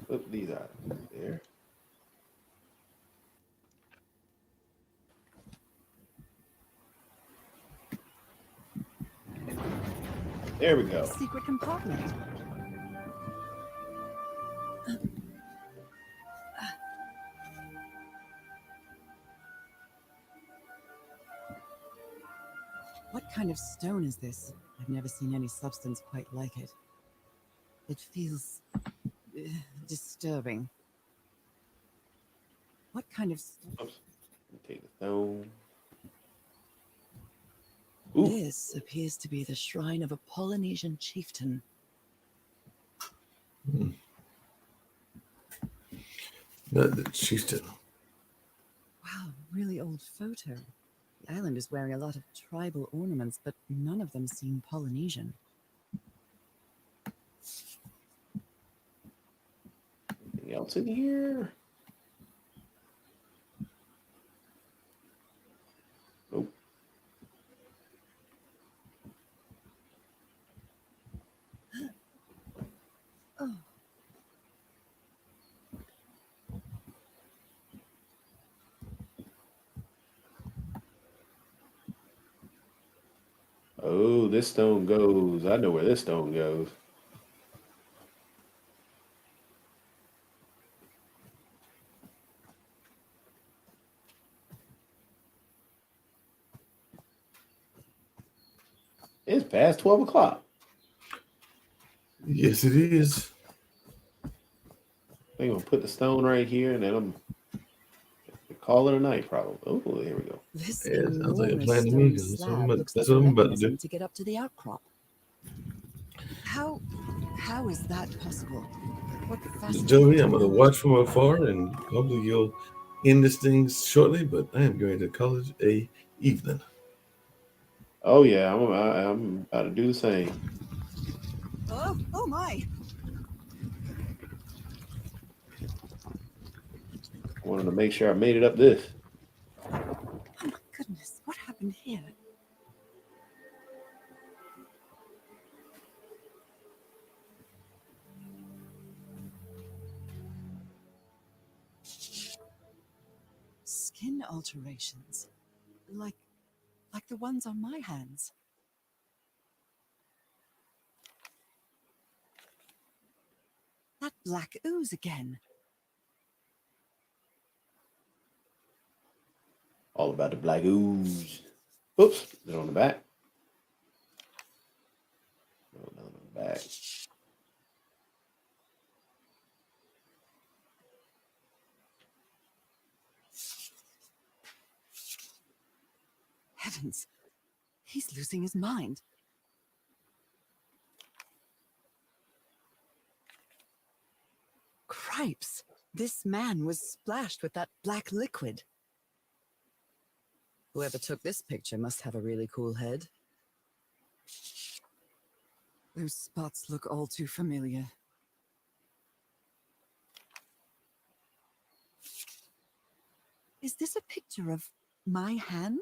Flip these eyes there. There we go. Secret compartment. What kind of stone is this? I've never seen any substance quite like it. It feels disturbing. What kind of Oops. Take the stone. This appears to be the shrine of a Polynesian chieftain. The chieftain. Wow, really old photo. The island is wearing a lot of tribal ornaments, but none of them seem Polynesian. Anything else in here? Nope. Oh. Oh, this stone goes. I know where this stone goes. It's past 12 o'clock. Yes, it is. I think I'm going to put the stone right here, and then I'm call it a night, probably. Oh, here we go. This Yeah, it sounds like a enormous plan to me. stone That's what slab I'm looks that's like what a I'm about to mechanism do. to get up to the outcrop. How is that possible? What fascinating Joey, I'm going to technology- watch from afar, and hopefully you'll end this thing shortly. But I am going to call it a evening. Oh yeah, I'm about to do the same. Oh my! I wanted to make sure I made it up this. Oh my goodness, what happened here? Skin alterations, like the ones on my hands. That black ooze again. All about the black ooze. Oops, is it on the back? No, not on the back. Heavens, he's losing his mind. Cripes, this man was splashed with that black liquid. Whoever took this picture must have a really cool head. Those spots look all too familiar. Is this a picture of my hand?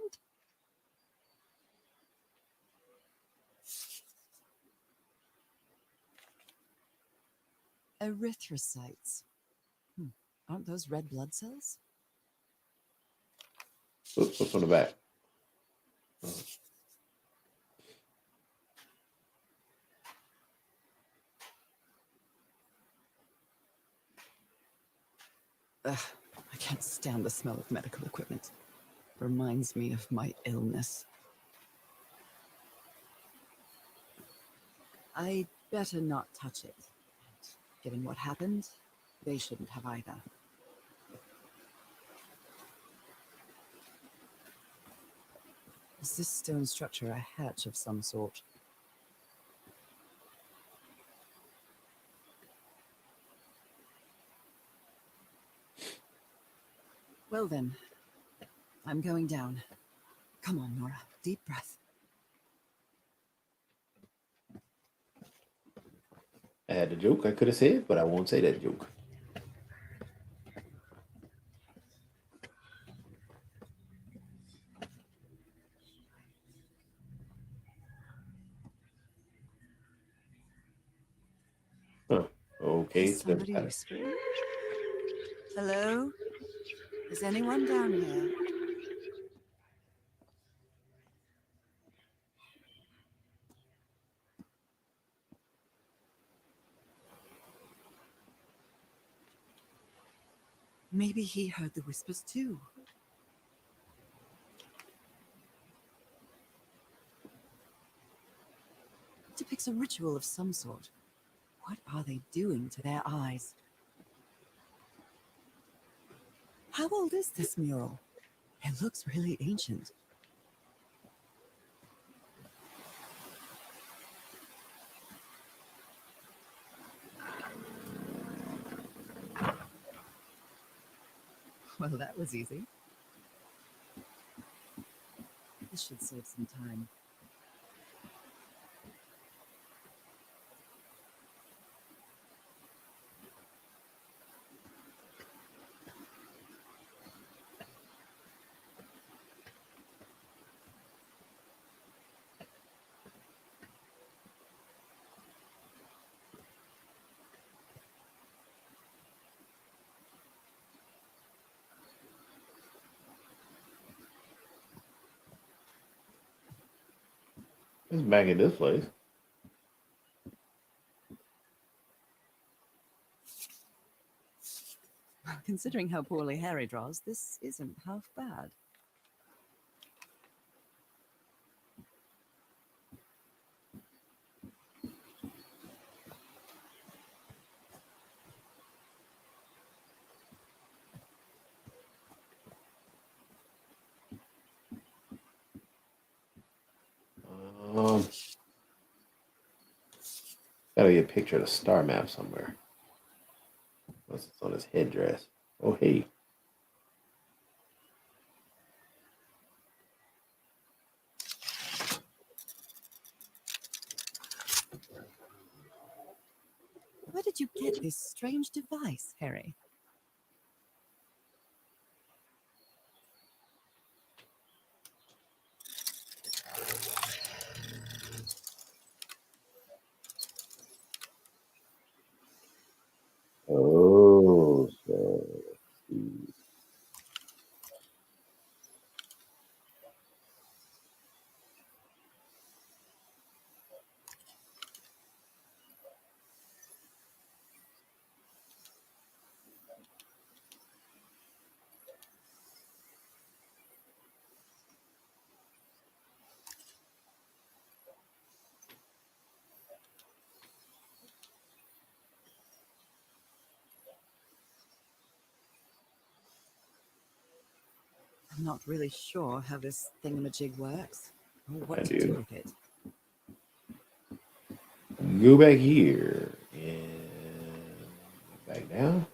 Erythrocytes. Aren't those red blood cells? Oops, what's on the back? Ugh, I can't stand the smell of medical equipment. Reminds me of my illness. I'd better not touch it. Given what happened, they shouldn't have either. Is this stone structure a hatch of some sort? Well then, I'm going down. Come on, Nora. Deep breath. I had a joke I could have said, but I won't say that joke. Huh. Okay, Is somebody whispering? Hello? Is anyone down here? Maybe he heard the whispers too. It depicts a ritual of some sort. What are they doing to their eyes? How old is this mural? It looks really ancient. Well, that was easy. This should save some time. It's back at this place. Considering how poorly Harry draws, this isn't half bad. Gotta get a picture of the star map somewhere. What's on his headdress? Oh, hey. Where did you get this strange device, Harry? Oh, so let's see. not really sure how this thingamajig works or what I to do. do with it. Go back here and back down.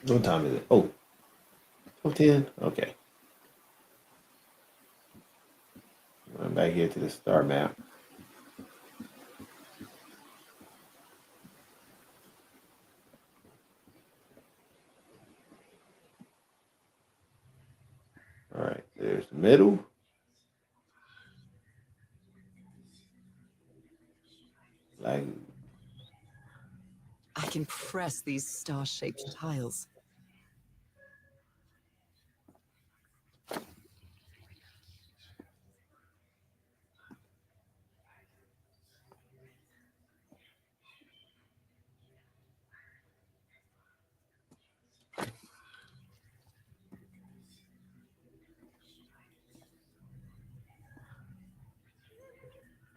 What time is it? Oh, 12:10. Okay. I'm back here to the star map. All right, there's the middle. Like, I can press these star-shaped tiles.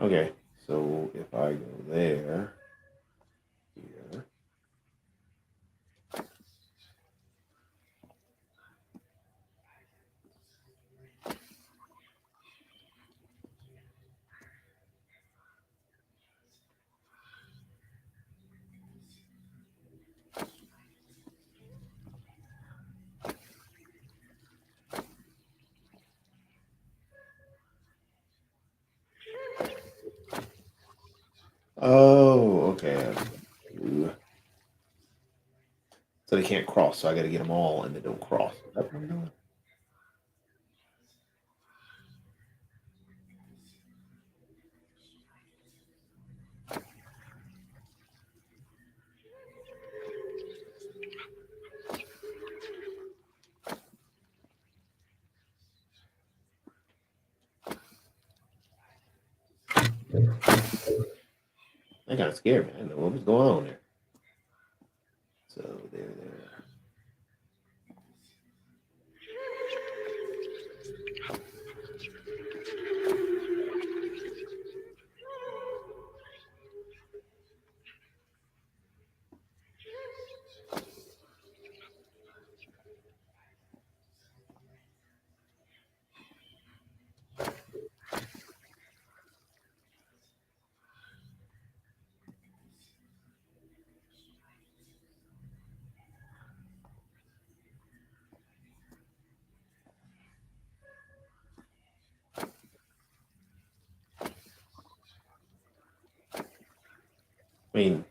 okay, so if I go there, here, oh, okay. Ooh. So they can't cross, so I got to get them all and they don't cross. Is that what I'm doing? That kind of scared me. I didn't know what was going on there. So there. I mean,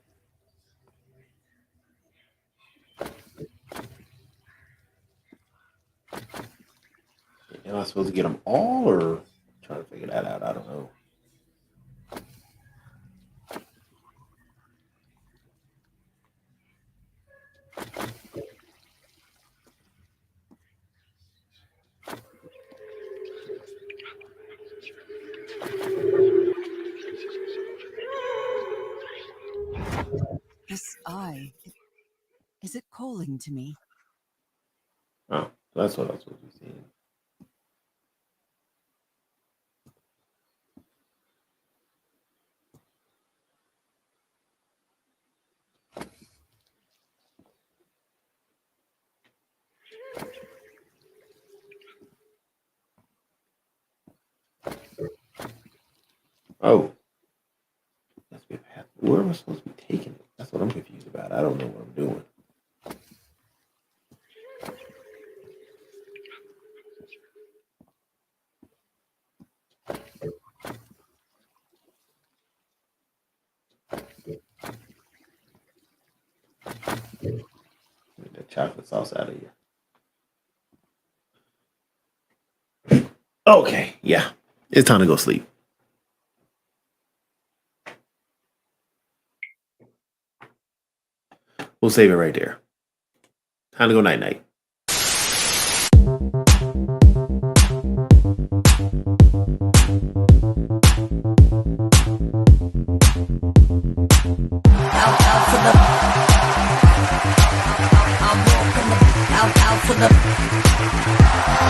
am I supposed to get them all, or trying to figure that out? I don't know. This eye, is it calling to me? Oh, that's what I was supposed to be seeing. Oh, must be a path. Where am I supposed to be taking it? That's what I'm confused about. I don't know what I'm doing. Get that chocolate sauce out of here. Okay, yeah. It's time to go sleep. We'll save it right there. Time to go night-night. Out for the